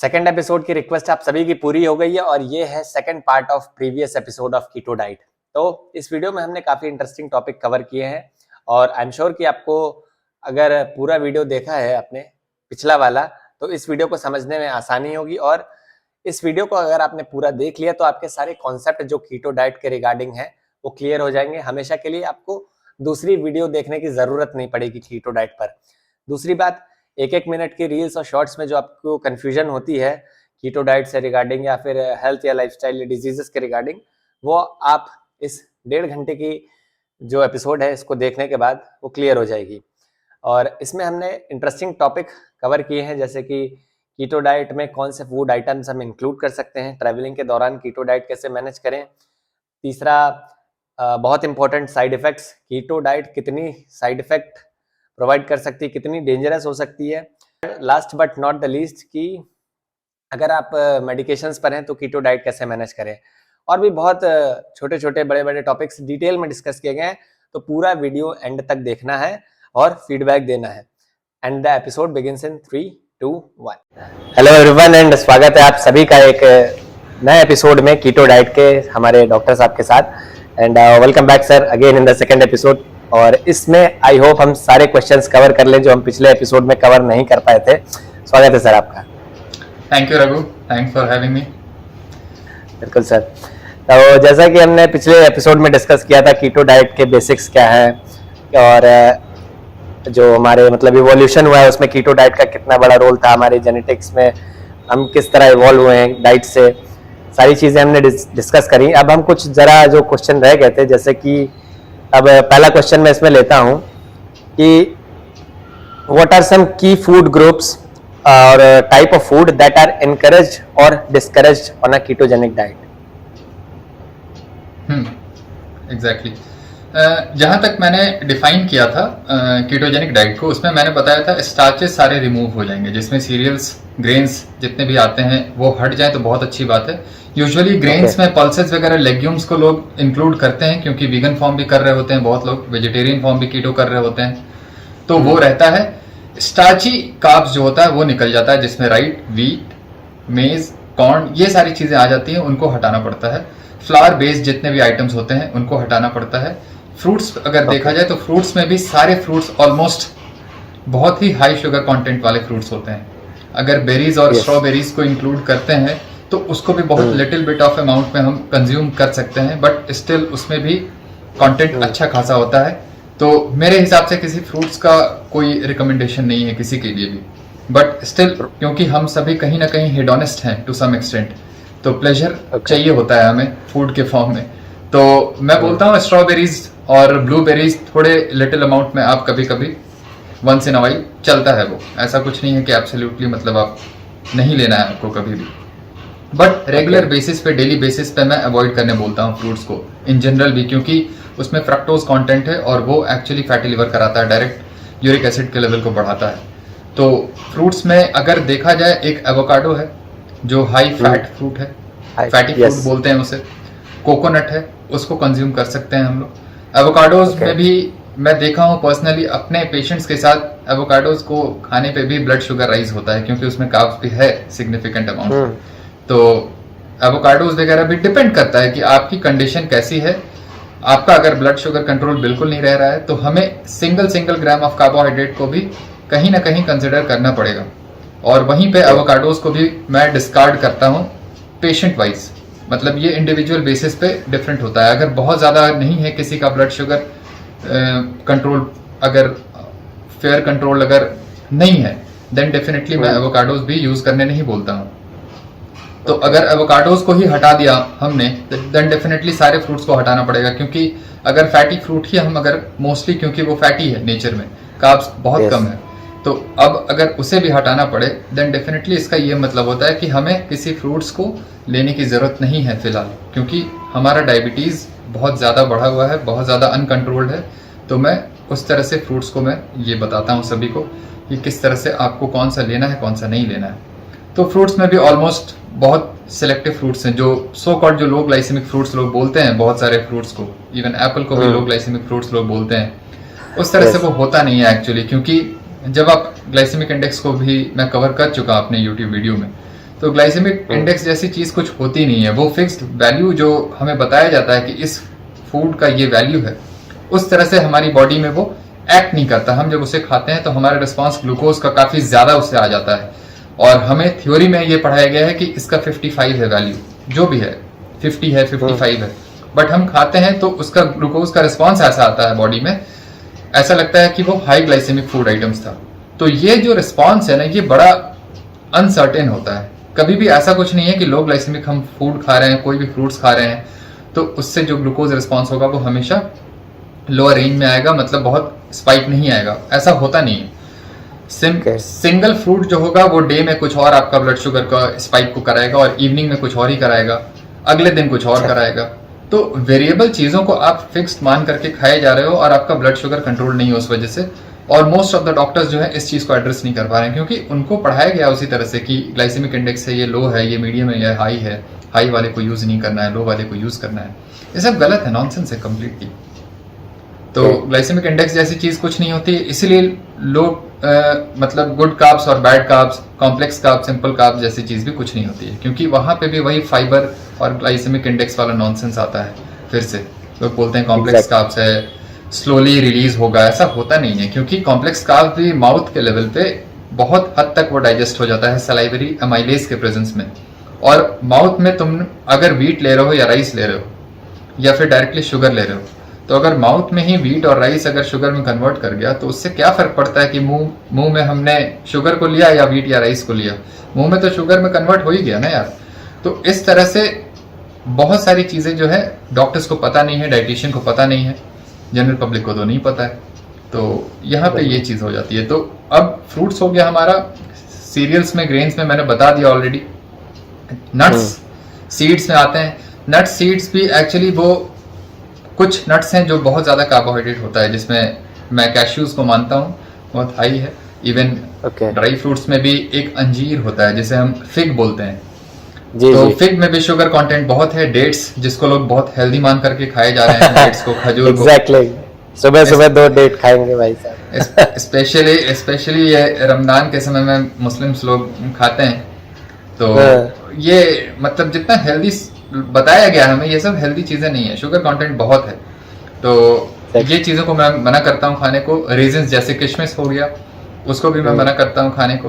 Second episode की request आप सभी की पूरी हो गई है और ये है second part of previous episode of keto diet. तो इस वीडियो में हमने काफ़ी इंटरेस्टिंग टॉपिक कवर किए हैं और आई एम श्योर कि आपको अगर पूरा वीडियो देखा है आपने पिछला वाला तो इस वीडियो को समझने में आसानी होगी। और इस वीडियो को अगर आपने पूरा देख लिया तो आपके सारे कॉन्सेप्ट जो कीटो डाइट के रिगार्डिंग है वो क्लियर हो जाएंगे। हमेशा के लिए आपको दूसरी वीडियो देखने की ज़रूरत नहीं पड़ेगी कीटो डाइट पर। दूसरी बात, एक एक मिनट की रील्स और शॉर्ट्स में जो आपको कंफ्यूजन होती है कीटो डाइट से रिगार्डिंग या फिर हेल्थ या लाइफस्टाइल या डिजीजेस के रिगार्डिंग, वो आप इस 1.5 घंटे की जो एपिसोड है इसको देखने के बाद वो क्लियर हो जाएगी। और इसमें हमने इंटरेस्टिंग टॉपिक कवर किए हैं जैसे कि कीटो डाइट में कौन से फूड आइटम्स हम इंक्लूड कर सकते हैं, ट्रैवलिंग के दौरान कीटो डाइट कैसे मैनेज करें। तीसरा, बहुत important side effects, keto diet कितनी साइड इफेक्ट प्रोवाइड कर सकती है, कितनी डेंजरस हो सकती है। Last but not the least कि अगर आप मेडिकेशंस पर हैं तो कीटो डाइट कैसे मैनेज करें। और भी बहुत छोटे छोटे बड़े बड़े टॉपिक्स डिटेल में डिस्कस किए गए हैं, तो पूरा वीडियो एंड तक देखना है और फीडबैक देना है। And the episode begins in 3, 2, 1। Hello everyone and स्वागत है आप सभी का एक नए एपिसोड में कीटो डाइट के हमारे डॉक्टर साहब के साथ। And welcome back sir again in the second episode. और इसमें आई होप हम सारे क्वेश्चंस कवर कर लें जो हम पिछले एपिसोड में कवर नहीं कर पाए थे। स्वागत है सर आपका। Thank you Raghu, thanks for having me. बिल्कुल सर। तो जैसा कि हमने पिछले एपिसोड में डिस्कस किया था कीटो डाइट के बेसिक्स क्या है और जो हमारे मतलब इवोल्यूशन हुआ है उसमें कीटो डाइट का कितना बड़ा रोल था, हमारे जेनेटिक्स में हम किस तरह इवॉल्व हुए हैं डाइट से, सारी चीज़ें हमने डिस्कस करी। अब हम कुछ ज़रा जो क्वेश्चन रह गए थे, जैसे कि अब पहला क्वेश्चन मैं इसमें लेता हूं कि what are some key food groups और type of food that are encouraged और discouraged on a ketogenic diet. Exactly. जहां तक मैंने डिफाइन किया था कीटोजेनिक डाइट को, उसमें मैंने बताया था स्टार्चेस सारे रिमूव हो जाएंगे, जिसमें सीरियल्स ग्रेन्स जितने भी आते हैं वो हट जाए तो बहुत अच्छी बात है। यूजुअली ग्रेन्स में पल्सेस वगैरह लेग्यूम्स को लोग इंक्लूड करते हैं क्योंकि वीगन फॉर्म भी कर रहे होते हैं, बहुत लोग वेजिटेरियन फॉर्म भी कीटो कर रहे होते हैं, तो वो रहता है। स्टार्ची कार्ब्स जो होता है वो निकल जाता है, जिसमें राइट, व्हीट, मेज, कॉर्न, ये सारी चीजें आ जाती हैं, उनको हटाना पड़ता है। फ्लावर बेस्ड जितने भी आइटम्स होते हैं उनको हटाना पड़ता है। फ्रूट्स अगर देखा जाए तो फ्रूट्स में भी सारे फ्रूट्स ऑलमोस्ट बहुत ही हाई शुगर कंटेंट वाले फ्रूट्स होते हैं। अगर बेरीज और स्ट्रॉबेरीज को इंक्लूड करते हैं तो उसको भी बहुत लिटिल बिट ऑफ अमाउंट में हम कंज्यूम कर सकते हैं, बट स्टिल उसमें भी कंटेंट अच्छा खासा होता है। तो मेरे हिसाब से किसी फ्रूट्स का कोई रिकमेंडेशन नहीं है किसी के लिए भी, बट स्टिल क्योंकि हम सभी कहीं ना कहीं हेडोनिस्ट हैं टू सम एक्सटेंट, तो प्लेजर चाहिए होता है हमें फूड के फॉर्म में। तो मैं बोलता हूँ स्ट्रॉबेरीज और ब्लूबेरीज थोड़े लिटिल अमाउंट में आप कभी कभी वंस इन अ वाइल चलता है, वो ऐसा कुछ नहीं है कि एब्सोल्युटली मतलब आप नहीं लेना है आपको कभी भी, बट रेगुलर बेसिस पे, डेली बेसिस पे मैं अवॉइड करने बोलता हूँ फ्रूट्स को इन जनरल भी, क्योंकि उसमें फ्रक्टोज कंटेंट है और वो एक्चुअली फैटी लिवर कराता है, डायरेक्ट यूरिक एसिड के लेवल को बढ़ाता है। तो फ्रूट्स में अगर देखा जाए, एक एवोकाडो है जो हाई फैट फ्रूट है, फैटी फ्रूट बोलते हैं उसे। कोकोनट है, उसको कंज्यूम कर सकते हैं हम लोग। एवोकाडोज में भी मैं देखा हूँ पर्सनली अपने पेशेंट्स के साथ, एवोकाडोज को खाने पे भी ब्लड शुगर राइज होता है क्योंकि उसमें कार्ब्स भी है सिग्निफिकेंट अमाउंट। तो एवोकाडोज वगैरह भी डिपेंड करता है कि आपकी कंडीशन कैसी है। आपका अगर ब्लड शुगर कंट्रोल बिल्कुल नहीं रह रहा है तो हमें सिंगल ग्राम ऑफ कार्बोहाइड्रेट को भी कहीं ना कहीं कंसिडर करना पड़ेगा। और वहीं पे एवोकाडोज को भी मैं डिस्कार्ड करता हूँ पेशेंट वाइज, मतलब ये इंडिविजुअल बेसिस पे डिफरेंट होता है। अगर बहुत ज़्यादा नहीं है किसी का ब्लड शुगर कंट्रोल, अगर फेयर कंट्रोल अगर नहीं है, देन डेफिनेटली मैं एवोकाडोज भी यूज करने नहीं बोलता हूँ। तो अगर एवोकाडोज को ही हटा दिया हमने, देन डेफिनेटली सारे फ्रूट्स को हटाना पड़ेगा, क्योंकि अगर फैटी फ्रूट ही हम अगर मोस्टली, क्योंकि वो फैटी है नेचर में, कार्ब्स बहुत कम है, तो अब अगर उसे भी हटाना पड़े देन डेफिनेटली इसका ये मतलब होता है कि हमें किसी फ्रूट्स को लेने की ज़रूरत नहीं है फिलहाल, क्योंकि हमारा डायबिटीज़ बहुत ज़्यादा बढ़ा हुआ है, बहुत ज़्यादा अनकंट्रोल्ड है। तो मैं उस तरह से फ्रूट्स को मैं ये बताता हूँ सभी को कि किस तरह से आपको कौन सा लेना है, कौन सा नहीं लेना है। तो फ्रूट्स में भी ऑलमोस्ट बहुत सिलेक्टिव फ्रूट्स हैं, जो सो कॉल्ड जो लो ग्लाइसेमिक फ्रूट्स लोग बोलते हैं, बहुत सारे फ्रूट्स को, इवन एप्पल को भी लो ग्लाइसेमिक फ्रूट्स लोग बोलते हैं, उस तरह से वो होता नहीं है एक्चुअली। क्योंकि जब आप ग्लाइसेमिक इंडेक्स को भी मैं कवर कर चुका अपने यूट्यूब वीडियो में, तो ग्लाइसेमिक इंडेक्स जैसी चीज कुछ होती नहीं है। वो फिक्स्ड वैल्यू जो हमें बताया जाता है कि इस फूड का ये वैल्यू है, उस तरह से हमारी बॉडी में वो एक्ट नहीं करता। हम जब उसे खाते हैं तो हमारा रिस्पॉन्स ग्लूकोज का काफी ज्यादा उससे आ जाता है, और हमें थ्योरी में ये पढ़ाया गया है कि इसका 55 है वैल्यू, जो भी है 50 है 55 है, बट हम खाते हैं तो उसका ग्लूकोज का रिस्पॉन्स ऐसा आता है बॉडी में, ऐसा लगता है कि वो हाई ग्लाइसेमिक फूड आइटम्स था। तो ये जो रिस्पॉन्स है ना, ये बड़ा अनसर्टेन होता है। कभी भी ऐसा कुछ नहीं है कि लो ग्लाइसेमिक हम फूड खा रहे हैं, कोई भी फ्रूट्स खा रहे हैं तो उससे जो ग्लूकोज रिस्पॉन्स होगा वो हमेशा लोअर रेंज में आएगा, मतलब बहुत स्पाइक नहीं आएगा, ऐसा होता नहीं है। सिंगल फ्रूट जो होगा वो डे में कुछ और आपका ब्लड शुगर का स्पाइक को कराएगा, और इवनिंग में कुछ और ही कराएगा, अगले दिन कुछ और कराएगा। तो वेरिएबल चीजों को आप फिक्स्ड मान करके खाए जा रहे हो, और आपका ब्लड शुगर कंट्रोल नहीं है उस वजह से। और मोस्ट ऑफ द डॉक्टर्स जो है इस चीज को एड्रेस नहीं कर पा रहे हैं, क्योंकि उनको पढ़ाया गया उसी तरह से कि ग्लाइसेमिक इंडेक्स है, ये लो है, ये मीडियम है, ये हाई है, हाई वाले को यूज नहीं करना है, लो वाले को यूज करना है। ये सब गलत है, नॉनसेंस है कंप्लीटली। तो ग्लाइसेमिक इंडेक्स जैसी चीज कुछ नहीं होती, इसलिए लोग मतलब गुड कार्ब्स और bad carbs, complex carbs, simple carbs जैसी चीज भी कुछ नहीं होती है, क्योंकि वहां पे भी वही फाइबर और ग्लाइसेमिक इंडेक्स वाला नॉनसेंस आता है। फिर से लोग बोलते हैं कॉम्प्लेक्स कार्ब्स है, स्लोली रिलीज होगा, ऐसा होता नहीं है, क्योंकि कॉम्प्लेक्स कार्ब्स भी माउथ के लेवल पे बहुत हद तक वो डाइजेस्ट हो जाता है सलाइवरी अमाइलेज के प्रेजेंस में। और माउथ में तुम अगर व्हीट ले रहे हो या राइस ले रहे हो, या फिर डायरेक्टली शुगर ले रहे हो, तो अगर माउथ में ही व्हीट और राइस अगर शुगर में कन्वर्ट कर गया तो उससे क्या फर्क पड़ता है कि मुंह में हमने शुगर को लिया या व्हीट या राइस को लिया, मुंह में तो शुगर में कन्वर्ट हो ही गया ना यार। तो इस तरह से बहुत सारी चीजें जो है डॉक्टर्स को पता नहीं है, डाइटिशियन को पता नहीं है, जनरल पब्लिक को तो नहीं पता है। तो यहाँ पे ये चीज हो जाती है। तो अब फ्रूट्स हो गया हमारा, सीरियल्स में, ग्रेन्स में मैंने बता दिया ऑलरेडी। नट्स सीड्स में आते हैं। नट्स सीड्स भी एक्चुअली वो कुछ नट्स हैं जो बहुत ज्यादा कार्बोहाइड्रेट होता है, जिसमें मैं कैश्यूज को मानता हूँ बहुत हाई है। इवन ड्राई फ्रूट्स में भी एक अंजीर होता है जिसे हम फिग बोलते हैं, तो फिग में भी शुगर कंटेंट बहुत है। डेट्स, जिसको लोग बहुत हेल्दी मान करके खाए जा रहे हैं, डेट्स को, खजूर को। एग्जैक्टली, सुबह सुबह 2 डेट खाएंगे भाई साहब। स्पेशली ये रमजान के समय में मुस्लिम्स लोग खाते हैं। तो ये मतलब जितना हेल्दी बताया गया हमें, ये सब हेल्दी चीजें नहीं है, शुगर कंटेंट बहुत है। तो ये चीजों को मैं मना करता हूँ खाने को। रेजिन्स जैसे किशमिश हो गया, उसको भी मैं मना करता हूँ खाने को।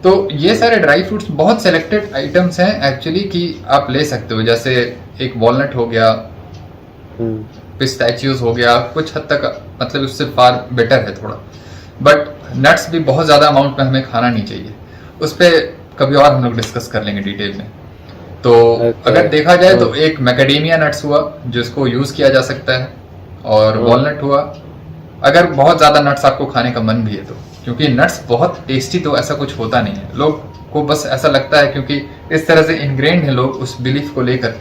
तो ये सारे ड्राई फ्रूट्स बहुत सेलेक्टेड आइटम्स हैं एक्चुअली कि आप ले सकते हो। जैसे एक वॉलनट हो गया, पिस्ताचियोज हो गया, कुछ हद तक मतलब उससे फार बेटर है थोड़ा, बट नट्स भी बहुत ज्यादा अमाउंट में हमें खाना नहीं चाहिए। उस पर कभी और हम लोग डिस्कस कर लेंगे डिटेल में। तो अगर देखा जाए तो एक मैकेडेमिया नट्स हुआ जिसको यूज किया जा सकता है, और वॉलनट हुआ अगर बहुत ज्यादा नट्स आपको खाने का मन भी है तो, क्योंकि नट्स बहुत टेस्टी तो ऐसा कुछ होता नहीं है। लोग को बस ऐसा लगता है, क्योंकि इस तरह से इनग्रेन्ड है लोग उस बिलीफ को लेकर,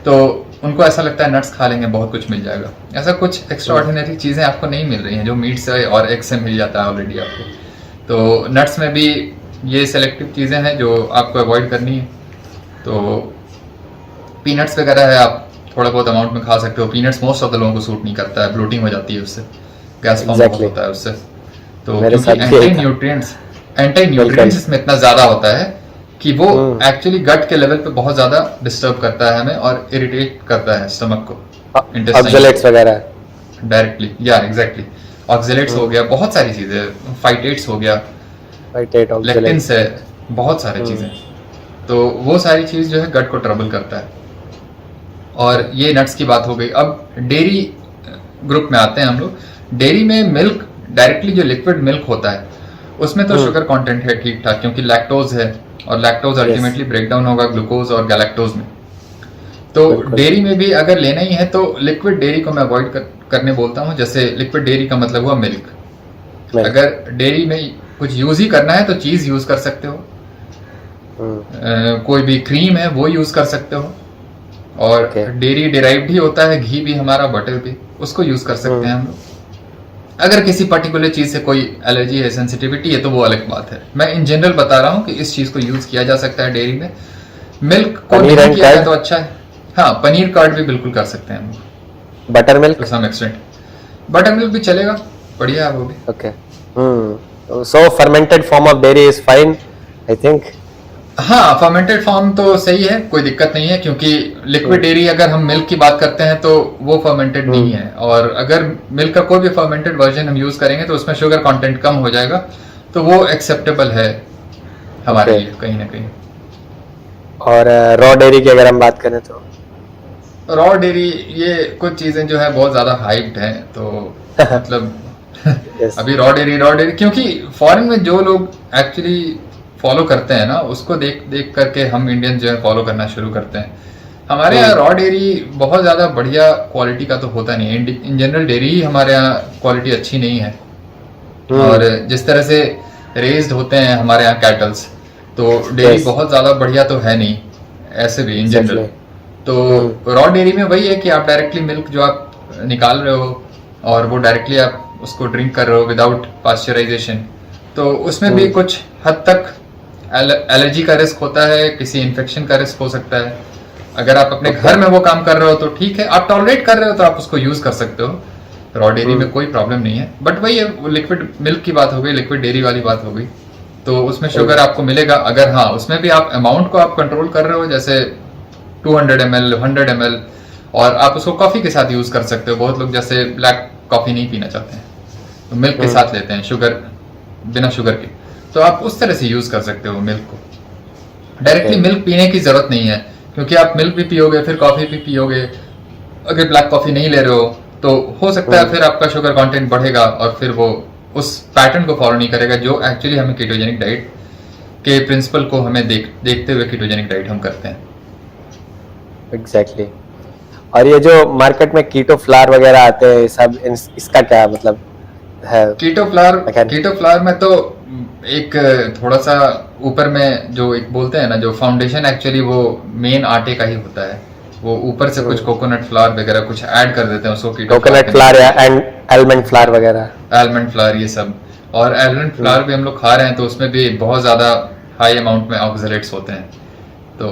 तो उनको ऐसा लगता है नट्स खा लेंगे बहुत कुछ मिल जाएगा। ऐसा कुछ एक्स्ट्रा ऑर्डिनरी चीजें आपको नहीं मिल रही हैं जो मीट से और एग से मिल जाता है ऑलरेडी आपको। तो नट्स में भी ये सेलेक्टिव चीजें हैं जो आपको अवॉइड करनी है। तो पीनट्स वगैरह है, आप थोड़ा बहुत अमाउंट में खा सकते हो। पीनट्स मोस्ट ऑफ द लोगों को सूट नहीं करता है, ब्लोटिंग हो जाती है उससे, गैस फॉर्म बहुत होता है उससे। तो क्योंकि एंटी न्यूट्रिएंट्स इसमें इतना ज्यादा होता है कि वो एक्चुअली गट के लेवल पे बहुत ज्यादा डिस्टर्ब करता है हमें और इरिटेट करता है स्टमक को, ऑक्सलेट्स वगैरह डायरेक्टली। या एग्जैक्टली, ऑक्सलेट्स हो गया, बहुत सारी चीजें, फाइटेट्स हो गया, लेक्टिन्स है, बहुत सारी चीजें। तो वो सारी चीज जो है गट को ट्रबल करता है। और ये नट्स की बात हो गई। अब डेयरी ग्रुप में आते हैं हम लोग। डेयरी में मिल्क, डायरेक्टली जो लिक्विड मिल्क होता है उसमें तो शुगर कंटेंट है ठीक ठाक, क्योंकि लैक्टोज है, और लैक्टोज अल्टीमेटली ब्रेक डाउन होगा ग्लूकोज और गैलेक्टोज में। तो डेयरी में भी अगर लेना ही है तो लिक्विड डेयरी को मैं अवॉइड करने बोलता हूँ। जैसे लिक्विड डेयरी का मतलब हुआ मिल्क। अगर डेयरी में कुछ यूज ही करना है तो चीज यूज कर सकते हो, कोई भी क्रीम है वो यूज कर सकते हो, और डेयरी डिराइव्ड ही होता है, घी भी हमारा, बटर भी, उसको यूज कर सकते हैं हम लोग। अगर किसी पर्टिकुलर चीज से कोई एलर्जी है, सेंसिटिविटी है, तो वो अलग बात है। मैं इन जनरल बता रहा हूँ कि इस चीज को यूज किया जा सकता है डेयरी में। मिल्क को नहीं किया जाए तो अच्छा है। हाँ, पनीर कर्ड भी बिल्कुल कर सकते हैं हम लोग। Butter milk to some extent, butter milk भी चलेगा, बढ़िया है वो भी। Okay, so fermented form of dairy is fine, I think. हाँ, फर्मेंटेड फॉर्म तो सही है, कोई दिक्कत नहीं है, क्योंकि लिक्विड डेयरी अगर हम मिल्क की बात करते हैं तो वो फर्मेंटेड नहीं है, और अगर मिल्क का कोई भी फर्मेंटेड वर्जन हम यूज करेंगे तो उसमें शुगर कंटेंट कम हो जाएगा, तो वो एक्सेप्टेबल है हमारे लिए कहीं ना कहीं। और रॉ डेयरी की अगर हम बात करें तो रॉ डेयरी, ये कुछ चीजें जो है बहुत ज्यादा हाइप्ड हैं, तो मतलब yes. अभी रॉ डेयरी क्योंकि फॉरेन में जो लोग एक्चुअली फॉलो करते हैं ना, उसको देख देख करके हम इंडियन जो है फॉलो करना शुरू करते हैं। हमारे यहाँ रॉ डेयरी बहुत ज़्यादा बढ़िया क्वालिटी का तो होता नहीं है, इन जनरल डेयरी ही हमारे यहाँ क्वालिटी अच्छी नहीं है। और जिस तरह से रेज्ड होते हैं हमारे यहाँ कैटल्स, तो डेयरी बहुत ज़्यादा बढ़िया तो है नहीं ऐसे भी इन जनरल। तो रॉ डेयरी में वही है कि आप डायरेक्टली मिल्क जो आप निकाल रहे हो और वो डायरेक्टली आप उसको ड्रिंक कर रहे हो विदाउट पास्चराइजेशन, तो उसमें भी कुछ हद तक एलर्जी का रिस्क होता है, किसी इन्फेक्शन का रिस्क हो सकता है। अगर आप अपने घर में वो काम कर रहे हो तो ठीक है, आप टॉलरेट कर रहे हो तो आप उसको यूज कर सकते हो, रॉ डेयरी में कोई प्रॉब्लम नहीं है। बट वही है, वो लिक्विड मिल्क की बात हो गई, लिक्विड डेयरी वाली बात हो गई, तो उसमें शुगर आपको मिलेगा। अगर हाँ उसमें भी आप अमाउंट को आप कंट्रोल कर रहे हो, जैसे 200 ml 100 ml, और आप उसको कॉफी के साथ यूज कर सकते हो। बहुत लोग जैसे ब्लैक कॉफी नहीं पीना चाहते हैं तो मिल्क के साथ लेते हैं, शुगर बिना शुगर के, तो आप उस तरह से यूज कर सकते हो मिल्क को। डायरेक्टली मिल्क पीने की जरूरत नहीं है, क्योंकि आप मिल्क भी पियोगे फिर कॉफी भी पियोगे, अगर ब्लैक कॉफी नहीं ले रहे हो तो हो सकता है फिर आपका शुगर कंटेंट बढ़ेगा और फिर वो उस पैटर्न को फॉलो नहीं करेगा जो एक्चुअली हमें कीटोजेनिक डाइट के प्रिंसिपल को हमें देखते हुए कीटोजेनिक डाइट हम करते हैं। एग्जैक्टली। और ये जो मार्केट में कीटो फ्लावर वगैरह आते हैं सब, इसका क्या मतलब है? कीटो फ्लावर में तो एक थोड़ा सा ऊपर में जो एक बोलते हैं ना, जो फाउंडेशन एक्चुअली वो मेन आटे का ही होता है, वो ऊपर से कुछ कोकोनट फ्लावर वगैरह कुछ ऐड कर देते हैं उसको, कोकोनट फ्लावर या आलमंड फ्लावर वगैरह, आलमंड फ्लावर ये सब। और आलमंड फ्लावर भी हम लोग खा रहे हैं तो उसमें भी बहुत ज्यादा हाई अमाउंट में ऑक्सलेट्स होते हैं, तो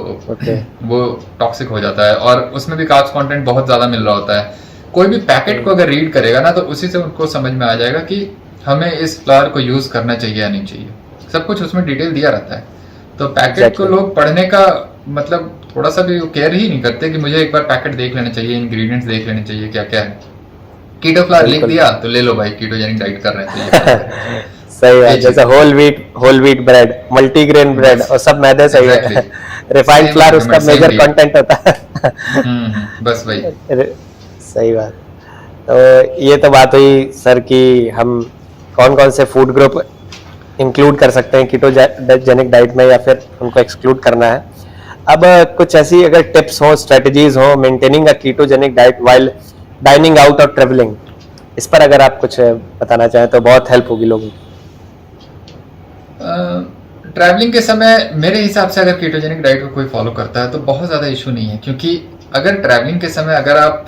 वो टॉक्सिक हो जाता है, और उसमें भी कार्ब्स कंटेंट बहुत ज्यादा मिल रहा होता है। कोई भी पैकेट को अगर रीड करेगा ना तो उसी से उनको समझ में आ जाएगा कि हमें इस फ्लावर को यूज करना चाहिए या नहीं चाहिए, सब कुछ उसमें डिटेल दिया रहता है। तो पैकेट को लोग पढ़ने का मतलब थोड़ा सा भी केयर ही नहीं करते कि मुझे एक बार पैकेट देख लेना चाहिए, इंग्रेडिएंट्स देख लेने चाहिए क्या क्या है। कीटो फ्लावर लिख दिया तो ले लो भाई, कीटोजेनिक डाइट कर रहे हैं। सही है, जैसे whole wheat bread, multigrain bread और सब मैदे से है। रिफाइंड फ्लावर उसका मेजर कंटेंट होता है। बस भाई, सही बात। तो ये तो बात हुई सर कि हम कौन कौन से फूड ग्रुप इंक्लूड कर सकते हैं कीटोजेनिक डाइट में या फिर उनको एक्सक्लूड करना है। अब कुछ ऐसी अगर टिप्स हो, स्ट्रेटजीज हो maintaining a ketogenic diet while dining out और ट्रेवलिंग, इस पर अगर आप कुछ बताना चाहें तो बहुत हेल्प होगी लोगों की। ट्रैवलिंग के समय मेरे हिसाब से अगर कीटोजेनिक डाइट को कोई फॉलो करता है तो बहुत ज़्यादा इशू नहीं है, क्योंकि अगर ट्रैवलिंग के समय अगर आप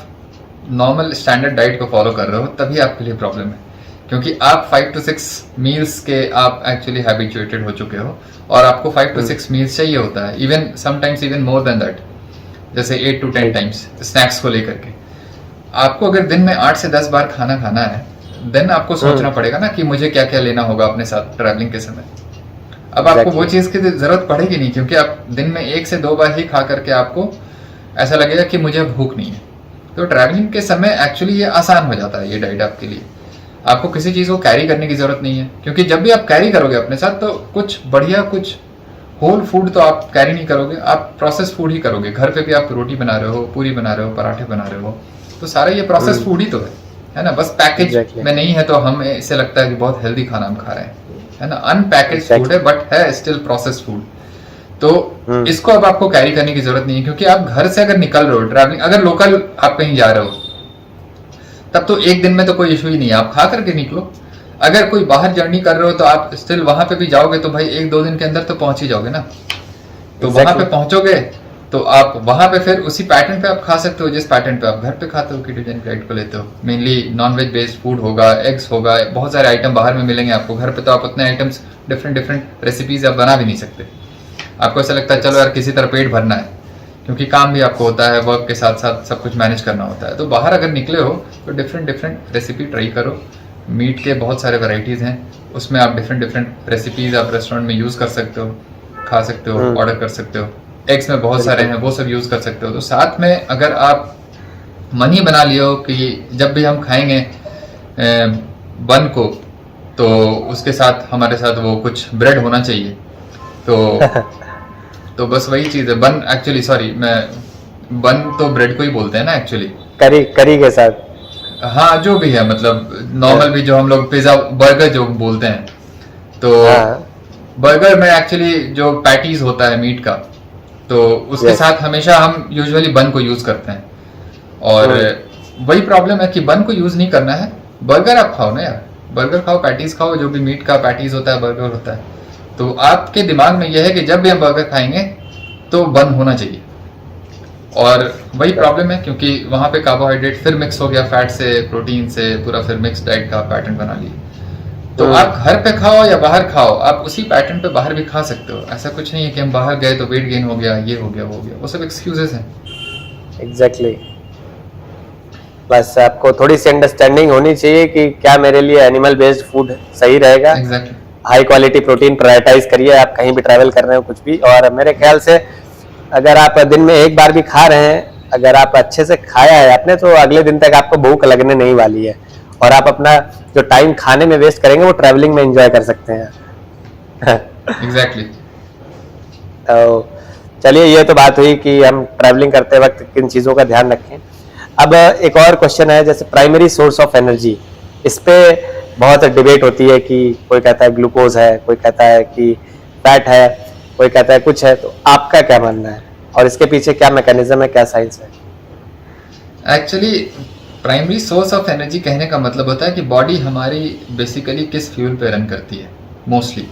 नॉर्मल स्टैंडर्ड डाइट को फॉलो कर रहे हो तभी आपके लिए प्रॉब्लम है, क्योंकि आप 5 to 6 मील्स के आप एक्चुअली हैबिचुएटेड हो चुके हो और आपको 5 to 6 मील्स चाहिए होता है, even sometimes even more than that, जैसे 8 to 10 टाइम्स स्नैक्स को लेकर के। आपको अगर दिन में 8 से 10 बार खाना है, देन आपको सोचना पड़ेगा ना कि मुझे क्या क्या लेना होगा अपने साथ ट्रैवलिंग के समय। अब आपको वो चीज की जरूरत पड़ेगी नहीं, क्योंकि आप दिन में 1 से 2 बार ही खा करके आपको ऐसा लगेगा कि मुझे भूख नहीं है। तो ट्रैवलिंग के समय एक्चुअली ये आसान हो जाता है ये डाइट आपके लिए, आपको किसी चीज को कैरी करने की जरूरत नहीं है, क्योंकि जब भी आप कैरी करोगे अपने साथ तो कुछ बढ़िया, कुछ होल फूड तो आप कैरी नहीं करोगे, आप प्रोसेस फूड ही करोगे। घर पे भी आप रोटी बना रहे हो, पूरी बना रहे हो, पराठे बना रहे हो, तो सारा ये प्रोसेस फूड ही तो है ना। बस पैकेज में नहीं है तो हमें इससे लगता है कि बहुत हेल्दी खाना हम खा रहे हैं, है ना। अनपैकेज फूड है बट है स्टिल प्रोसेस फूड। तो इसको अब आपको कैरी करने की जरूरत नहीं है, क्योंकि आप घर से अगर निकल रहे हो ट्रैवलिंग, अगर लोकल आप कहीं जा रहे हो तब तो एक दिन में तो कोई इशू ही नहीं है, आप खा करके निकलो। अगर कोई बाहर जर्नी कर रहे हो तो आप स्टिल वहां पे भी जाओगे तो भाई 1-2 दिन के अंदर तो पहुंच ही जाओगे ना। तो वहां पे पहुंचोगे तो आप वहां पे फिर उसी पैटर्न पे आप खा सकते हो जिस पैटर्न पे आप घर पे खाते हो, कीटोजेनिक डाइट को लेते हो। मेनली नॉन-वेज बेस्ड फूड होगा, एग्स होगा, बहुत सारे आइटम बाहर में मिलेंगे आपको। घर पे तो आप उतने आइटम्स डिफरेंट रेसिपीज आप बना भी नहीं सकते। आपको ऐसा लगता है चलो यार किसी तरह पेट भरना है, क्योंकि काम भी आपको होता है, वर्क के साथ साथ सब कुछ मैनेज करना होता है। तो बाहर अगर निकले हो तो डिफरेंट रेसिपी ट्राई करो। मीट के बहुत सारे वैरायटीज़ हैं, उसमें आप डिफरेंट रेसिपीज़ आप रेस्टोरेंट में यूज़ कर सकते हो। खा सकते हो, ऑर्डर कर सकते हो। एग्स में बहुत सारे हैं, वो सब यूज कर सकते हो। तो साथ में अगर आप मन ही बना लियो कि जब भी हम खाएंगे बन को, तो उसके साथ हमारे साथ वो कुछ ब्रेड होना चाहिए। तो बस वही चीज है। बन एक्चुअली, सॉरी, मैं बन तो ब्रेड को ही बोलते हैं ना एक्चुअली, करी के साथ। हाँ, जो भी है, मतलब नॉर्मल भी जो हम लोग पिज्जा बर्गर जो बोलते हैं, तो बर्गर में एक्चुअली जो पैटीज होता है मीट का, तो उसके साथ हमेशा हम यूजुअली बन को यूज करते हैं। और वही प्रॉब्लम है कि बन को यूज नहीं करना है, बर्गर आप खाओ ना यार, बर्गर खाओ, पैटीज खाओ, जो भी मीट का पैटीज होता है बर्गर होता है। तो आपके दिमाग में यह है कि जब भी हम बर्गर खाएंगे तो बन होना चाहिए। और वही प्रॉब्लम है, क्योंकि वहां पे कार्बोहाइड्रेट फिर मिक्स हो गया फैट से, प्रोटीन से, पूरा फिर मिक्स डाइट का पैटर्न बना लिया। तो आप घर पे खाओ या बाहर खाओ, आप उसी पैटर्न पे बाहर भी खा सकते हो। ऐसा कुछ नहीं है कि हम बाहर गए तो वेट गेन हो गया, ये हो गया, वो हो गया, वो सब एक्सक्यूजेस हैं। एग्जैक्टली। बस आपको थोड़ी सी अंडरस्टैंडिंग होनी चाहिए कि क्या मेरे लिए एनिमल बेस्ड फूड सही रहेगा। Exactly. High quality protein prioritize करिए, आप कहीं भी ट्रैवल कर रहे हो कुछ भी। और मेरे ख्याल से अगर आप दिन में एक बार भी खा रहे हैं, अगर आप अच्छे से खाया है आपने, तो अगले दिन तक आपको भूख लगने नहीं वाली है, और आप अपना जो टाइम खाने में वेस्ट करेंगे वो ट्रैवलिंग में एंजॉय कर सकते हैं। एग्जैक्टली। तो चलिए, ये तो बात हुई कि हम ट्रैवलिंग करते वक्त किन चीज़ों का ध्यान रखें। अब एक और क्वेश्चन है, जैसे प्राइमरी सोर्स ऑफ एनर्जी, इस पे बहुत डिबेट होती है कि कोई कहता है ग्लूकोज है, कोई कहता है कि फैट है, कोई कहता है कुछ है। तो आपका क्या मानना है, और इसके पीछे क्या मैकेनिज्म है, क्या साइंस है? Actually primary source of energy कहने का मतलब होता है कि बॉडी हमारी बेसिकली किस फ्यूल पे रन करती है मोस्टली।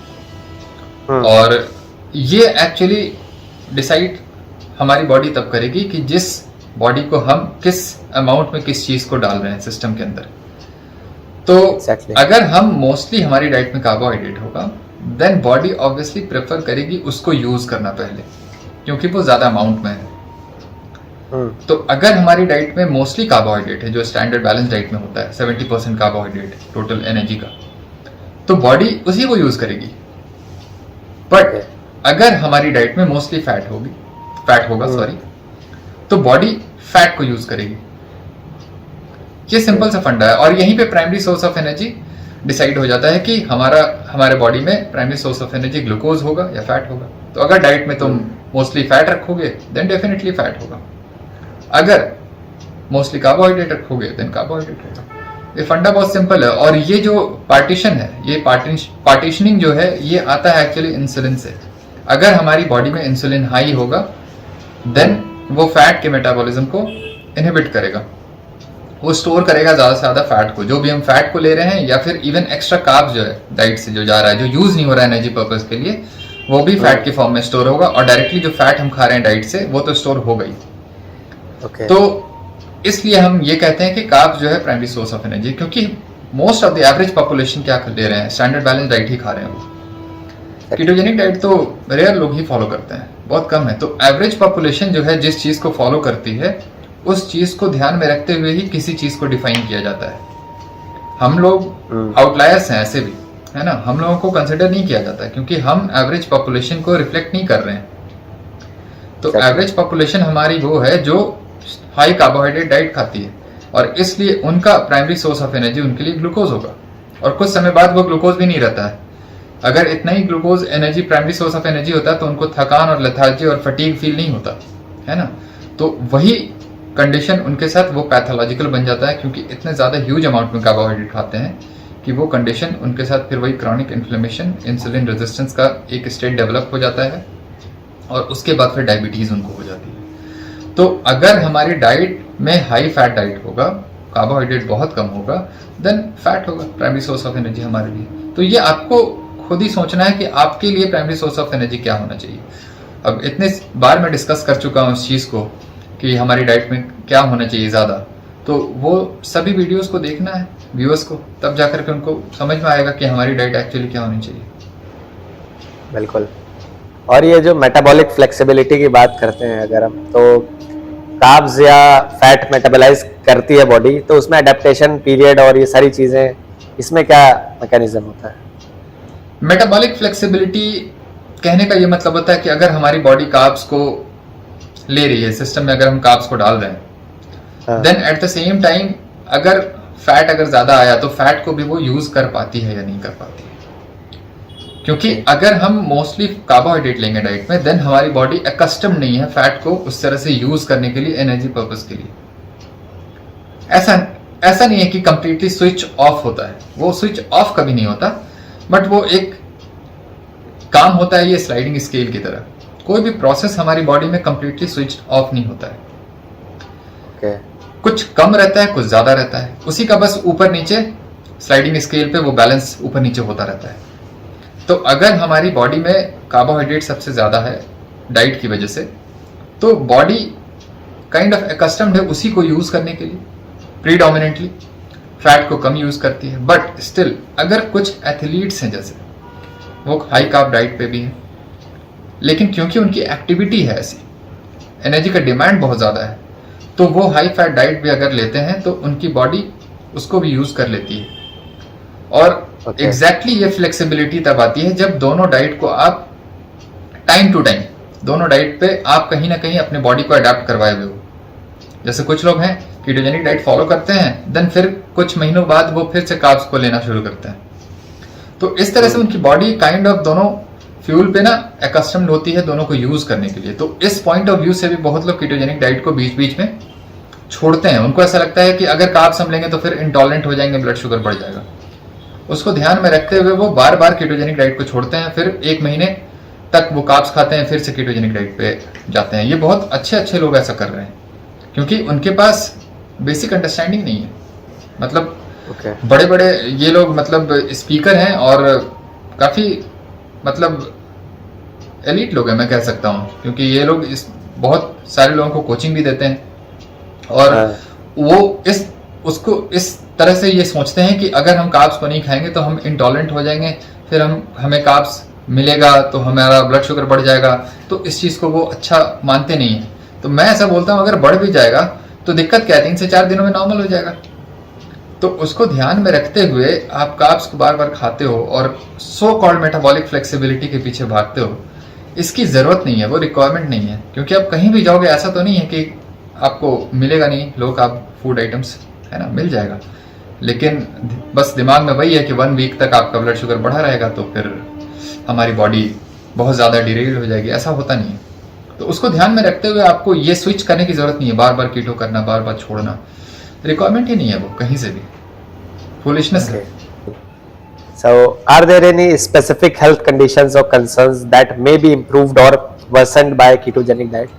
और ये एक्चुअली डिसाइड हमारी बॉडी तब करेगी कि जिस बॉडी को हम किस अमाउंट में किस चीज को डाल रहे हैं सिस्टम के अंदर। तो अगर हम मोस्टली हमारी डाइट में कार्बोहाइड्रेट होगा, देन बॉडी ऑब्वियसली प्रेफर करेगी उसको यूज करना पहले, क्योंकि वो ज्यादा अमाउंट में है। तो अगर हमारी डाइट में मोस्टली कार्बोहाइड्रेट है, जो स्टैंडर्ड बैलेंस डाइट में होता है 70% कार्बोहाइड्रेट टोटल एनर्जी का, तो बॉडी उसी को यूज करेगी। बट अगर हमारी डाइट में मोस्टली फैट होगा सॉरी, तो बॉडी फैट को यूज करेगी। ये सिंपल सा फंडा है। और यहीं पे primary source of energy decide हो जाता है कि हमारे बॉडी में primary source of energy glucose होगा या फैट होगा। तो अगर डाइट में तुम मोस्टली फैट रखोगे, देन डेफिनेटली फैट होगा। अगर मोस्टली कार्बोहाइड्रेट रखोगे, देन कार्बोहाइड्रेट होगा। ये फंडा बहुत सिंपल है। और ये जो पार्टीशन है, ये पार्टीशनिंग जो है, ये आता है एक्चुअली इंसुलिन से। अगर हमारी बॉडी में इंसुलिन हाई होगा, देन वो फैट के मेटाबॉलिज्म को इनहिबिट करेगा, वो स्टोर करेगा ज्यादा से ज्यादा फैट को, जो भी हम फैट को ले रहे हैं, या फिर इवन एक्स्ट्रा कार्ब जो है डाइट से जो जा रहा है, जो यूज नहीं हो रहा है एनर्जी पर्पस के लिए, वो भी फैट के फॉर्म में स्टोर होगा। और डायरेक्टली जो फैट हम खा रहे हैं डाइट से, वो तो स्टोर हो गई। तो इसलिए हम ये कहते हैं कि कार्ब जो है प्राइमरी सोर्स ऑफ एनर्जी, क्योंकि most of the average population क्या ले रहे हैं, स्टैंडर्ड बैलेंस डाइट ही खा रहे हैं। वो कीटोजेनिक डाइट तो रेयर लोग ही फॉलो करते हैं, बहुत कम है। तो एवरेज पॉपुलेशन जो है जिस चीज को फॉलो करती है, उस चीज को ध्यान में रखते हुए ही किसी चीज को डिफाइन किया जाता है। हम लोग आउटलायर्स हैं ऐसे भी, है ना, हम लोगों को कंसिडर नहीं किया जाता, क्योंकि हम एवरेज पॉपुलेशन को रिफ्लेक्ट नहीं कर रहे हैं। तो एवरेज पॉपुलेशन हमारी वो है जो हाई कार्बोहाइड्रेट डाइट खाती है, और इसलिए उनका प्राइमरी सोर्स ऑफ एनर्जी उनके लिए ग्लूकोज होगा। और कुछ समय बाद वो ग्लूकोज भी नहीं रहता है। अगर इतना ही glucose energy primary source of energy होता तो उनको थकान और लेथार्जी और फटीग फील नहीं होता, है ना। तो वही कंडीशन उनके साथ वो पैथोलॉजिकल बन जाता है, क्योंकि इतने ज्यादा ह्यूज अमाउंट में कार्बोहाइड्रेट खाते हैं कि वो कंडीशन उनके साथ फिर वही क्रॉनिक इन्फ्लेमेशन, इंसुलिन रेजिस्टेंस का एक स्टेट डेवलप हो जाता है, और उसके बाद फिर डायबिटीज उनको हो जाती है। तो अगर हमारी डाइट में हाई फैट डाइट होगा, कार्बोहाइड्रेट बहुत कम होगा, देन फैट होगा प्राइमरी सोर्स ऑफ एनर्जी हमारे लिए। तो ये आपको खुद ही सोचना है कि आपके लिए प्राइमरी सोर्स ऑफ एनर्जी क्या होना चाहिए। अब इतने बार मैं डिस्कस कर चुका हूँ इस चीज को कि हमारी डाइट में क्या होना चाहिए ज्यादा, तो वो सभी वीडियोस को देखना है व्यूअर्स को, तब जाकर के उनको समझ में आएगा कि हमारी डाइट एक्चुअली क्या होनी चाहिए। बिल्कुल। और ये जो मेटाबॉलिक फ्लेक्सिबिलिटी की बात करते हैं अगर हम, तो कार्ब्स या फैट मेटाबोलाइज करती है बॉडी, तो उसमें अडेप्टेशन पीरियड और ये सारी चीजें, इसमें क्या मैकेनिज्म होता है? मेटाबॉलिक फ्लेक्सिबिलिटी कहने का ये मतलब होता है कि अगर हमारी बॉडी कार्ब्स को ले रही है, सिस्टम में अगर हम कार्ब्स को डाल रहे हैं, then at the same time अगर फैट अगर ज्यादा आया तो फैट को भी वो यूज कर पाती है या नहीं कर पाती है। क्योंकि अगर हम मोस्टली कार्बोहाइड्रेट लेंगे डाइट में, देन हमारी बॉडी अकस्टम नहीं है फैट को उस तरह से यूज करने के लिए, एनर्जी पर्पस के लिए। ऐसा नहीं है कि कंप्लीटली स्विच ऑफ होता है, वो स्विच ऑफ कभी नहीं होता, बट वो एक काम होता है ये स्लाइडिंग स्केल की तरह। कोई भी प्रोसेस हमारी बॉडी में कंप्लीटली स्विच ऑफ नहीं होता है। कुछ कम रहता है, कुछ ज्यादा रहता है, उसी का बस ऊपर नीचे स्लाइडिंग स्केल पे वो बैलेंस ऊपर नीचे होता रहता है। तो अगर हमारी बॉडी में कार्बोहाइड्रेट सबसे ज्यादा है डाइट की वजह से, तो बॉडी काइंड ऑफ अकस्टम्ड है उसी को यूज करने के लिए, प्रीडोमिनेंटली फैट को कम यूज करती है। बट स्टिल अगर कुछ एथलीट्स हैं जैसे, वो हाई कार्ब डाइट पे भी है, लेकिन क्योंकि उनकी एक्टिविटी है ऐसी, एनर्जी का डिमांड बहुत ज्यादा है, तो वो हाई फैट डाइट भी अगर लेते हैं तो उनकी बॉडी उसको भी यूज कर लेती है। और एग्जैक्टली ये फ्लेक्सिबिलिटी तब आती है जब दोनों डाइट को आप टाइम टू टाइम, दोनों डाइट पे आप कहीं ना कहीं अपने बॉडी को अडेप्ट करवाए हुए हो। जैसे कुछ लोग हैं कीटोजेनिक डाइट फॉलो करते हैं, देन फिर कुछ महीनों बाद वो फिर से कार्ब्स को लेना शुरू करते हैं। तो इस तरह से उनकी बॉडी काइंड ऑफ दोनों फ्यूल पे ना अकस्टम्ड होती है दोनों को यूज करने के लिए। तो इस पॉइंट ऑफ व्यू से भी बहुत लोग कीटोजेनिक डाइट को बीच बीच में छोड़ते हैं। उनको ऐसा लगता है कि अगर कार्ब्स हम लेंगे तो फिर इंटॉलरेंट हो जाएंगे, ब्लड शुगर बढ़ जाएगा। उसको ध्यान में रखते हुए वो बार बार कीटोजेनिक डाइट को छोड़ते हैं, फिर एक महीने तक वो कार्ब्स खाते हैं, फिर से कीटोजेनिक डाइट पे जाते हैं। ये बहुत अच्छे लोग ऐसा कर रहे हैं क्योंकि उनके पास बेसिक अंडरस्टैंडिंग नहीं है। मतलब बड़े बड़े ये लोग मतलब स्पीकर हैं और काफी मतलब एलीट लोग हैं मैं कह सकता हूँ, क्योंकि ये लोग बहुत सारे लोगों को कोचिंग भी देते हैं और वो उसको इस तरह से ये सोचते हैं कि अगर हम कार्ब्स को नहीं खाएंगे तो हम इंटॉलरेंट हो जाएंगे, फिर हमें कार्ब्स मिलेगा तो हमारा ब्लड शुगर बढ़ जाएगा। तो इस चीज को वो अच्छा मानते नहीं है। तो मैं ऐसा बोलता हूँ अगर बढ़ भी जाएगा तो दिक्कत क्या है, 3 से 4 दिनों में नॉर्मल हो जाएगा। तो उसको ध्यान में रखते हुए आप कार्ब्स को बार बार खाते हो और सो कॉल्ड मेटाबॉलिक फ्लेक्सिबिलिटी के पीछे भागते हो। इसकी जरूरत नहीं है, वो रिक्वायरमेंट नहीं है, क्योंकि आप कहीं भी जाओगे ऐसा तो नहीं है कि आपको मिलेगा नहीं लो कार्ब फूड आइटम्स, है ना, मिल जाएगा। लेकिन बस दिमाग में वही है कि 1 वीक तक आपका ब्लड शुगर बढ़ा रहेगा तो फिर हमारी बॉडी बहुत ज्यादा डिरेल्ड हो जाएगी। ऐसा होता नहीं है। तो उसको ध्यान में रखते हुए आपको ये स्विच करने की जरूरत नहीं है, बार बार कीटो करना, बार बार छोड़ना, रिक्वायरमेंट ही नहीं है वो कहीं से भी, फुलिशनेस है। So, are there any specific health conditions or concerns that may be improved or worsened by ketogenic diet?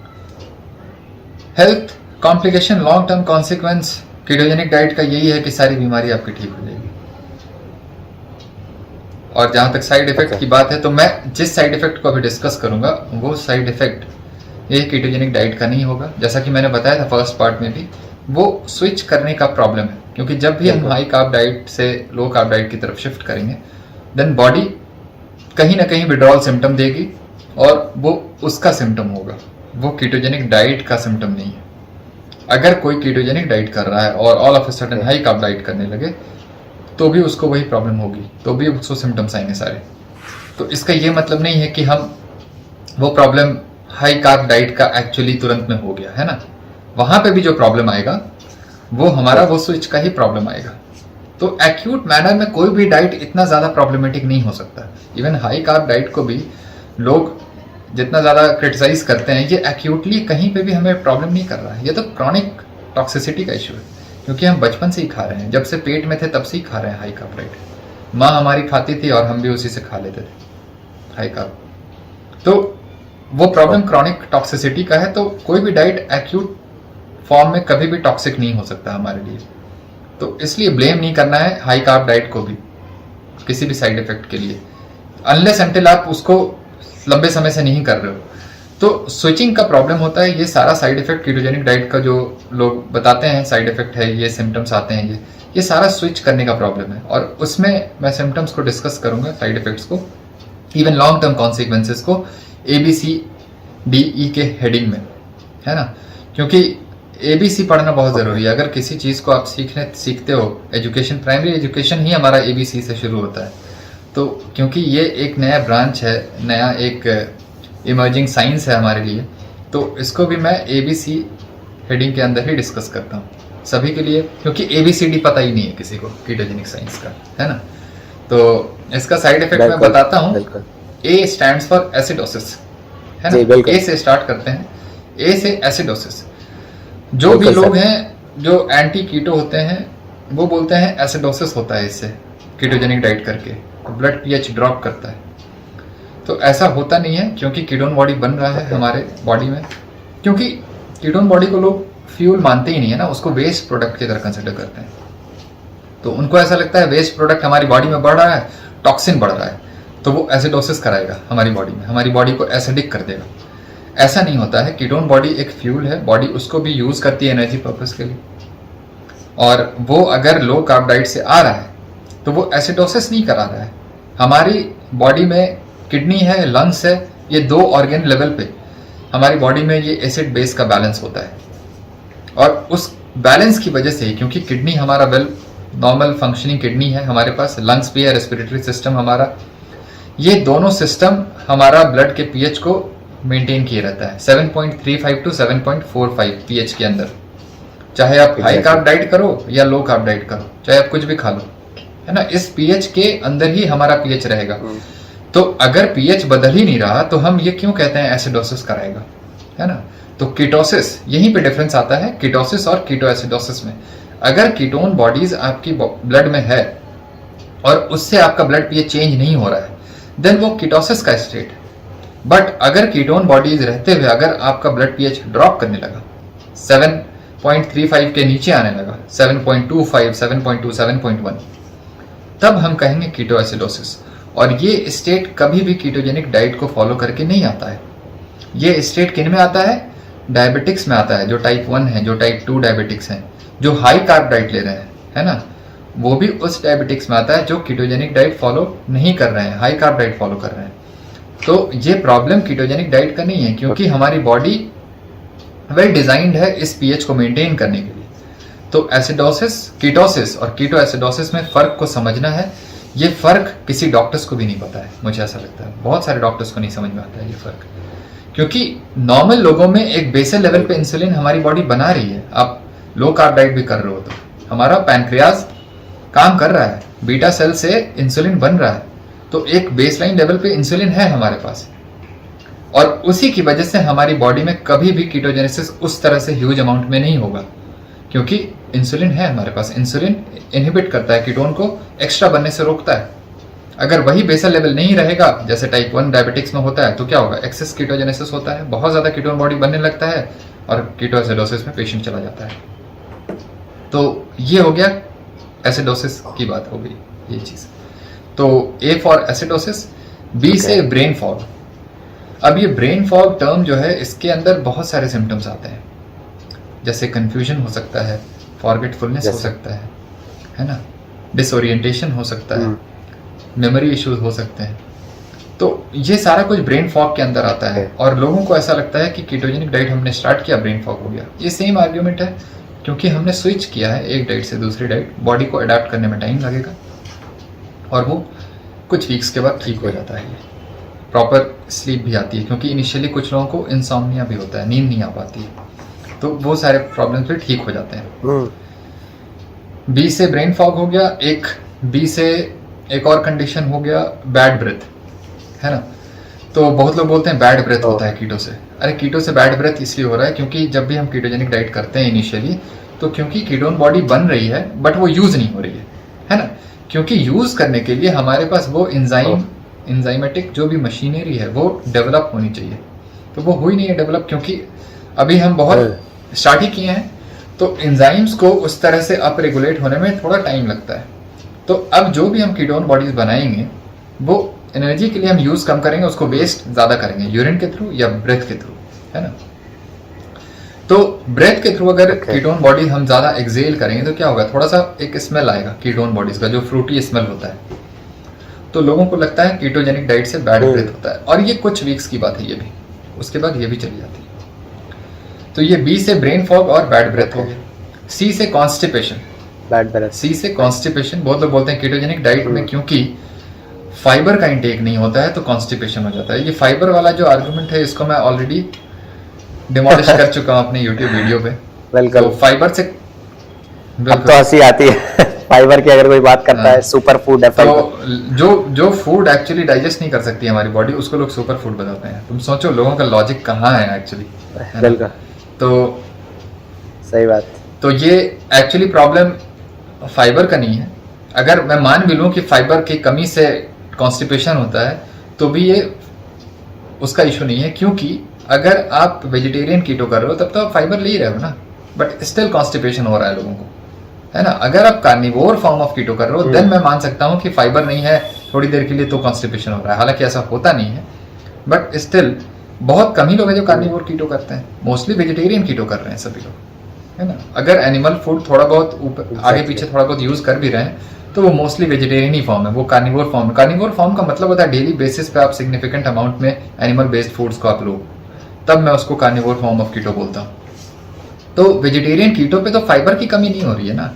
Health complication, long term consequence ketogenic diet का यही है कि सारी बीमारी आपकी ठीक हो जाएगी। और जहां तक साइड इफेक्ट की बात है, तो मैं जिस साइड इफेक्ट को अभी डिस्कस करूंगा वो साइड इफेक्ट ये कीटोजेनिक डाइट का नहीं होगा। जैसा कि मैंने बताया था फर्स्ट पार्ट में भी, वो स्विच करने का प्रॉब्लम है। क्योंकि जब भी हम हाई कार्ब डाइट से लो कार्ब डाइट की तरफ शिफ्ट करेंगे, देन बॉडी कहीं ना कहीं विड्रॉल सिम्टम देगी और वो उसका सिम्टम होगा, वो कीटोजेनिक डाइट का सिम्टम नहीं है। अगर कोई कीटोजेनिक डाइट कर रहा है और all of a sudden high carb diet करने लगे तो भी उसको वही प्रॉब्लम होगी, तो भी उसको सिम्टम्स आएंगे सारे। तो इसका ये मतलब नहीं है कि हम वो प्रॉब्लम हाई कार्ब डाइट का एक्चुअली तुरंत में हो गया, है ना। वहां पे भी जो प्रॉब्लम आएगा वो हमारा वो स्विच का ही प्रॉब्लम आएगा। तो एक्यूट मैनर में कोई भी डाइट इतना ज्यादा प्रॉब्लमेटिक नहीं हो सकता। इवन हाई कार्ब डाइट को भी लोग जितना ज्यादा क्रिटिसाइज करते हैं, ये एक्यूटली कहीं पे भी हमें प्रॉब्लम नहीं कर रहा है। ये तो क्रॉनिक टॉक्सिसिटी का इशू है, क्योंकि हम बचपन से ही खा रहे हैं, जब से पेट में थे तब से ही खा रहे हैं हाई कार्ब डाइट। माँ हमारी खाती थी और हम भी उसी से खा लेते थे हाई कार्ब। तो वो प्रॉब्लम क्रॉनिक टॉक्सिसिटी का है। तो कोई भी डाइट एक्यूट फॉर्म में कभी भी टॉक्सिक नहीं हो सकता हमारे लिए। तो इसलिए ब्लेम नहीं करना है हाई कार्ब डाइट को भी किसी भी साइड इफेक्ट के लिए, अनलेस अनटिल आप उसको लंबे समय से नहीं कर रहे हो। तो स्विचिंग का प्रॉब्लम होता है। ये सारा साइड इफेक्ट कीटोजेनिक डाइट का जो लोग बताते हैं साइड इफेक्ट है, ये सिम्टम्स आते हैं, ये सारा स्विच करने का प्रॉब्लम है। और उसमें मैं सिम्टम्स को डिस्कस करूंगा, साइड इफेक्ट्स को, इवन लॉन्ग टर्म कॉन्सिक्वेंसेस को ABCDE के हेडिंग में, है ना। क्योंकि ABC पढ़ना बहुत जरूरी है। अगर किसी चीज को आप सीखते हो, एजुकेशन, प्राइमरी एजुकेशन ही हमारा ABC से शुरू होता है। तो क्योंकि ये एक नया ब्रांच है, नया एक इमर्जिंग साइंस है हमारे लिए, तो इसको भी मैं ABC हेडिंग के अंदर ही डिस्कस करता हूँ सभी के लिए, क्योंकि ABCD पता ही नहीं है किसी को कीटोजेनिक साइंस का, है ना। तो इसका साइड इफेक्ट मैं बताता हूँ। A स्टैंड्स फॉर एसिडोसिस, है ना। A से स्टार्ट करते हैं। A से एसिडोसिस। जो भी लोग हैं जो एंटी कीटो होते हैं वो बोलते हैं एसिडोसिस होता है इससे, कीटोजेनिक डाइट करके ब्लड pH ड्रॉप करता है। तो ऐसा होता नहीं है, क्योंकि कीटोन बॉडी बन रहा है हमारे बॉडी में। क्योंकि कीटोन बॉडी को लोग फ्यूल मानते ही नहीं है ना, उसको वेस्ट प्रोडक्ट की तरह कंसिडर करते हैं। तो उनको ऐसा लगता है वेस्ट प्रोडक्ट हमारी बॉडी में बढ़ रहा है, टॉक्सिन बढ़ रहा है, तो वो एसिडोसिस कराएगा हमारी बॉडी में, हमारी बॉडी को एसिडिक कर देगा। ऐसा नहीं होता है। कीटोन बॉडी एक फ्यूल है, बॉडी उसको भी यूज करती है एनर्जी पर्पस के लिए, और वो अगर लो कार्ब डाइट से आ रहा है तो वो एसिडोसिस नहीं करा रहा है। हमारी बॉडी में किडनी है, लंग्स है, ये 2 ऑर्गन लेवल पे हमारी बॉडी में ये एसिड बेस का बैलेंस होता है, और उस बैलेंस की वजह से, क्योंकि किडनी हमारा वेल नॉर्मल फंक्शनिंग किडनी है हमारे पास, लंग्स भी है, रेस्पिरेटरी सिस्टम हमारा, ये दोनों सिस्टम हमारा ब्लड के pH को मेंटेन किए रहता है 7.35 टू 7.45 pH के अंदर। चाहे आप हाई कार्ब डाइट करो या लो कार्ब डाइट करो, चाहे आप कुछ भी खा लो, है ना, इस pH के अंदर ही हमारा pH रहेगा। तो अगर pH बदल ही नहीं रहा तो हम ये क्यों कहते हैं एसिडोसिस कराएगा, है ना। तो कीटोसिस, यहीं पे डिफरेंस आता है कीटोसिस और कीटोएसिडोसिस में। अगर कीटोन बॉडीज आपकी ब्लड में है और उससे आपका ब्लड pH चेंज नहीं हो रहा है, देन वो कीटोसिस का स्टेट। बट अगर कीटोन बॉडीज रहते हुए अगर आपका ब्लड pH ड्रॉप करने लगा, 7.35 के नीचे आने लगा, 7.25, 7.2, 7.1, तब हम कहेंगे कीटोएसिडोसिस। और ये स्टेट कभी भी कीटोजेनिक डाइट को फॉलो करके नहीं आता है। ये स्टेट किन में आता है? डायबिटिक्स में आता है, जो टाइप 1 है, जो टाइप 2 डायबिटिक्स हैं, जो हाई कार्ब डाइट ले रहे हैं, है ना, वो भी उस डायबिटिक्स में आता है जो कीटोजेनिक डाइट फॉलो नहीं कर रहे हैं, हाई कार्ब डाइट फॉलो कर रहे हैं। तो ये प्रॉब्लम कीटोजेनिक डाइट का नहीं है, क्योंकि हमारी बॉडी वेल डिजाइंड है इस pH को मेंटेन करने के लिए। तो एसिडोसिस, कीटोसिस और कीटोएसिडोसिस में फर्क को समझना है। ये फर्क किसी डॉक्टर्स को भी नहीं पता है, मुझे ऐसा लगता है बहुत सारे डॉक्टर्स को नहीं समझ में आता है ये फर्क, क्योंकि नॉर्मल लोगों में एक बेसल लेवल पे इंसुलिन हमारी बॉडी बना रही है। आप लो कार्ब डाइट भी कर रहे हो तो हमारा पैनक्रियाज काम कर रहा है, बीटा सेल से इंसुलिन बन रहा है, तो एक बेसलाइन लेवल पे इंसुलिन है हमारे पास, और उसी की वजह से हमारी बॉडी में कभी भी कीटोजेनेसिस उस तरह से ह्यूज अमाउंट में नहीं होगा, क्योंकि इंसुलिन है हमारे पास। इंसुलिन इनहिबिट करता है, कीटोन को एक्स्ट्रा बनने से रोकता है। अगर वही बेसल लेवल नहीं रहेगा जैसे टाइप 1 डायबिटिक्स में होता है, तो क्या होगा? एक्सेस कीटोजेनेसिस होता है, बहुत ज्यादा कीटोन बॉडी बनने लगता है और कीटोएसिडोसिस में पेशेंट चला जाता है। तो ये हो गया एसिडोसिस की बात हो गई ये चीज। तो ए फॉर एसिडोसिस, बी से ब्रेन फॉग। अब ये ब्रेन फॉग टर्म जो है, इसके अंदर बहुत सारे सिम्टम्स आते हैं, जैसे कंफ्यूजन हो सकता है, फॉरगेटफुलनेस हो सकता है ना, डिसओरिएंटेशन हो सकता है, मेमोरी इश्यूज हो सकते हैं। तो ये सारा कुछ ब्रेन फॉग के अंदर आता है, और लोगों को ऐसा लगता है कि कीटोजेनिक डाइट हमने स्टार्ट किया, ब्रेन फॉग हो गया। ये सेम आर्ग्यूमेंट है, क्योंकि हमने स्विच किया है एक डाइट से दूसरी डाइट, बॉडी को अडेप्ट करने में टाइम लगेगा और वो कुछ वीक्स के बाद ठीक हो जाता है। प्रॉपर स्लीप भी आती है, क्योंकि इनिशियली कुछ लोगों को इंसोम्निया भी होता है, नींद नहीं आ पाती है, तो वो सारे प्रॉब्लम्स भी ठीक हो जाते हैं। बी से ब्रेन फॉग हो गया। एक बी से एक और कंडीशन हो गया बैड ब्रेथ, है ना। तो बहुत लोग बोलते हैं बैड ब्रेथ होता है कीटो से। अरे कीटो से बैड ब्रेथ इसलिए हो रहा है क्योंकि जब भी हम कीटोजेनिक डाइट करते हैं इनिशियली, तो क्योंकि कीटोन बॉडी बन रही है बट वो यूज नहीं हो रही है ना, क्योंकि यूज करने के लिए हमारे पास वो एंजाइमेटिक जो भी मशीनरी है वो डेवलप होनी चाहिए, तो वो हुई नहीं है डेवलप, क्योंकि अभी हम बहुत स्टार्ट ही किए हैं। तो एंजाइम्स को उस तरह से अप रेगुलेट होने में थोड़ा टाइम लगता है। तो अब जो भी हम कीटोन बॉडीज बनाएंगे वो एनर्जी के लिए हम यूज कम करेंगे, उसको वेस्ट ज्यादा करेंगे यूरिन के थ्रू या ब्रेथ के थ्रू, है ना। तो ब्रेथ के थ्रू अगर कीटोन बॉडी हम ज्यादा एक्सेल करेंगे तो क्या होगा, थोड़ा सा एक स्मेल आएगा कीटोन बॉडीज का, जो फ्रूटी स्मेल होता है। तो लोगों को लगता है कीटोजेनिक डाइट से बैड ब्रेथ होता है, और ये कुछ वीक्स की बात है ये भी, उसके बाद ये भी चली जाती है। तो ये बी से ब्रेन फॉग और बैड ब्रेथ हो गया। सी से कॉन्स्टिपेशन, बैड ब्रेथ। सी से कॉन्स्टिपेशन, बहुत लोग बोलते हैं कीटोजेनिक डाइट में क्योंकि फाइबर का इंटेक नहीं होता है तो कॉन्स्टिपेशन हो जाता है। ये फाइबर वाला जो आर्गुमेंट है इसको मैं ऑलरेडी डिमोलिश कर चुका हूँ अपने यूट्यूब वीडियो पे। बिल्कुल। तो फाइबर से अब तो हंसी आती है फाइबर की अगर कोई बात करता है, सुपर फूड है फाइबर। तो जो फूड एक्चुअली डाइजेस्ट नहीं कर सकती हमारी बॉडी, उसको लोग सुपर फूड बताते हैं। तुम सोचो लोगों का लॉजिक कहाँ है एक्चुअली। बिल्कुल, तो सही बात। तो ये एक्चुअली प्रॉब्लम फाइबर का नहीं है। अगर मैं मान भी लूं कि फाइबर की कमी से कॉन्स्टिपेशन होता है तो भी ये उसका इशू नहीं है, क्योंकि अगर आप वेजिटेरियन कीटो कर रहे हो तब तो आप फाइबर ले ही रहे हो ना, बट स्टिल कॉन्स्टिपेशन हो रहा है लोगों को, है ना। अगर आप कार्निवोर फॉर्म ऑफ कीटो कर रहे हो देन मैं मान सकता हूं कि फाइबर नहीं है थोड़ी देर के लिए तो कॉन्स्टिपेशन हो रहा है। हालांकि ऐसा होता नहीं है, बट स्टिल बहुत कम ही लोग हैं जो कार्निवोर कीटो करते हैं। मोस्टली वेजिटेरियन कीटो कर रहे हैं सभी लोग, है ना। अगर एनिमल फूड थोड़ा बहुत ऊपर आगे पीछे थोड़ा बहुत यूज कर भी रहे हैं तो वो मोस्टली वेजिटेरियन ही फॉर्म है, वो कार्निवोर फॉर्म। कार्निवोर फॉर्म का मतलब होता है डेली बेसिस पे आप सिग्निफिकेंट अमाउंट में एनिमल बेस्ड फूड्स को आप लो, तब मैं उसको कार्निवोर फॉर्म ऑफ कीटो बोलता हूँ। तो वेजिटेरियन कीटो पे तो फाइबर की कमी नहीं हो रही है ना।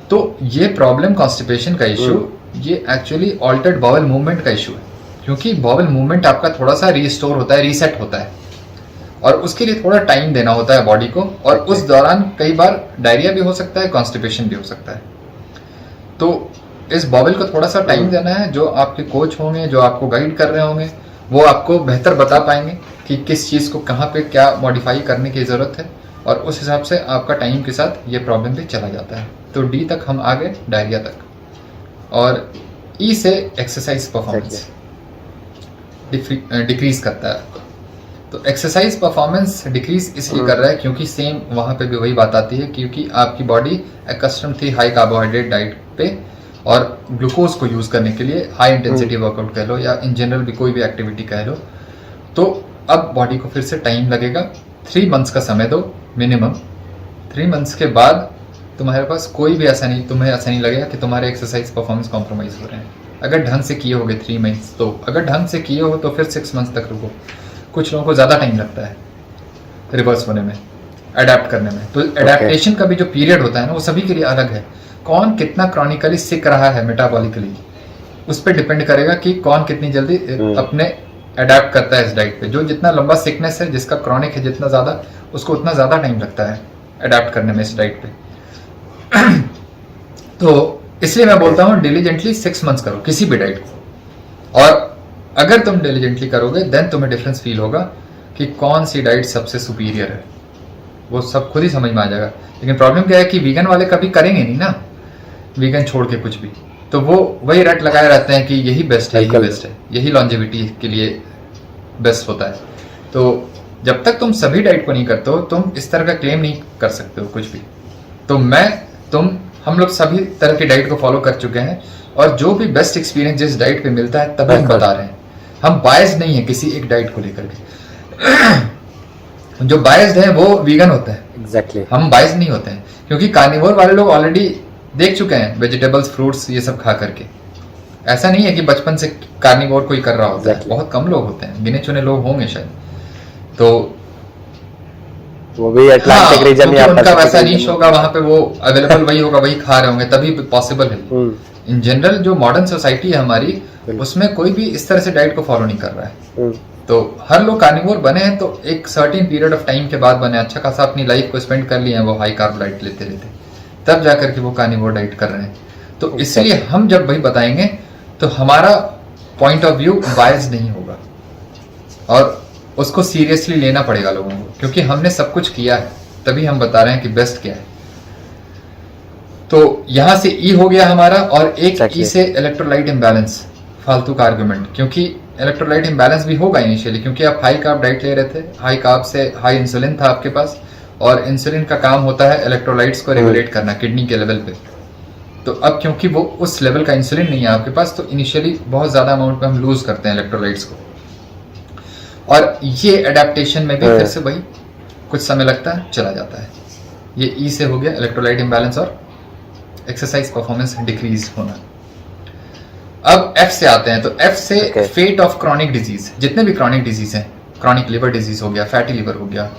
तो ये प्रॉब्लम कॉन्स्टिपेशन का इशू, ये एक्चुअली ऑल्टर्ड बाउल मूवमेंट का इशू है, क्योंकि बाउल मूवमेंट आपका थोड़ा सा रिस्टोर होता है, रीसेट होता है, और उसके लिए थोड़ा टाइम देना होता है बॉडी को, और उस दौरान कई बार डायरिया भी हो सकता है, कॉन्स्टिपेशन भी हो सकता है। तो इस बॉबल को थोड़ा सा टाइम देना है। जो आपके कोच होंगे, जो आपको गाइड कर रहे होंगे, वो आपको बेहतर बता पाएंगे कि किस चीज़ को कहाँ पे क्या मॉडिफाई करने की ज़रूरत है, और उस हिसाब से आपका टाइम के साथ ये प्रॉब्लम भी चला जाता है। तो डी तक हम आ गए, डायरिया तक, और ई से एक्सरसाइज परफॉर्मेंस डिक्रीज करता है। तो एक्सरसाइज परफॉर्मेंस डिक्रीज इसलिए कर रहा है क्योंकि सेम वहां पे भी वही बात आती है, क्योंकि आपकी बॉडी एकस्टम थी हाई कार्बोहाइड्रेट डाइट पे और ग्लूकोज को यूज करने के लिए, हाई इंटेंसिटी वर्कआउट कह लो या इन जनरल भी कोई भी एक्टिविटी कह लो। तो अब बॉडी को फिर से टाइम लगेगा, 3 मंथ्स का समय दो मिनिमम। 3 मंथ्स के बाद तुम्हारे पास कोई भी तुम्हें ऐसा नहीं लगेगा कि तुम्हारे एक्सरसाइज परफॉर्मेंस कॉम्प्रोमाइज हो रहे हैं, अगर ढंग से किए होगे 3 मंथ्स। तो अगर ढंग से किए हो तो फिर 6 मंथ्स तक रुको। कुछ लोगों को ज़्यादा टाइम लगता है रिवर्स होने में, अडेप्ट करने में। तो अडेप्टेशन का भी जो पीरियड होता है ना, वो सभी के लिए अलग है। कौन कितना क्रॉनिकली सिक रहा है मेटाबॉलिकली, उस पर डिपेंड करेगा कि कौन कितनी जल्दी अपने अडेप्ट करता है इस डाइट पे। जो जितना लंबा सिकनेस है, जिसका क्रॉनिक है जितना ज़्यादा, उसको उतना ज़्यादा टाइम लगता है अडेप्ट करने में इस डाइट पे। तो इसलिए मैं बोलता हूँ डिलीजेंटली 6 मंथ्स करो किसी भी डाइट को, और अगर तुम डिलीजेंटली करोगे देन तुम्हें डिफरेंस फील होगा कि कौन सी डाइट सबसे सुपीरियर है, वो सब खुद ही समझ में आ जाएगा। लेकिन प्रॉब्लम क्या है कि वीगन वाले कभी करेंगे नहीं ना, वीगन छोड़ के कुछ भी, तो वो वही रट लगाए रहते हैं कि यही बेस्ट है, यही बेस्ट है, यही लॉन्जेविटी के लिए बेस्ट होता है। तो जब तक तुम सभी डाइट को नहीं करते हो, तुम इस तरह का क्लेम नहीं कर सकते हो कुछ भी। तो हम लोग सभी तरह की डाइट को फॉलो कर चुके हैं, और जो भी बेस्ट एक्सपीरियंस जिस डाइट पे मिलता है तभी हम बता रहे हैं। हम बायस्ड नहीं है किसी एक डाइट को लेकर के। जो बायस्ड है वो वीगन होते हैं, एग्जैक्टली। हम बायस्ड नहीं होते हैं, क्योंकि कार्निवोर वाले लोग ऑलरेडी देख चुके हैं वेजिटेबल्स, फ्रूट्स, ये सब खा करके। ऐसा नहीं है कि बचपन से कार्निवोर कोई कर रहा होता है, बहुत कम लोग होते हैं, गिने चुने लोग होंगे शायद। तो वो भी अटलांटिक रीजन में उनका वैसा नीश होगा, वहां पे वो अवेलेबल वही होगा, वही खा रहे होंगे, तभी पॉसिबल है। इन जनरल जो मॉडर्न सोसाइटी है हमारी, उसमें कोई भी इस तरह से डाइट को फॉलो नहीं कर रहा है। तो हर लोग कार्निवोर बने हैं तो एक सर्टेन पीरियड ऑफ टाइम के बाद बने, अच्छा खासा अपनी लाइफ को स्पेंड कर लिए हैं वो हाई कार्ब डाइट लेते लेते, तब जाकर के वो कार्निवोर डाइट कर रहे हैं। तो इसलिए हम जब वही बताएंगे तो हमारा पॉइंट ऑफ व्यू बायस्ड नहीं होगा, और उसको सीरियसली लेना पड़ेगा लोगों को, क्योंकि हमने सब कुछ किया है, तभी हम बता रहे हैं कि बेस्ट क्या है। तो यहां से ई हो गया हमारा, और एक ई से इलेक्ट्रोलाइट इम्बैलेंस, फालतू का आर्गुमेंट, क्योंकि इलेक्ट्रोलाइट इम्बैलेंस भी होगा इनिशियली, क्योंकि आप हाई कार्ब डाइट ले रहे थे, हाई कार्ब से हाई इंसुलिन था आपके पास, और इंसुलिन का काम होता है इलेक्ट्रोलाइट्स को रेगुलेट करना किडनी के लेवल पे। तो अब क्योंकि वो उस लेवल का इंसुलिन नहीं है आपके पास, तो इनिशियली बहुत ज्यादा अमाउंट में हम लूज करते हैं इलेक्ट्रोलाइट्स को, और ये अडेप्टेशन में भी फिर से वही कुछ समय लगता है, चला जाता है। ये ई से हो गया इलेक्ट्रोलाइट इम्बैलेंस और एक्सरसाइज परफॉर्मेंस डिक्रीज होना। अब एफ से आते हैं, तो एफ से फेट ऑफ क्रॉनिक डिजीज, जितने भी क्रॉनिक डिजीज हैं, क्रॉनिक लिवर डिजीज हो गया, फैटी लिवर हो गया,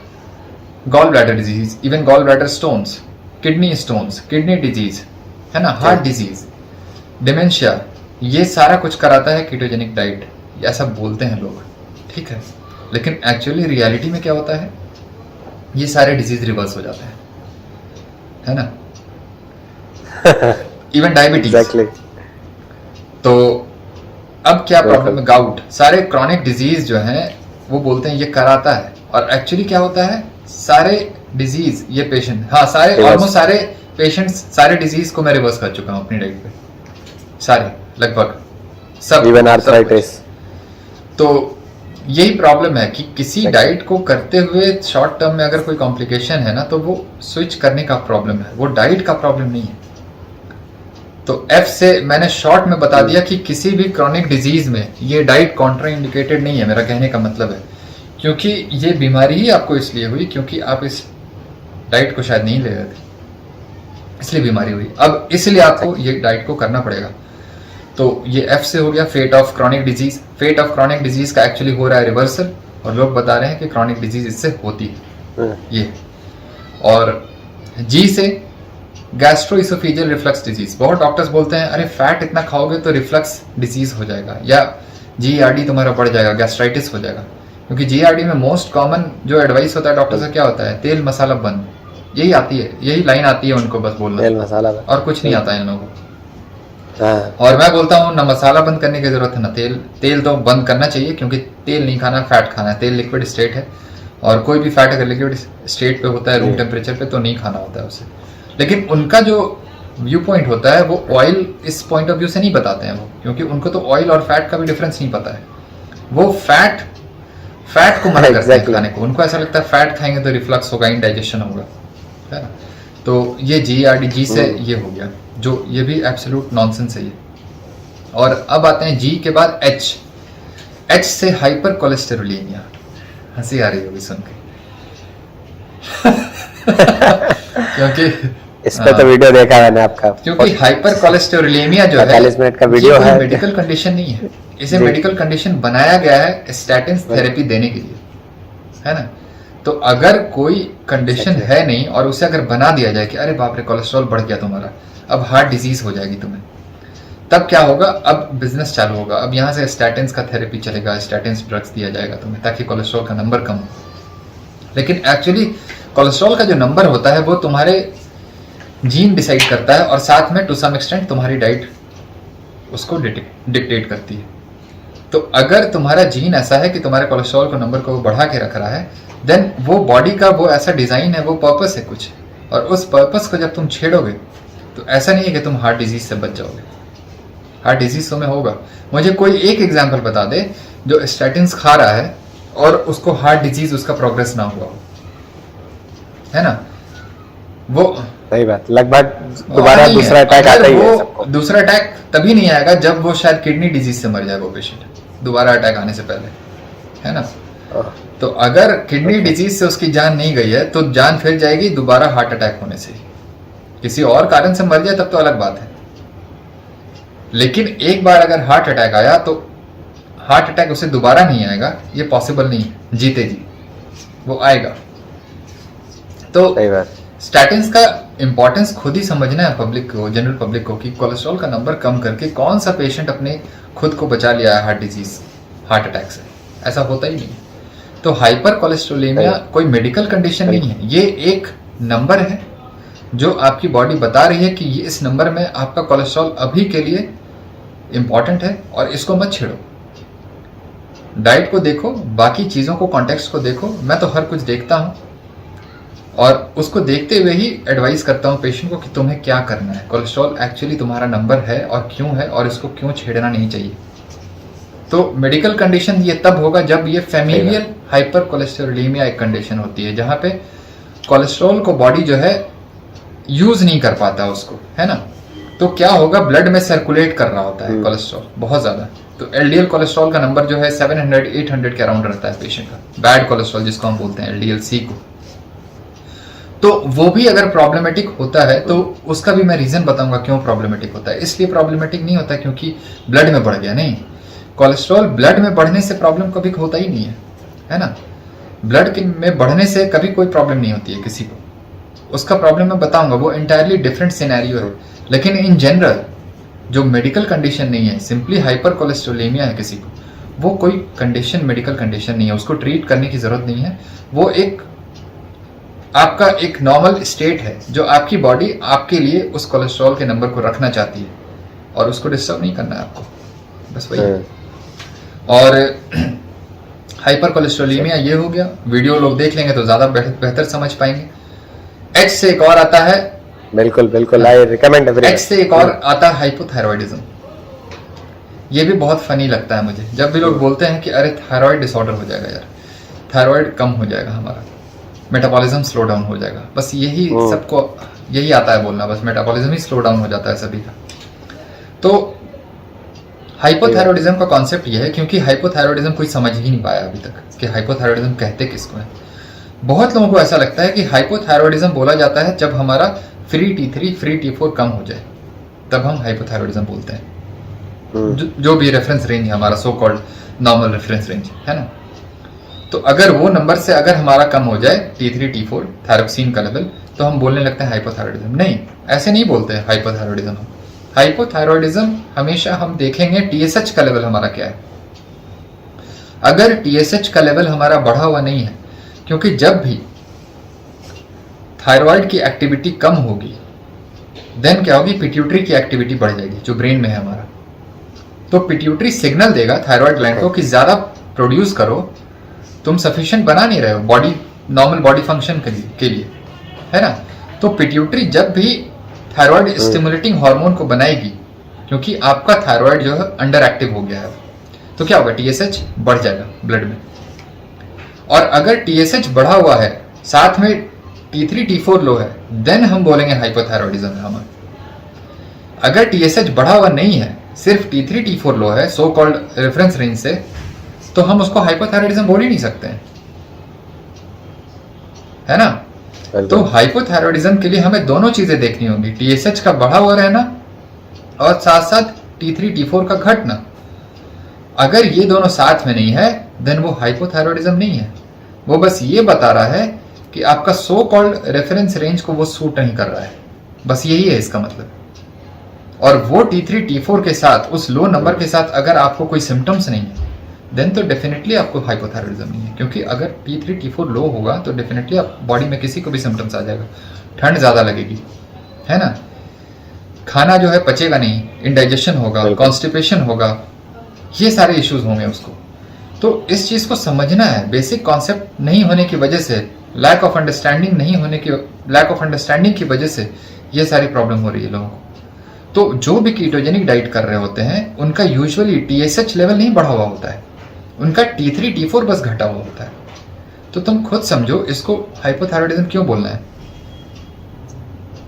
gall bladder disease, even gall bladder stones, kidney disease, है ना, हार्ट डिजीज, डिमेंशिया, ये सारा कुछ कराता है कीटोजेनिक डाइट, ऐसा बोलते हैं लोग, ठीक है, लेकिन एक्चुअली रियलिटी में क्या होता है, ये सारे डिजीज रिवर्स हो जाते हैं, है ना। Even diabetes. Exactly. तो अब क्या प्रॉब्लम है, गाउट, सारे क्रॉनिक डिजीज जो हैं वो बोलते हैं ये कराता है, और एक्चुअली क्या होता है, सारे डिजीज ये पेशेंट, हाँ सारे ऑलमोस्ट सारे पेशेंट्स सारे डिजीज को मैं रिवर्स कर चुका हूँ अपनी डाइट पे, सारे लगभग सब, इवन आर्थराइटिस। तो यही प्रॉब्लम है कि किसी डाइट को करते हुए शॉर्ट टर्म में अगर कोई कॉम्प्लिकेशन है ना, तो वो स्विच करने का प्रॉब्लम है, वो डाइट का प्रॉब्लम नहीं है। तो एफ से मैंने शॉर्ट में बता दिया कि किसी भी क्रॉनिक डिजीज में ये डाइट कॉन्ट्रा इंडिकेटेड नहीं है, मेरा कहने का मतलब है, क्योंकि ये बीमारी ही आपको इसलिए हुई क्योंकि आप इस डाइट को शायद नहीं ले रहे थे, इसलिए बीमारी हुई। अब इसलिए आपको ये डाइट को करना पड़ेगा। तो ये एफ से हो गया fate of chronic disease. Fate of chronic disease का एक्चुअली हो रहा है रिवर्सल, और लोग बता रहे हैं कि क्रॉनिक डिजीज इससे होती है ये। और जी से गैस्ट्रोइसोफेजियल रिफ्लक्स डिजीज, बहुत डॉक्टर्स बोलते हैं अरे फैट इतना खाओगे तो रिफ्लक्स डिजीज हो जाएगा, या जीआरडी तुम्हारा बढ़ जाएगा, गैस्ट्राइटिस हो जाएगा। क्योंकि जीआरडी में मोस्ट कॉमन जो एडवाइस होता है डॉक्टर से क्या होता है, तेल मसाला बंद, यही आती है, यही लाइन आती है उनको बस बोलना, तेल मसाला बंद, और कुछ नहीं आता है इन लोगों को। हाँ। और मैं बोलता हूँ ना मसाला बंद करने की जरूरत है ना तेल, तेल तो बंद करना चाहिए क्योंकि तेल नहीं खाना, फैट खाना है। तेल लिक्विड स्टेट है, और कोई भी फैट अगर लिक्विड स्टेट पे होता है रूम टेम्परेचर पे तो नहीं खाना होता है उसे। लेकिन उनका जो व्यू पॉइंट होता है वो ऑयल इस पॉइंट ऑफ व्यू से नहीं बताते हैं वो, क्योंकि उनको तो ऑयल और फैट का भी डिफरेंस नहीं पता है। वो फैट को मना करते हैं खाने को, उनको ऐसा लगता है फैट खाएंगे तो रिफ्लक्स होगा, इंडाइजेशन होगा, है ना। तो ये जीआरडी जी से ये हो गया, जो ये भी एब्सोल्यूट नॉनसेंस है ये। और अब आते हैं जी के बाद एच से हाइपर कोलेस्टेरोलीमिया। हंसी आ रही होगी सुन के क्योंकि इस पे तो वीडियो देखा मैंने आपका, क्योंकि हाइपर कोलेस्टेरोलीमिया जो है 45 मिनट का वीडियो है, मेडिकल कंडीशन नहीं है, इसे मेडिकल कंडीशन बनाया गया है स्टैटिन थेरेपी देने के लिए, है ना। तो अगर कोई कंडीशन है नहीं और उसे अगर बना दिया जाए कि अरे बाप रे कोलेस्ट्रॉल बढ़ गया तुम्हारा, अब हार्ट डिजीज हो जाएगी तुम्हें, तब क्या होगा, अब बिजनेस चालू होगा, अब यहाँ से स्टैटिन का थेरेपी चलेगा, स्टैटिन ड्रग्स दिया जाएगा तुम्हें ताकि कोलेस्ट्रॉल का नंबर कम हो। लेकिन एक्चुअली कोलेस्ट्रॉल का जो नंबर होता है वो तुम्हारे जीन डिसाइड करता है, और साथ में टू सम एक्सटेंट तुम्हारी डाइट उसको डिक्टेट करती है। तो अगर तुम्हारा जीन ऐसा है कि तुम्हारे कोलेस्ट्रॉल को नंबर को बढ़ा के रख रहा है, देन वो बॉडी का वो ऐसा डिजाइन है, वो पर्पस है कुछ, और उस पर्पस को जब तुम छेड़ोगे तो ऐसा नहीं है कि तुम हार्ट डिजीज से बच जाओगे, हार्ट डिजीज तो में होगा। मुझे कोई एक एग्जाम्पल बता दे जो स्टैटिन खा रहा है और उसको हार्ट डिजीज उसका प्रोग्रेस ना हुआ हो, है ना। वो सही बात, लगभग दोबारा दूसरा अटैक आता ही है सबको। दूसरा अटैक तभी नहीं आएगा जब वो शायद किडनी डिजीज से मर जाए वो पेशेंट, दोबारा अटैक आने से पहले, है ना। तो अगर किडनी डिजीज से उसकी जान नहीं गई है तो जान फिर जाएगी दोबारा हार्ट अटैक होने से। किसी और कारण से मर जाए तब तो अलग बात है, लेकिन एक बार अगर हार्ट अटैक आया तो हार्ट अटैक उसे दोबारा नहीं आएगा, ये पॉसिबल नहीं है, जीते जी वो आएगा। तो स्टैटिन्स का इंपॉर्टेंस खुद ही समझना है पब्लिक को, जनरल पब्लिक को, कि कोलेस्ट्रॉल का नंबर कम करके कौन सा पेशेंट अपने खुद को बचा लिया है हार्ट डिजीज, हार्ट अटैक से, ऐसा होता ही नहीं है। तो हाइपर कोलेस्ट्रोलेमिया कोई मेडिकल कंडीशन नहीं है, ये एक नंबर है जो आपकी बॉडी बता रही है कि ये इस नंबर में आपका कोलेस्ट्रॉल अभी के लिए इंपॉर्टेंट है और इसको मत छेड़ो। डाइट को देखो, बाकी चीज़ों को, कॉन्टेक्स्ट को देखो। मैं तो हर कुछ देखता हूँ और उसको देखते हुए ही एडवाइस करता हूँ पेशेंट को कि तुम्हें क्या करना है, कोलेस्ट्रॉल एक्चुअली तुम्हारा नंबर है और क्यों है और इसको क्यों छेड़ना नहीं चाहिए। तो मेडिकल कंडीशन ये तब होगा जब ये फैमिलियल हाइपर कोलेस्टेरोलेमिया एक कंडीशन होती है जहाँ पे कोलेस्ट्रॉल को बॉडी जो है यूज नहीं कर पाता उसको, है ना। तो क्या होगा, ब्लड में सर्कुलेट कर रहा होता है कोलेस्ट्रॉल बहुत ज्यादा। तो एलडीएल कोलेस्ट्रॉल का नंबर जो है 700-800 के अराउंड रहता है पेशेंट का, बैड कोलेस्ट्रॉल जिसको हम बोलते हैं एलडीएल सी को। तो वो भी अगर प्रॉब्लमेटिक होता है तो उसका भी मैं रीजन बताऊंगा क्यों प्रॉब्लमेटिक होता है। इसलिए प्रॉब्लमेटिक नहीं होता क्योंकि ब्लड में बढ़ गया, नहीं, कोलेस्ट्रॉल ब्लड में बढ़ने से प्रॉब्लम कभी होता ही नहीं है ना। ब्लड में बढ़ने से कभी कोई प्रॉब्लम नहीं होती है किसी को, उसका प्रॉब्लम मैं बताऊंगा, वो इंटायरली डिफरेंट सिनेरियो है। लेकिन इन जनरल जो मेडिकल कंडीशन नहीं है, सिंपली हाइपर कोलेस्ट्रोलेमिया है किसी को, वो कोई कंडीशन मेडिकल कंडीशन नहीं है, उसको ट्रीट करने की जरूरत नहीं है। वो एक आपका एक नॉर्मल स्टेट है जो आपकी बॉडी आपके लिए उस कोलेस्ट्रॉल के नंबर को रखना चाहती है और उसको डिस्टर्ब नहीं करना है आपको, बस वही। और हाइपर कोलेस्ट्रोलेमिया ये हो गया, वीडियो लोग देख लेंगे तो ज्यादा बेहतर समझ पाएंगे। एच से एक और आता है, बिल्कुल बिल्कुल, आई रिकमेंड एवरीवन। एच से एक और आता है हाइपोथायरॉयडिज्म। ये भी बहुत फनी लगता है मुझे जब भी लोग बोलते हैं कि अरे थायराइड डिसऑर्डर हो जाएगा यार, थायराइड कम हो जाएगा, हमारा मेटाबॉलिज्म स्लो डाउन हो जाएगा, बस यही सबको यही आता है बोलना, बस मेटाबॉलिज्म ही स्लो डाउन हो जाता है सभी का। तो हाइपोथायरॉयडिज्म का कॉन्सेप्ट ये है, क्योंकि हाइपोथायरॉयडिज्म कोई समझ ही नहीं पाया अभी तक कि हाइपोथायरॉयडिज्म कहते किसको है। बहुत लोगों को ऐसा लगता है कि हाइपोथायरॉयडिज्म बोला जाता है जब हमारा फ्री T3 फ्री T4 कम हो जाए, तब हम हाइपोथायरॉयडिज्म बोलते हैं। जो भी रेफरेंस रेंज है हमारा, so called normal reference range है ना, तो अगर वो नंबर से अगर हमारा कम हो जाए T3 T4 थायरोक्सिन का लेवल, तो हम बोलने लगते हैं हाइपोथायरॉयडिज्म। नहीं, ऐसे नहीं बोलते हैं हाइपोथायरॉयडिज्म। हाइपोथायरॉयडिज्म हमेशा हम देखेंगे TSH का लेवल हमारा क्या है। अगर TSH का लेवल हमारा बढ़ा हुआ नहीं है, क्योंकि जब भी थायराइड की एक्टिविटी कम होगी देन क्या होगी, पिट्यूटरी की एक्टिविटी बढ़ जाएगी जो ब्रेन में है हमारा। तो पिट्यूटरी सिग्नल देगा थायराइड ग्लैंड को कि ज्यादा प्रोड्यूस करो, तुम सफिशिएंट बना नहीं रहे हो बॉडी, नॉर्मल बॉडी फंक्शन के लिए, है ना। तो पिट्यूटरी जब भी थायराइड स्टिमुलेटिंग हार्मोन को बनाएगी, क्योंकि आपका थायराइड जो है अंडर एक्टिव हो गया है, तो क्या होगा, TSH बढ़ जाएगा ब्लड में। और अगर TSH बढ़ा हुआ है साथ में T3 T4 लो है, देन हम बोलेंगे हाइपोथायरॉयडिज्म है हमारा। अगर TSH बढ़ा हुआ नहीं है, सिर्फ T3 T4 लो है सो कॉल्ड रेफरेंस रेंज से, तो हम उसको हाइपोथायरॉयडिज्म बोल ही नहीं सकते हैं, है ना। तो हाइपोथायरॉयडिज्म के लिए हमें दोनों चीजें देखनी होंगी, TSH का बढ़ा हुआ रहना और साथ साथ T3 T4 का घटना। अगर ये दोनों साथ में नहीं है देन वो हाइपोथायरॉयडिज्म नहीं है, वो बस ये बता रहा है कि आपका सो कॉल्ड रेफरेंस रेंज को वो सूट नहीं कर रहा है, बस यही है इसका मतलब। और वो T3 T4 के साथ, उस लो नंबर के साथ अगर आपको कोई सिम्टम्स नहीं है देन तो डेफिनेटली आपको हाइपोथायरॉयडिज्म नहीं है। क्योंकि अगर T3 T4 लो होगा तो डेफिनेटली आप बॉडी में किसी को भी सिम्टम्स आ जाएगा, ठंड ज्यादा लगेगी, है ना, खाना जो है पचेगा नहीं, इंडाइजेशन होगा, कॉन्स्टिपेशन होगा, ये सारे इश्यूज होंगे उसको। तो इस चीज को समझना है, बेसिक कॉन्सेप्ट नहीं होने की वजह से, लैक ऑफ अंडरस्टैंडिंग की वजह से ये सारी प्रॉब्लम हो रही है लोगों को। तो जो भी कीटोजेनिक डाइट कर रहे होते हैं उनका यूजुअली TSH लेवल नहीं बढ़ा हुआ होता है, उनका T3 T4 बस घटा हुआ होता है। तो तुम खुद समझो इसको हाइपोथायरॉयडिज्म क्यों बोलना है।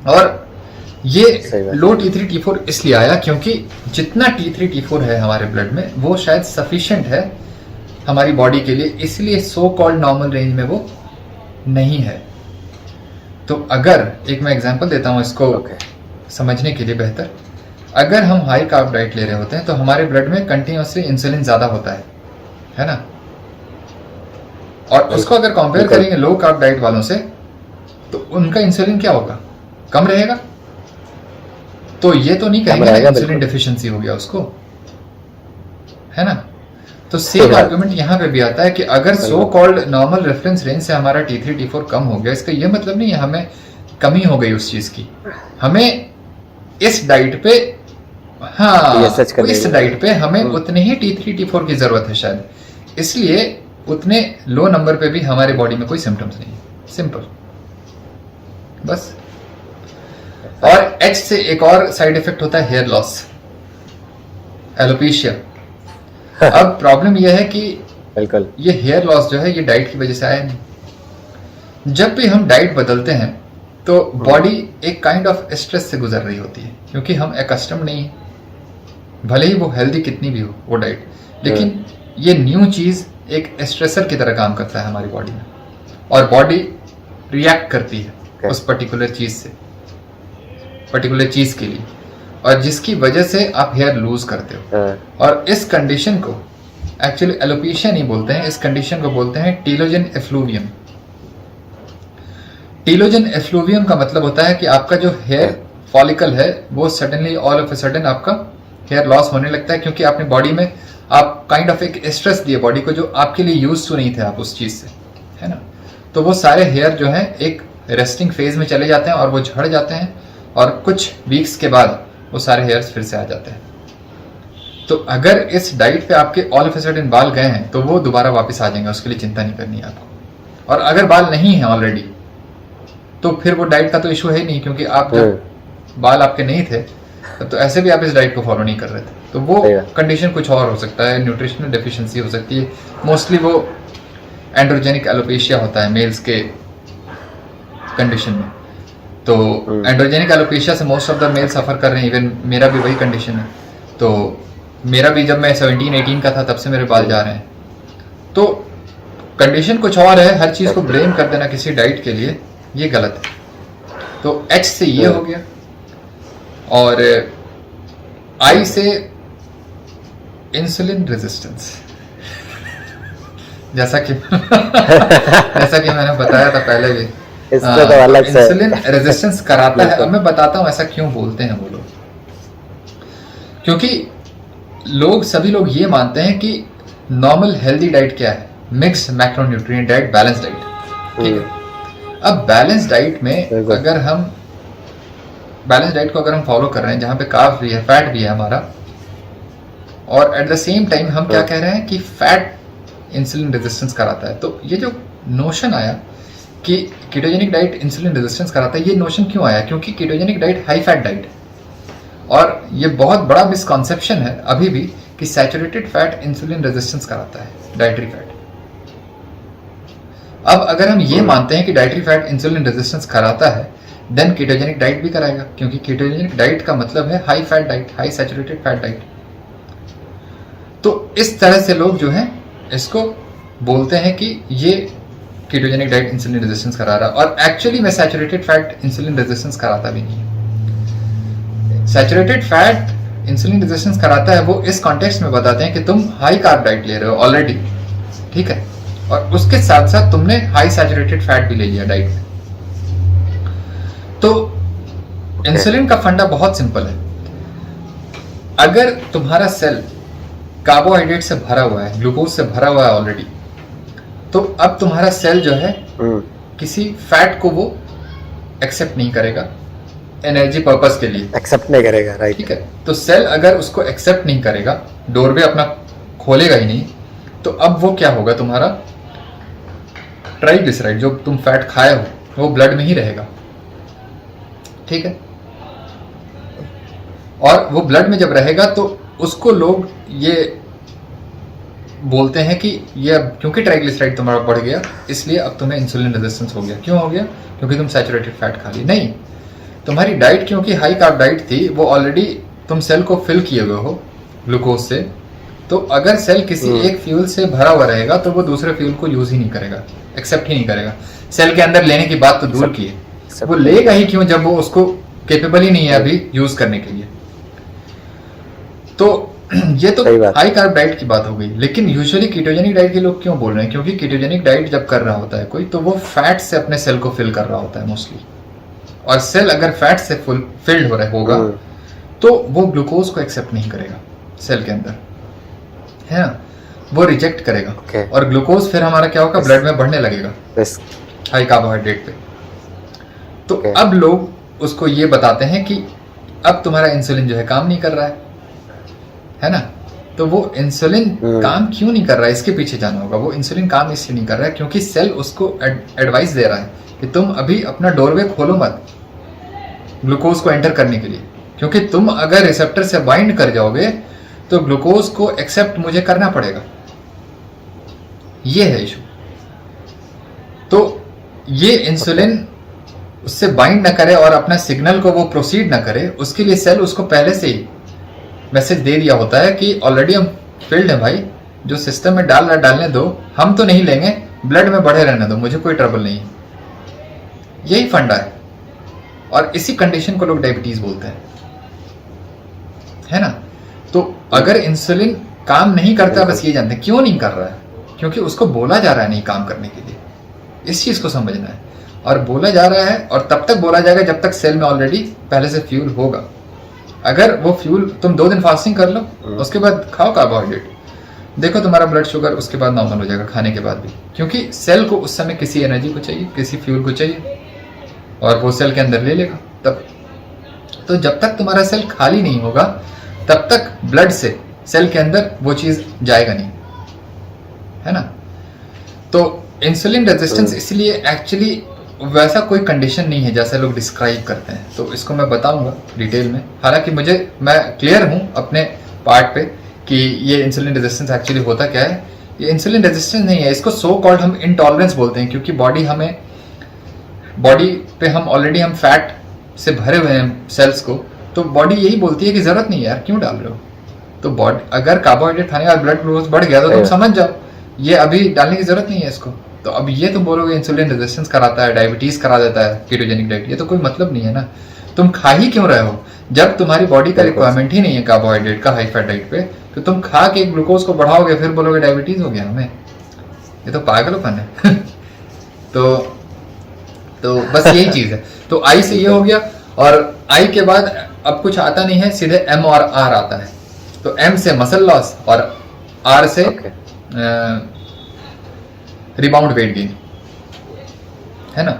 और ये लो T3 T4 इसलिए आया क्योंकि जितना T3 T4 है हमारे ब्लड में वो शायद सफिशिएंट है हमारी बॉडी के लिए, इसलिए सो कॉल्ड नॉर्मल रेंज में वो नहीं है। तो अगर एक मैं एग्जांपल देता हूं इसको समझने के लिए बेहतर, अगर हम हाई कार्ब डाइट ले रहे होते हैं तो हमारे ब्लड में कंटिन्यूअसली इंसुलिन ज्यादा होता है ना, और उसको अगर कंपेयर करेंगे लो कार्ब डाइट वालों से तो उनका इंसुलिन क्या होगा, कम रहेगा। तो ये तो नहीं कहेंगे इंसुलिन डेफिशिएंसी हो गया उसको, है ना। तो सेम आर्गुमेंट यहाँ पे भी आता है कि अगर so called normal reference range से हमारा T3 T4 कम हो गया, इसका ये मतलब नहीं है हमें कमी हो गई उस चीज की, हमें इस डाइट पे, हाँ इस डाइट पे हमें उतने ही T3 T4 की जरूरत है शायद, इसलिए उतने लो नंबर पे भी हमारे बॉडी में कोई सिम्टम्स नहीं है, सिंपल बस। और H से एक और साइड इफेक्ट होता है हेयर लॉस, एलोपेशिया। अब प्रॉब्लम यह है कि बिल्कुल ये हेयर लॉस जो है ये डाइट की वजह से आया नहीं। जब भी हम डाइट बदलते हैं तो बॉडी एक काइंड ऑफ स्ट्रेस से गुजर रही होती है, क्योंकि हम एकस्टम नहीं है, भले ही वो हेल्दी कितनी भी हो वो डाइट, लेकिन ये न्यू चीज एक स्ट्रेसर की तरह काम करता है हमारी बॉडी में, और बॉडी रिएक्ट करती है उस पर्टिकुलर चीज के लिए, और जिसकी वजह से आप हेयर लूज करते हो। और इस कंडीशन को एक्चुअली एलोपेशिया नहीं बोलते हैं, इस कंडीशन को बोलते हैं टीलोजन एफ्लूवियम। टीलोजन एफ्लूवियम का मतलब होता है कि आपका जो हेयर फॉलिकल है वो suddenly all of a sudden आपका हेयर लॉस होने लगता है, क्योंकि आपने बॉडी में आप काइंड ऑफ एक स्ट्रेस दिए बॉडी को जो आपके लिए यूज टू नहीं थे आप उस चीज से, है ना। तो वो सारे हेयर जो है एक रेस्टिंग फेज में चले जाते हैं और वो झड़ जाते हैं, और कुछ वीक्स के बाद वो सारे हेयर्स फिर से आ जाते हैं। तो अगर इस डाइट पे आपके ऑल ऑफ ए सडन बाल गए हैं तो वो दोबारा वापस आ जाएंगे, उसके लिए चिंता नहीं करनी है आपको। और अगर बाल नहीं है ऑलरेडी तो फिर वो डाइट का तो इशू है ही नहीं, क्योंकि आप जब बाल आपके नहीं थे तो ऐसे भी आप इस डाइट को फॉलो नहीं कर रहे थे। तो वो कंडीशन कुछ और हो सकता है, न्यूट्रिशनल डेफिशिएंसी हो सकती है, मोस्टली वो एंड्रोजेनिक एलोपेशिया होता है मेल्स के कंडीशन में। तो एंड्रोजेनिक एलोपेशिया से मोस्ट ऑफ द मेल सफर कर रहे हैं, इवन मेरा भी वही कंडीशन है। तो मेरा भी जब मैं 17-18 का था तब से मेरे बाल जा रहे हैं। तो कंडीशन कुछ और है, हर चीज को ब्लेम कर देना किसी डाइट के लिए ये गलत है। तो एच से ये हो गया, और आई से इंसुलिन रेजिस्टेंस। जैसा कि मैंने बताया था पहले भी, इंसुलिन रेजिस्टेंस कराता है। अब मैं बताता हूं ऐसा क्यों बोलते हैं वो लोग, क्योंकि सभी लोग ये मानते हैं कि नॉर्मल हेल्दी डाइट क्या है, mix macronutrient diet, balance diet, ठीक है। अब बैलेंस डाइट में अगर हम बैलेंस डाइट को फॉलो कर रहे हैं जहां पे कार्ब्स भी है, फैट भी है हमारा, और एट द सेम टाइम हम क्या कह रहे हैं कि फैट इंसुलिन रेजिस्टेंस कराता है, तो ये जो नोशन आया कि कीटोजेनिक डाइट इंसुलिन रेजिस्टेंस कराता है, ये नोशन क्यों आया? क्योंकि ketogenic diet high fat diet है, और ये बहुत बड़ा मिसकॉन्सेप्शन है अभी भी कि सैचुरेटेड फैट इंसुलिन रेजिस्टेंस कराता है, डाइटरी फैट। अब अगर हम ये मानते हैं कि डाइटरी फैट इंसुलिन रेजिस्टेंस कराता है, देन कीटोजेनिक डाइट भी कराएगा, क्योंकि कीटोजेनिक डाइट का मतलब है high fat diet, high saturated fat diet. तो इस तरह से लोग जो है इसको बोलते हैं कि ये कीटोजेनिक डाइट इंसुलिन रेजिस्टेंस करा रहा है, और एक्चुअली में सैचुरेटेड फैट इंसुलिन रेजिस्टेंस कराता भी नहीं है। सैचुरेटेड फैट इंसुलिन रेजिस्टेंस कराता है वो इस कॉन्टेक्स्ट में बताते हैं कि तुम हाई कार्ब डाइट ले रहे हो ऑलरेडी, ठीक है, और उसके साथ साथ तुमने हाई सैचुरेटेड फैट भी ले लिया डाइट में। तो इंसुलिन का फंडा बहुत सिंपल है। अगर तुम्हारा सेल कार्बोहाइड्रेट से भरा हुआ है, ग्लूकोज से भरा हुआ है ऑलरेडी, तो अब तुम्हारा सेल जो है किसी फैट को वो एक्सेप्ट नहीं करेगा एनर्जी पर्पस के लिए, एक्सेप्ट नहीं करेगा, राइट, ठीक है। तो सेल अगर उसको एक्सेप्ट नहीं करेगा, डोरवे अपना खोलेगा ही नहीं, तो अब वो क्या होगा, तुम्हारा ट्राइग्लिसराइड जो तुम फैट खाए हो वो ब्लड में ही रहेगा, ठीक है। और वो ब्लड में जब रहेगा तो उसको लोग ये बोलते हैं कि ये अब क्योंकि ट्राइग्लिसराइड तुम्हारा बढ़ गया इसलिए अब तुम्हें इंसुलिन रेजिस्टेंस हो गया। क्यों हो गया? क्योंकि तुम सैचुरेटेड फैट खा ली। नहीं, तुम्हारी डाइट क्योंकि हाई कार्ब डाइट थी, वो ऑलरेडी तुम सेल को फिल किए हुए हो ग्लूकोज से, तो अगर सेल किसी एक फ्यूल से भरा हुआ रहेगा तो वो दूसरे फ्यूल को यूज ही नहीं करेगा, एक्सेप्ट ही नहीं करेगा। सेल के अंदर लेने की बात तो दूर की है, वो लेगा ही क्यों जब वो उसको केपेबल ही नहीं है अभी यूज करने के लिए। तो ये तो हाई कार्ब डाइट की बात हो गई। लेकिन यूजुअली कीटोजेनिक डाइट के लोग क्यों बोल रहे हैं? क्योंकि कीटोजेनिक डाइट जब कर रहा होता है कोई, तो वो फैट से अपने सेल को फिल कर रहा होता है मोस्टली, और सेल अगर फैट से फिल्ड हो रहा होगा तो वो ग्लूकोज को एक्सेप्ट नहीं करेगा सेल के अंदर, है ना, वो रिजेक्ट करेगा। और ग्लूकोज फिर हमारा क्या होगा, ब्लड में बढ़ने लगेगा हाई कार्बोहाइड्रेट पे। तो अब लोग उसको ये बताते हैं कि अब तुम्हारा इंसुलिन जो है काम नहीं कर रहा है ना। तो वो इंसुलिन काम क्यों नहीं कर रहा है, इसके पीछे जाना होगा। वो इंसुलिन काम इसलिए नहीं कर रहा है क्योंकि सेल उसको एडवाइस दे रहा है कि तुम अभी अपना डोरवे खोलो मत ग्लूकोज को एंटर करने के लिए, क्योंकि तुम अगर रिसेप्टर से बाइंड कर जाओगे तो ग्लूकोज को एक्सेप्ट मुझे करना पड़ेगा। ये है इशू। तो ये इंसुलिन उससे बाइंड ना करे और अपना सिग्नल को वो प्रोसीड ना करे, उसके लिए सेल उसको पहले से ही मैसेज दे दिया होता है कि ऑलरेडी हम फिल्ड है भाई, जो सिस्टम में डाल रहा डालने दो, हम तो नहीं लेंगे, ब्लड में बढ़े रहने दो, मुझे कोई ट्रबल नहीं है। यही फंडा है, और इसी कंडीशन को लोग डायबिटीज बोलते हैं, है ना। तो अगर इंसुलिन काम नहीं करता, बस ये जानते हैं क्यों नहीं कर रहा है, क्योंकि उसको बोला जा रहा है नहीं काम करने के लिए। इस चीज को समझना है। और बोला जा रहा है, और तब तक बोला जाएगा जब तक सेल में ऑलरेडी पहले से फ्यूल होगा। अगर वो फ्यूल तुम 2 दिन फास्टिंग कर लो, उसके बाद खाओ कार्बोहाइड्रेट, देखो तुम्हारा ब्लड शुगर उसके बाद नॉर्मल हो जाएगा खाने के बाद भी, क्योंकि सेल को उस समय किसी एनर्जी को चाहिए, किसी फ्यूल को चाहिए, और वो सेल के अंदर ले लेगा तब। तो जब तक तुम्हारा सेल खाली नहीं होगा तब तक ब्लड से सेल के अंदर वो चीज जाएगा नहीं, है ना। तो इंसुलिन रेजिस्टेंस इसलिए एक्चुअली वैसा कोई कंडीशन नहीं है जैसा लोग डिस्क्राइब करते हैं, तो इसको मैं बताऊंगा डिटेल में। हालांकि मैं क्लियर हूं अपने पार्ट पे कि ये इंसुलिन रेजिस्टेंस एक्चुअली होता क्या है। ये इंसुलिन रेजिस्टेंस नहीं है, इसको सो कॉल्ड हम इंटॉलरेंस बोलते हैं, क्योंकि बॉडी पे हम ऑलरेडी हम फैट से भरे हुए हैं सेल्स को, तो बॉडी यही बोलती है कि जरूरत नहीं है यार, क्यों डाल रहे हो। तो बॉडी अगर कार्बोहाइड्रेट खाने का ब्लड ग्लूकोज बढ़ गया तो तुम समझ जाओ ये अभी डालने की जरूरत नहीं है इसको। तो अब ये तुम बोलोगे इंसुलिन रेजिस्टेंस कराता है, डायबिटीज करा देता है कीटोजेनिक डाइट, ये तो कोई मतलब नहीं है ना। तुम खा ही क्यों रहे हो जब तुम्हारी बॉडी का रिक्वायरमेंट ही नहीं है कार्बोहाइड्रेट का हाई फैट डाइट पे, तो तुम खा के ग्लूकोज को बढ़ाओगे फिर बोलोगे डायबिटीज हो गया हमें, ये तो पागलपन है। तो बस यही चीज है। तो आई से ये हो गया, और आई के बाद अब कुछ आता नहीं है, सीधे एम और आर आता है। तो एम से मसल लॉस और आर से रिबाउंड वेट गेन, है ना।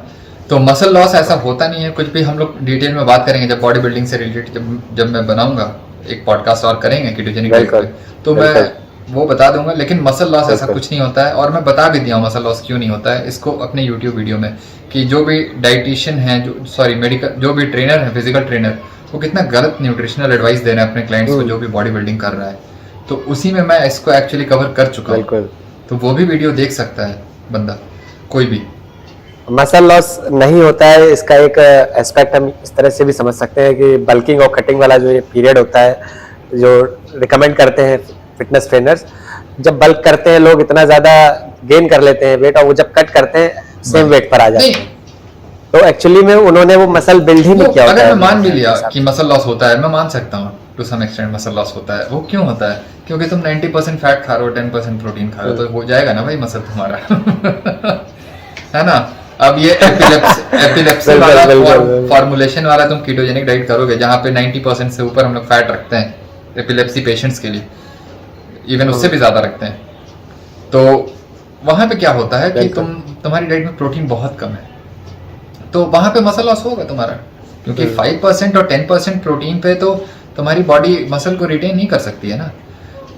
तो मसल लॉस ऐसा होता नहीं है कुछ भी, हम लोग डिटेल में बात करेंगे जब बॉडी बिल्डिंग से रिलेटेड जब मैं बनाऊंगा एक पॉडकास्ट और करेंगे कीटोजेनिक डाइट पे, तो मैं वो बता दूंगा। लेकिन मसल लॉस ऐसा कुछ नहीं होता है, और मैं बता भी दिया हूँ मसल लॉस क्यों नहीं होता है इसको अपने यूट्यूब वीडियो में, कि जो भी डाइटिशियन है, जो भी ट्रेनर है, फिजिकल ट्रेनर, वो कितना गलत न्यूट्रिशनल एडवाइस दे रहे हैं अपने क्लाइंट्स को जो भी बॉडी बिल्डिंग कर रहा है, तो उसी में मैं इसको एक्चुअली कवर कर चुका हूँ। तो वो भी वीडियो देख सकता है बंदा कोई भी। मसल लॉस नहीं होता है, इसका एक एस्पेक्ट हम इस तरह से भी समझ सकते हैं कि बल्किंग और कटिंग वाला जो ये पीरियड होता है, जो रिकमेंड करते हैं फिटनेस ट्रेनर्स, जब बल्क करते हैं लोग इतना ज्यादा गेन कर लेते हैं वेट, और वो जब कट करते हैं सेम वेट पर आ जाते हैं। तो एक्चुअली में उन्होंने वो मसल बिल्ड ही नहीं किया। अगर मैं मान भी लिया कि मसल लॉस होता है, मैं मान सकता हूँ to some extent muscle loss होता है। वो क्यों होता है? क्योंकि तुम 90% फैट खा रहे हो, 10% प्रोटीन खा रहे हो, तो हो जाएगा ना भाई मसल तुम्हारा। है ना। अब ये एपिलेप्सी वाला फॉर्मुलेशन वाला तुम कीटोजेनिक डाइट करोगे जहाँ पे 90% से ऊपर हम लोग फैट रखते हैं एपिलेप्सी पेशेंट्स के लिए, इवन उससे भी ज्यादा रखते हैं, तो वहां पे क्या होता है कि तुम्हारी डाइट में प्रोटीन बहुत कम है, तो वहां पे मसल लॉस होगा तुम्हारा, क्योंकि 5% और 10% प्रोटीन पे तो तुम्हारी बॉडी मसल को रिटेन नहीं कर सकती है ना।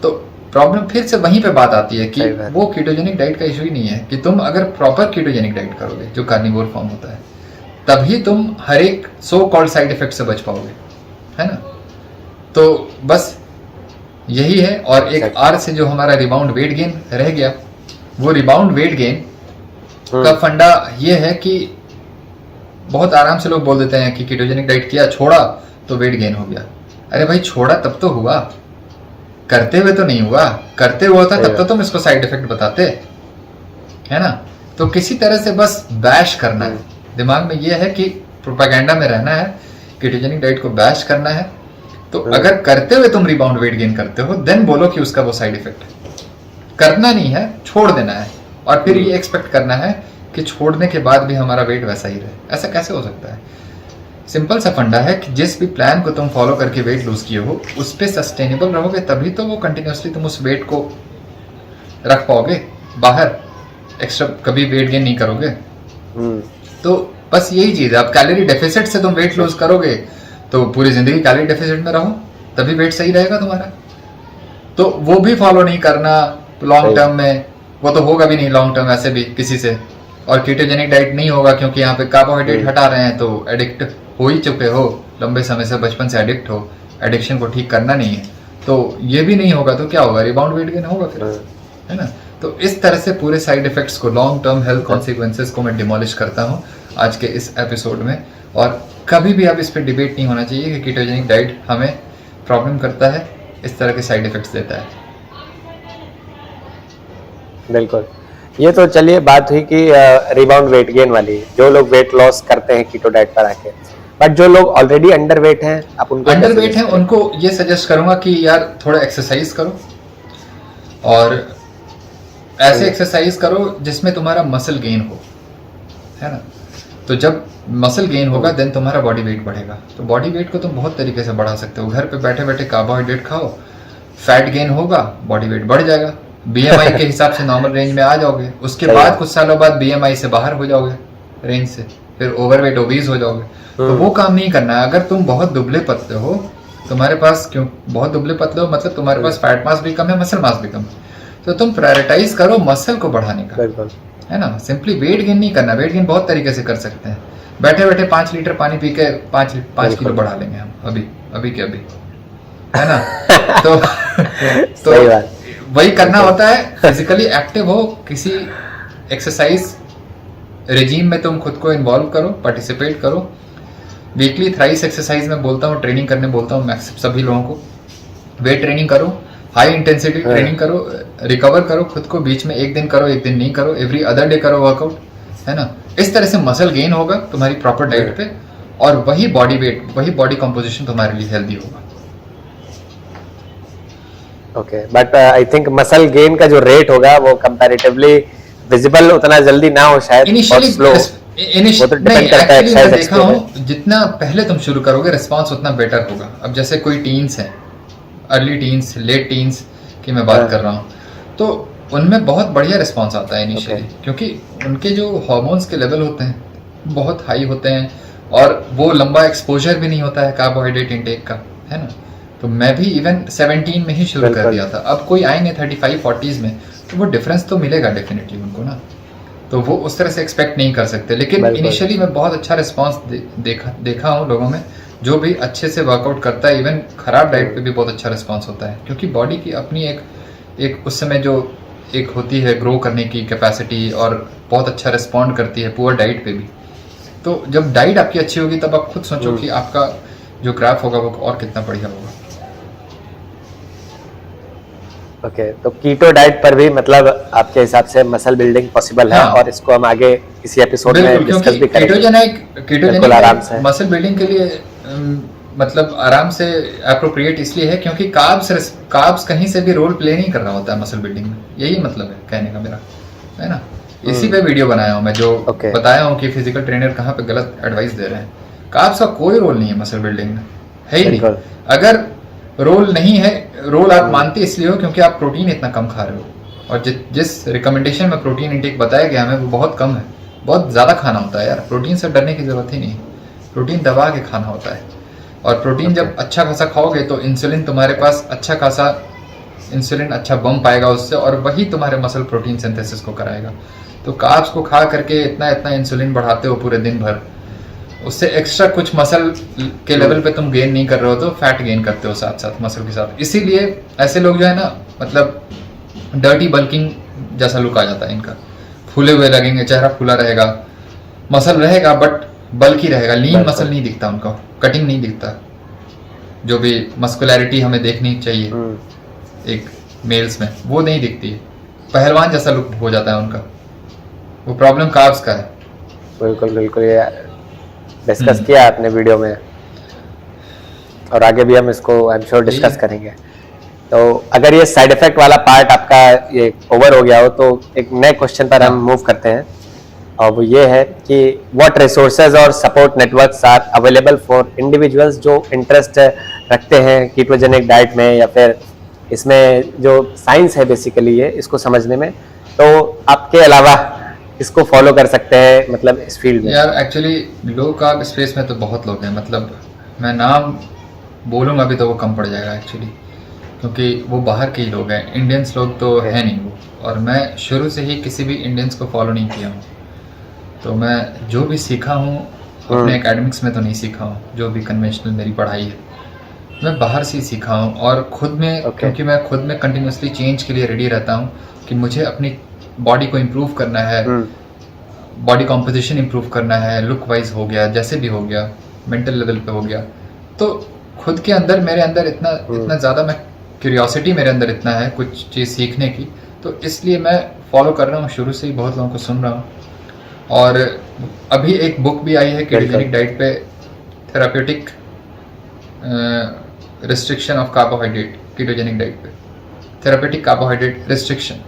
तो प्रॉब्लम फिर से वहीं पे बात आती है कि वो कीटोजेनिक डाइट का इशू ही नहीं है, कि तुम अगर प्रॉपर कीटोजेनिक डाइट करोगे जो कार्निवोर फॉर्म होता है, तभी तुम हर एक सो कॉल्ड साइड इफेक्ट से बच पाओगे, है ना। तो बस यही है। और एक आर से जो हमारा रिबाउंड वेट गेन रह गया, वो रिबाउंड वेट गेन का फंडा ये है कि बहुत आराम से लोग बोल देते हैं कि कीटोजेनिक डाइट किया, छोड़ा तो वेट गेन हो गया। अरे भाई छोड़ा तब तो हुआ, करते हुए तो नहीं हुआ। करते हुआ था तब तो तुम इसको साइड इफेक्ट बताते, है ना। तो किसी तरह से बस बैश करना है, दिमाग में ये है कि प्रोपेगेंडा में रहना है, कीटोजेनिक डाइट को बैश करना है। तो अगर करते हुए तुम रिबाउंड वेट गेन करते हो, देन बोलो कि उसका वो साइड इफेक्ट है। करना नहीं है, छोड़ देना है, और फिर ये एक्सपेक्ट करना है कि छोड़ने के बाद भी हमारा वेट वैसा ही रहे। ऐसा कैसे हो सकता है? सिंपल सा फंडा है कि जिस भी प्लान को तुम फॉलो करके वेट लूज किए हो, उस पे सस्टेनेबल रहोगे, तभी तो वो कंटिन्यूसली तुम उस वेट को रख पाओगे बाहर, एक्स्ट्रा कभी वेट गेन नहीं करोगे। तो बस यही चीज है। अब कैलोरी डेफिसिट से तुम वेट लूज करोगे तो पूरी जिंदगी कैलोरी डेफिसिट में रहो, तभी वेट सही रहेगा तुम्हारा। तो वो भी फॉलो नहीं करना लॉन्ग टर्म में, वो तो होगा भी नहीं लॉन्ग टर्म ऐसे भी किसी से। और कीटोजेनिक डाइट नहीं होगा क्योंकि यहाँ पे कार्बोहाइड्रेट हटा रहे हैं, तो एडिक्ट हो ही चुके हो लंबे समय से, बचपन से एडिक्ट हो, एडिक्शन को ठीक करना नहीं है, तो ये भी नहीं होगा तो क्या होगा? रिबाउंड वेट गेन होगा फिर, है ना। तो इस तरह से पूरे साइड इफेक्ट्स को, लॉन्ग टर्म हेल्थ कॉन्सिक्वेंसेस को मैं डिमोलिश करता हूँ आज के इस एपिसोड में। और कभी भी अब इस पर डिबेट नहीं होना चाहिए कि कीटोजेनिक डाइट हमें प्रॉब्लम करता है, इस तरह के साइड इफेक्ट्स देता है। बिल्कुल। ये तो चलिए बात हुई कि रिबाउंड वेट गेन वाली, जो लोग वेट लॉस करते हैं कीटो डाइट पर आके, बट जो लोग ऑलरेडी अंडर वेट हैं, आप उनको अंडर वेट हैं उनको ये सजेस्ट करूंगा कि यार थोड़ा एक्सरसाइज करो, और ऐसे एक्सरसाइज करो जिसमें तुम्हारा मसल गेन हो, है ना। तो जब मसल गेन होगा देन तुम्हारा बॉडी वेट बढ़ेगा। तो बॉडी वेट को तुम बहुत तरीके से बढ़ा सकते हो। घर पे बैठे बैठे कार्बोहाइड्रेट खाओ, फैट गेन होगा, बॉडी वेट बढ़ जाएगा, बीएमआई के हिसाब से नॉर्मल रेंज में आ जाओगे। उसके बाद कुछ सालों बाद बीएमआई से बाहर हो जाओगे रेंज से, फिर ओवरवेट ओबीज हो जाओगे। तो वो काम नहीं करना है। अगर तुम बहुत दुबले पतले हो, तुम्हारे पास क्यों बहुत दुबले पतले हो मतलब तुम्हारे पास फैट मास भी कम है, मसल मास भी कम है, तो तुम प्रायोरिटाइज करो मसल को बढ़ाने का, है ना। सिंपली वेट गेन नहीं करना। वेट गेन बहुत तरीके से कर सकते हैं। बैठे बैठे 5 लीटर पानी पी के 5 किलो बढ़ा लेंगे हम अभी के अभी, है ना। तो वही करना होता है। फिजिकली एक्टिव हो, किसी एक्सरसाइज रेजीम में तुम खुद को इन्वॉल्व करो, पार्टिसिपेट करो। वीकली थ्राइस एक्सरसाइज में बोलता हूँ, ट्रेनिंग करने बोलता हूँ सभी लोगों को। वेट ट्रेनिंग करो, हाई इंटेंसिटी ट्रेनिंग करो, रिकवर करो खुद को। बीच में एक दिन करो, एक दिन नहीं करो, एवरी अदर डे करो वर्कआउट, है ना। इस तरह से मसल गेन होगा तुम्हारी प्रॉपर डाइट पे, और वही बॉडी वेट, वही बॉडी कंपोजिशन तुम्हारे लिए हेल्दी होगा। Okay, but I think muscle gain का जो रेट होगा वो कंपैरेटिवली विजिबल उतना जल्दी ना हो शायद, इनिशियली स्लो। वो तो डिपेंड करता है मैं देखा हूँ, जितना पहले तुम शुरू करोगे रिस्पांस उतना बेटर होगा। अब जैसे कोई टीन्स है, अर्ली टीन्स, लेट टीन्स की मैं बात कर रहा हूँ, तो उनमें बहुत बढ़िया रिस्पांस आता है इनिशियली, क्योंकि उनके जो हार्मोन्स के लेवल होते हैं बहुत हाई होते हैं, और वो लंबा एक्सपोजर भी नहीं होता है कार्बोहाइड्रेट इंटेक का, है ना। तो मैं भी इवन 17 में ही शुरू कर दिया था। अब कोई आएंगे 35-40s में, तो वो डिफरेंस तो मिलेगा डेफिनेटली उनको ना, तो वो उस तरह से एक्सपेक्ट नहीं कर सकते। लेकिन इनिशियली मैं बहुत अच्छा रिस्पांस देखा हूँ लोगों में, जो भी अच्छे से वर्कआउट करता है। इवन खराब डाइट पे भी बहुत अच्छा रिस्पांस होता है, क्योंकि बॉडी की अपनी एक उस समय जो एक होती है ग्रो करने की कैपेसिटी, और बहुत अच्छा रिस्पॉन्ड करती है पुअर डाइट पे भी। तो जब डाइट आपकी अच्छी होगी तब आप खुद सोचो कि आपका जो ग्राफ होगा वो और कितना बढ़िया होगा। ओके, तो कीटो डाइट पर भी मतलब आपके हिसाब से मसल बिल्डिंग पॉसिबल है, और इसको हम आगे किसी एपिसोड में डिस्कस भी करेंगे। कीटोजेनिक मसल बिल्डिंग के लिए मतलब आराम से अप्रोप्रिएट इसलिए है क्योंकि कार्ब्स कहीं से भी रोल प्ले नहीं कर रहा होता है मसल बिल्डिंग में। यही मतलब है कहने का मेरा, है ना। इसी पे वीडियो बनाया हूँ मैं, जो बताया हूँ कि फिजिकल ट्रेनर कहाँ पे गलत एडवाइस दे रहे हैं। कार्ब्स का कोई रोल नहीं है मसल बिल्डिंग में, है ही नहीं। अगर रोल नहीं है, रोल आप मानते इसलिए हो क्योंकि आप प्रोटीन इतना कम खा रहे हो, और जिस रिकमेंडेशन में प्रोटीन इंटेक बताया गया हमें वो बहुत कम है। बहुत ज़्यादा खाना होता है यार, प्रोटीन से डरने की ज़रूरत ही नहीं। प्रोटीन दबा के खाना होता है, और प्रोटीन जब अच्छा खासा खाओगे तो इंसुलिन तुम्हारे पास अच्छा खासा इंसुलिन अच्छा बम पाएगा उससे, और वही तुम्हारे मसल प्रोटीन सिंथेसिस को कराएगा। तो कार्ब्स को खा करके इतना इंसुलिन बढ़ाते हो पूरे दिन भर, उससे एक्स्ट्रा कुछ मसल के लेवल पे तुम गेन नहीं कर रहे हो, तो फैट गेन करते हो साथ साथ मसल के साथ। इसीलिए ऐसे लोग जो है ना, मतलब डर्टी बल्किंग जैसा लुक आ जाता है इनका, फूले हुए लगेंगे, चेहरा फूला रहेगा, मसल रहेगा बट बल्कि रहेगा, लीन मसल नहीं दिखता उनका, कटिंग नहीं दिखता, जो भी मस्कुलैरिटी हमें देखनी चाहिए एक मेल्स में वो नहीं दिखती है। पहलवान जैसा लुक हो जाता है उनका। वो प्रॉब्लम कार्ब्स का है। बिल्कुल बिल्कुल, ये डिस्कस किया आपने वीडियो में, और आगे भी हम इसको आई एम श्योर डिस्कस करेंगे। तो अगर ये साइड इफेक्ट वाला पार्ट आपका ये ओवर हो गया हो, तो एक नए क्वेश्चन पर हम मूव करते हैं, और वो ये है कि व्हाट रिसोर्सेज और support networks are available for individuals जो इंटरेस्ट रखते हैं कीटोजेनिक डाइट में, या फिर इसमें जो साइंस है बेसिकली ये इसको समझने में, तो आपके अलावा इसको फॉलो कर सकते हैं मतलब इस फील्ड में? यार एक्चुअली लो कार्ब स्पेस में तो बहुत लोग हैं, मतलब मैं नाम बोलूँगा भी तो वो कम पड़ जाएगा एक्चुअली, क्योंकि वो बाहर के ही लोग हैं, इंडियंस लोग तो है नहीं वो। और मैं शुरू से ही किसी भी इंडियंस को फॉलो नहीं किया हूँ, तो मैं जो भी सीखा हूँ अपने एकेडमिक्स में तो नहीं सीखा हूँ, जो भी कन्वेंशनल मेरी पढ़ाई है मैं बाहर से ही सीखा हूँ। और खुद में क्योंकि मैं खुद में कंटिन्यूसली चेंज के लिए रेडी रहता हूँ कि मुझे अपनी बॉडी को इम्प्रूव करना है, बॉडी कॉम्पोजिशन इम्प्रूव करना है, लुक वाइज हो गया, जैसे भी हो गया, मेंटल लेवल पे हो गया, तो खुद के अंदर मेरे अंदर इतना ज़्यादा मैं क्यूरियोसिटी मेरे अंदर इतना है कुछ चीज़ सीखने की, तो इसलिए मैं फॉलो कर रहा हूँ शुरू से ही, बहुत लोगों को सुन रहा हूँ। और अभी एक बुक भी आई है कीटोजेनिक डाइट पे, therapeutic restriction of carbohydrate, ketogenic diet पे therapeutic carbohydrate restriction,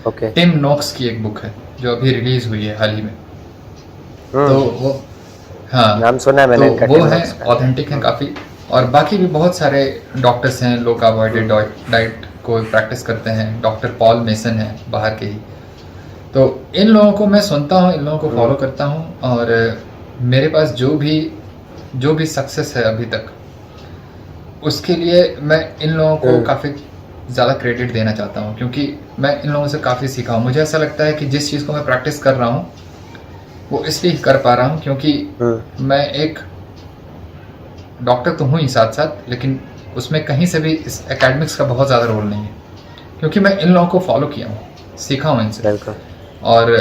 Tim Noakes की एक बुक है जो अभी रिलीज हुई है हाल ही में। तो हाँ, नाम सुना है मैंने इनका, तो वो टिन है वर्क्स का। ऑथेंटिक हैं काफ़ी। और बाकी भी बहुत सारे डॉक्टर्स हैं लो कार्बोहाइड्रेट डाइट को प्रैक्टिस करते हैं। डॉक्टर पॉल मेसन है बाहर के ही। तो इन लोगों को मैं सुनता हूँ, इन लोगों को फॉलो करता हूँ, और मेरे पास जो भी सक्सेस है अभी तक, उसके लिए मैं इन लोगों को काफ़ी ज़्यादा क्रेडिट देना चाहता हूँ, क्योंकि मैं इन लोगों से काफ़ी सीखा हूँ। मुझे ऐसा लगता है कि जिस चीज़ को मैं प्रैक्टिस कर रहा हूँ वो इसलिए कर पा रहा हूँ क्योंकि मैं एक डॉक्टर तो हूँ ही साथ साथ, लेकिन उसमें कहीं से भी इस एकेडमिक्स का बहुत ज़्यादा रोल नहीं है, क्योंकि मैं इन लोगों को फॉलो किया हूँ, सीखा हूँ इनसे। और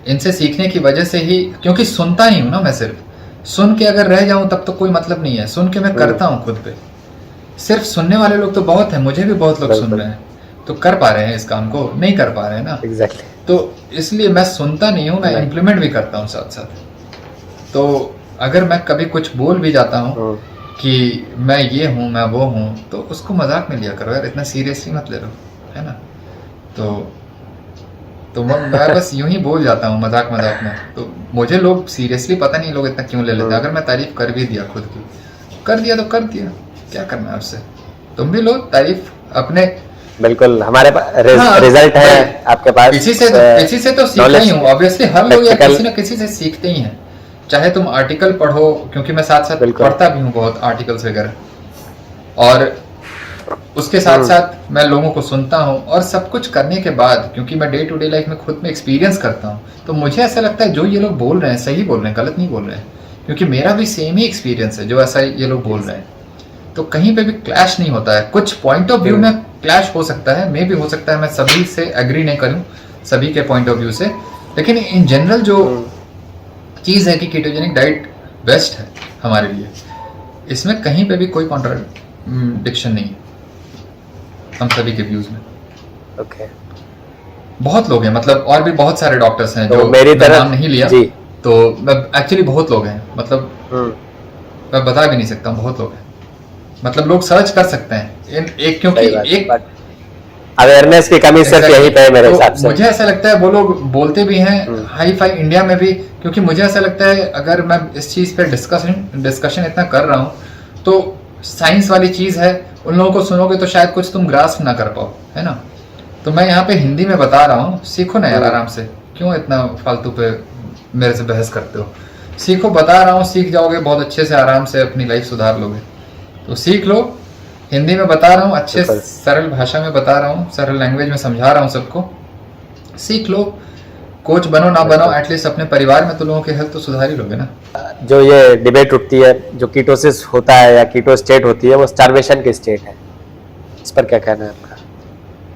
इनसे सीखने की वजह से ही, क्योंकि सुनता नहीं हूँ ना मैं, सिर्फ सुन के अगर रह जाऊँ तब तो कोई मतलब नहीं है। सुन के मैं करता हूँ खुद पे। सिर्फ सुनने वाले लोग तो बहुत हैं, मुझे भी बहुत लोग सुन रहे हैं, तो कर पा रहे हैं इस काम को? नहीं कर पा रहे हैं ना। एग्जैक्टली। तो इसलिए मैं सुनता नहीं हूँ, मैं इम्प्लीमेंट भी करता हूँ साथ साथ। तो अगर मैं कभी कुछ बोल भी जाता हूँ कि मैं ये हूँ, मैं वो हूँ, तो उसको मजाक में लिया करो यार, इतना सीरियसली मत ले लो, है ना। तो मैं बस यूं ही बोल जाता हूँ मजाक मजाक में। तो मुझे लोग सीरियसली पता नहीं लोग इतना क्यों ले लेते हैं। अगर मैं तारीफ कर भी दिया खुद की, कर दिया तो कर दिया, क्या करना है उससे। तुम भी लो तारीफ अपने। बिल्कुल, हमारे पास हाँ, रिजल्ट है, आपके पास इसी से तो सीखा ही हूँ। ऑब्वियसली हर लोग या किसी ना किसी से सीखते ही हैं, चाहे तुम आर्टिकल पढ़ो, क्योंकि मैं साथ साथ पढ़ता भी हूँ बहुत आर्टिकल्स वगैरह, और उसके साथ साथ मैं लोगों को सुनता हूँ। और सब कुछ करने के बाद, क्योंकि मैं डे टू डे लाइफ में खुद में एक्सपीरियंस करता हूँ, तो मुझे ऐसा लगता है जो ये लोग बोल रहे हैं सही बोल रहे हैं, गलत नहीं बोल रहे हैं, क्योंकि मेरा भी सेम ही एक्सपीरियंस है जो ऐसा ये लोग बोल रहे हैं। तो कहीं पे भी क्लैश नहीं होता है। कुछ पॉइंट ऑफ व्यू में क्लैश हो सकता है, मे भी हो सकता है मैं सभी से एग्री नहीं करूं, सभी के पॉइंट ऑफ व्यू से, लेकिन इन जनरल जो चीज़ है कि कीटोजेनिक डाइट बेस्ट है हमारे लिए, इसमें कहीं पे भी कोई कॉन्ट्राडिक्शन नहीं है हम सभी के व्यूज में। ओके। बहुत लोग हैं, मतलब और भी बहुत सारे डॉक्टर्स हैं, तो जो मेरी तरफ नाम नहीं लिया जी, तो मैं एक्चुअली बहुत लोग हैं, मतलब मैं बता भी नहीं सकता हूँ, बहुत लोग हैं। मतलब लोग सर्च कर सकते हैं एक, क्योंकि एक अवेयरनेस की कमी सिर्फ यही पे है मेरे हिसाब से। मुझे ऐसा लगता है वो लोग बोलते भी हैं हाई फाई इंडिया में भी, क्योंकि मुझे ऐसा लगता है अगर मैं इस चीज़ पे डिस्कशन इतना कर रहा हूँ तो साइंस वाली चीज़ है, उन लोगों को सुनोगे तो शायद कुछ तुम ग्रास्प ना कर पाओ, है ना। तो मैं यहाँ पे हिंदी में बता रहा हूँ, सीखो ना यार आराम से, क्यों इतना फालतू पे मेरे से बहस करते हो। सीखो, बता रहा हूँ, सीख जाओगे बहुत अच्छे से, आराम से अपनी लाइफ सुधार लोगे। तो सीख लो, हिंदी में बता रहा हूँ, अच्छे सरल भाषा में बता रहा हूँ, सरल लैंग्वेज में समझा रहा हूँ सबको, सीख लो। कोच बनो ना बनो, एटलीस्ट अपने परिवार में तो लोगों की हेल्थ तो सुधार ही लोगे ना। जो ये डिबेट उठती है, जो कीटोसिस होता है या कीटो स्टेट होती है, वो स्टारवेशन की स्टेट है, इस पर क्या कहना है आपका?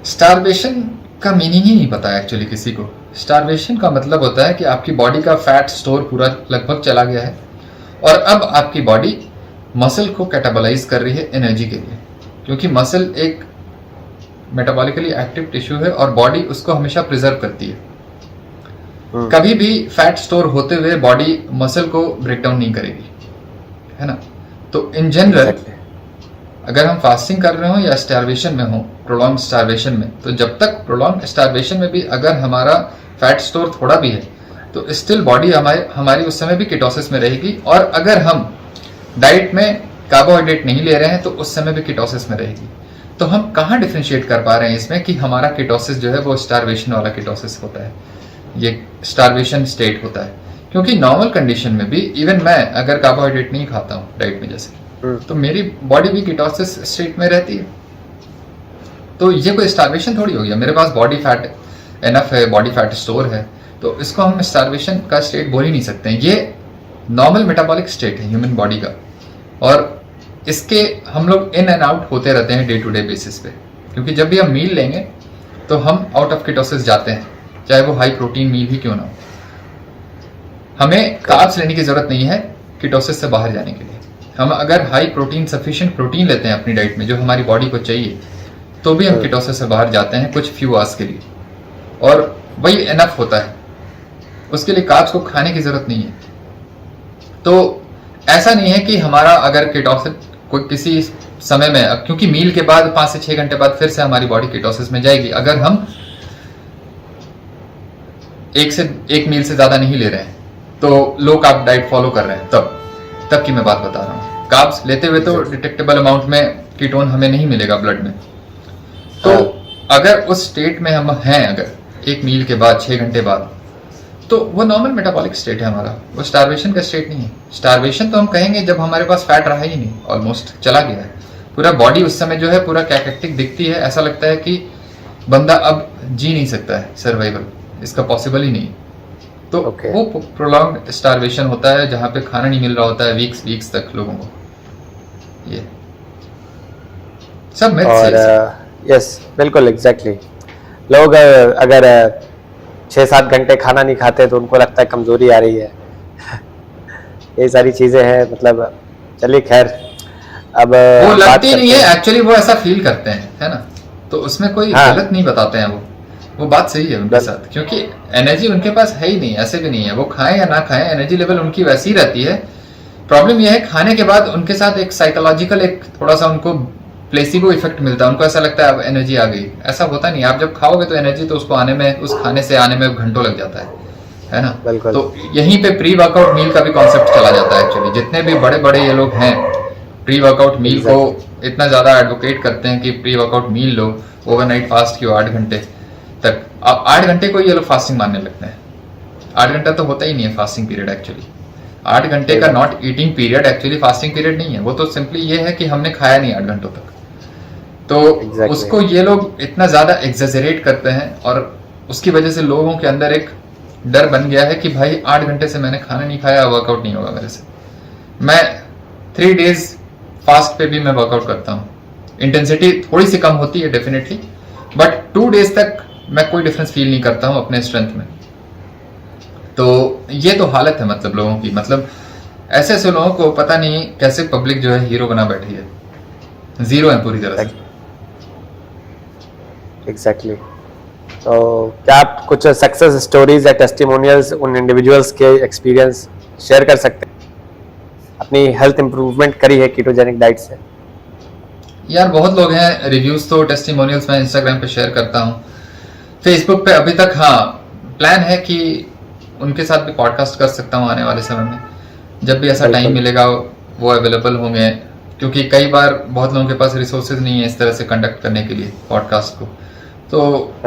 स्टारवेशन का मीनिंग ही नहीं पता है एक्चुअली किसी को। स्टारवेशन का मतलब होता है कि आपकी बॉडी का फैट स्टोर पूरा लगभग चला गया है और अब आपकी बॉडी मसल को कैटाबलाइज कर रही है एनर्जी के लिए, क्योंकि मसल एक मेटाबॉलिकली एक्टिव टिश्यू है और बॉडी उसको हमेशा प्रिजर्व करती है। कभी भी फैट स्टोर होते हुए बॉडी मसल को ब्रेक डाउन नहीं करेगी, है ना। तो इन जनरल अगर हम फास्टिंग कर रहे हो या स्टारवेशन में हो, प्रोलॉन्ग स्टारवेशन में, तो जब तक प्रोलॉन्ग स्टारवेशन में भी अगर हमारा फैट स्टोर थोड़ा भी है तो स्टिल बॉडी हमारी उस समय भी कीटोसिस में रहेगी। और अगर हम डाइट में कार्बोहाइड्रेट नहीं ले रहे हैं तो उस समय भी कीटोसिस में रहेगी। तो हम कहाँ डिफ्रेंशिएट कर पा रहे हैं इसमें कि हमारा कीटोसिस जो है वो स्टारवेशन वाला कीटोसिस होता है, ये स्टारवेशन स्टेट होता है। क्योंकि नॉर्मल कंडीशन में भी इवन मैं अगर कार्बोहाइड्रेट नहीं खाता हूँ डाइट में जैसे, तो मेरी बॉडी भी कीटोसिस स्टेट में रहती है। तो ये कोई स्टारवेशन थोड़ी हो गया, मेरे पास बॉडी फैट एनफ है, बॉडी फैट स्टोर है, तो इसको हम स्टारवेशन का स्टेट बोल ही नहीं सकते हैं। ये नॉर्मल मेटाबॉलिक स्टेट है ह्यूमन बॉडी का, और इसके हम लोग इन एंड आउट होते रहते हैं डे टू डे बेसिस पे। क्योंकि जब भी हम मील लेंगे तो हम आउट ऑफ कीटोसिस जाते हैं, चाहे वो हाई प्रोटीन मील ही क्यों ना हो। हमें कार्ब्स लेने की जरूरत नहीं है कीटोसिस से बाहर जाने के लिए। हम अगर हाई प्रोटीन सफिशिएंट प्रोटीन लेते हैं अपनी डाइट में जो हमारी बॉडी को चाहिए, तो भी हम कीटोसिस से बाहर जाते हैं कुछ फ्यू आवर्स के लिए, और वही एनफ होता है। उसके लिए कार्ब्स को खाने की जरूरत नहीं है। तो ऐसा नहीं है कि हमारा अगर कीटोसिस कोई किसी समय में, अब क्योंकि मील के बाद 5 से 6 घंटे बाद फिर से हमारी बॉडी कीटोसिस में जाएगी अगर हम एक मील से ज्यादा नहीं ले रहे हैं। तो लो कार्ब डाइट फॉलो कर रहे हैं तब की मैं बात बता रहा हूँ। कार्ब्स लेते हुए तो डिटेक्टेबल अमाउंट में कीटोन हमें नहीं मिलेगा ब्लड में। तो अगर उस स्टेट में हम हैं, अगर एक मील के बाद 6 घंटे बाद, तो वो नॉर्मल मेटाबॉलिक स्टेट है हमारा, वो स्टारवेशन का स्टेट नहीं है। स्टारवेशन तो हम कहेंगे जब हमारे पास फैट रहा ही नहीं, ऑलमोस्ट चला गया है, पूरा बॉडी उस समय जो है पूरा कैकेक्टिक दिखती है, ऐसा लगता है कि बंदा अब जी नहीं सकता है, सर्वाइवल इसका पॉसिबल ही नहीं। तो वो प्रोलॉन्ग्ड स्टारवेशन होता है जहां पे खाना नहीं मिल रहा होता है वीक्स तक लोगों को। ये सब मिथ्स है। यस बिल्कुल एग्जैक्टली। लोग अगर 6-7 घंटे खाना नहीं खाते तो उनको लगता है कमजोरी आ रही है। ये सारी चीजें हैं, मतलब चलिए खैर। अब वो लगती नहीं है एक्चुअली, वो ऐसा फील करते हैं, है ना। तो उसमें कोई गलत नहीं बताते हैं, वो बात सही है उनके साथ, क्योंकि एनर्जी उनके पास है ही नहीं, ऐसे भी नहीं है। वो खाएं या ना खाएं, एनर्जी लेवल उनकी वैसी ही रहती है। प्रॉब्लम यह है खाने के बाद उनके साथ एक साइकोलॉजिकल एक थोड़ा सा उनको प्लेसिबो इफेक्ट मिलता है। उनको ऐसा लगता है अब एनर्जी आ गई, ऐसा होता नहीं। आप जब खाओगे तो एनर्जी तो उसको आने में, उस खाने से आने में घंटों लग जाता है ना। तो यहीं पे प्री वर्कआउट मील का भी कॉन्सेप्ट चला जाता है एक्चुअली। जितने भी बड़े बड़े ये लोग हैं प्री वर्कआउट मील को इतना ज्यादा एडवोकेट करते हैं कि प्री वर्कआउट मील लो, ओवरनाइट फास्ट कियो 8 घंटे तक। अब 8 घंटे को ये लोग फास्टिंग मानने लगते हैं। 8 घंटा तो होता ही नहीं है फास्टिंग पीरियड एक्चुअली। 8 घंटे का not eating period actually fasting period नहीं है। वो तो सिंपली ये है कि हमने खाया नहीं 8 घंटों तक। तो उसको ये लोग इतना ज्यादा एग्जेजरेट करते हैं और उसकी वजह से लोगों के अंदर एक डर बन गया है कि भाई 8 घंटे से मैंने खाना नहीं खाया, वर्कआउट नहीं होगा मेरे से। मैं 3 डेज फास्ट पे भी मैं वर्कआउट करता हूँ। इंटेंसिटी थोड़ी सी कम होती है डेफिनेटली, बट 2 डेज तक मैं कोई डिफरेंस फील नहीं करता हूँ अपने स्ट्रेंथ में। तो ये तो हालत है मतलब लोगों की। मतलब ऐसे ऐसे लोगों को पता नहीं कैसे पब्लिक जो है हीरो बना बैठी है, जीरो है पूरी तरह से। एग्जैक्टली। तो क्या आप कुछ सक्सेस स्टोरीज या टेस्टिमोनियल्स उन इंडिविजुअल्स के एक्सपीरियंस शेयर कर सकते हैं, अपनी हेल्थ इंप्रूवमेंट करी है कीटोजेनिक डाइट से? यार बहुत लोग हैं, रिव्यूज तो टेस्टिमोनियल्स मैं इंस्टाग्राम पे शेयर करता हूँ, फेसबुक पे अभी तक। हाँ, प्लान है कि उनके साथ भी पॉडकास्ट कर सकता हूँ आने वाले समय में, जब भी ऐसा टाइम मिलेगा वो अवेलेबल होंगे। क्योंकि कई बार बहुत लोगों के पास रिसोर्सेज नहीं है इस तरह से कंडक्ट करने के लिए पॉडकास्ट को, तो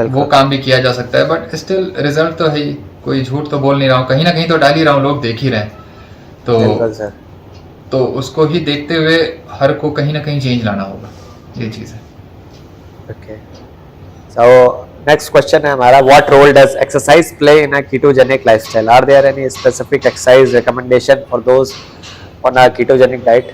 वो काम भी किया जा सकता है। बट स्टिल रिजल्ट तो है ही, कोई झूठ तो बोल नहीं रहा हूँ, कहीं ना कहीं तो डाल ही रहा हूँ, लोग देख ही रहे हैं। तो उसको ही देखते हुए हर को कहीं ना कहीं चेंज लाना होगा, ये चीज़ है। ओके, सो नेक्स्ट क्वेश्चन है हमारा, what role does exercise play in a ketogenic lifestyle? Are there any specific exercise recommendation for those on a ketogenic diet?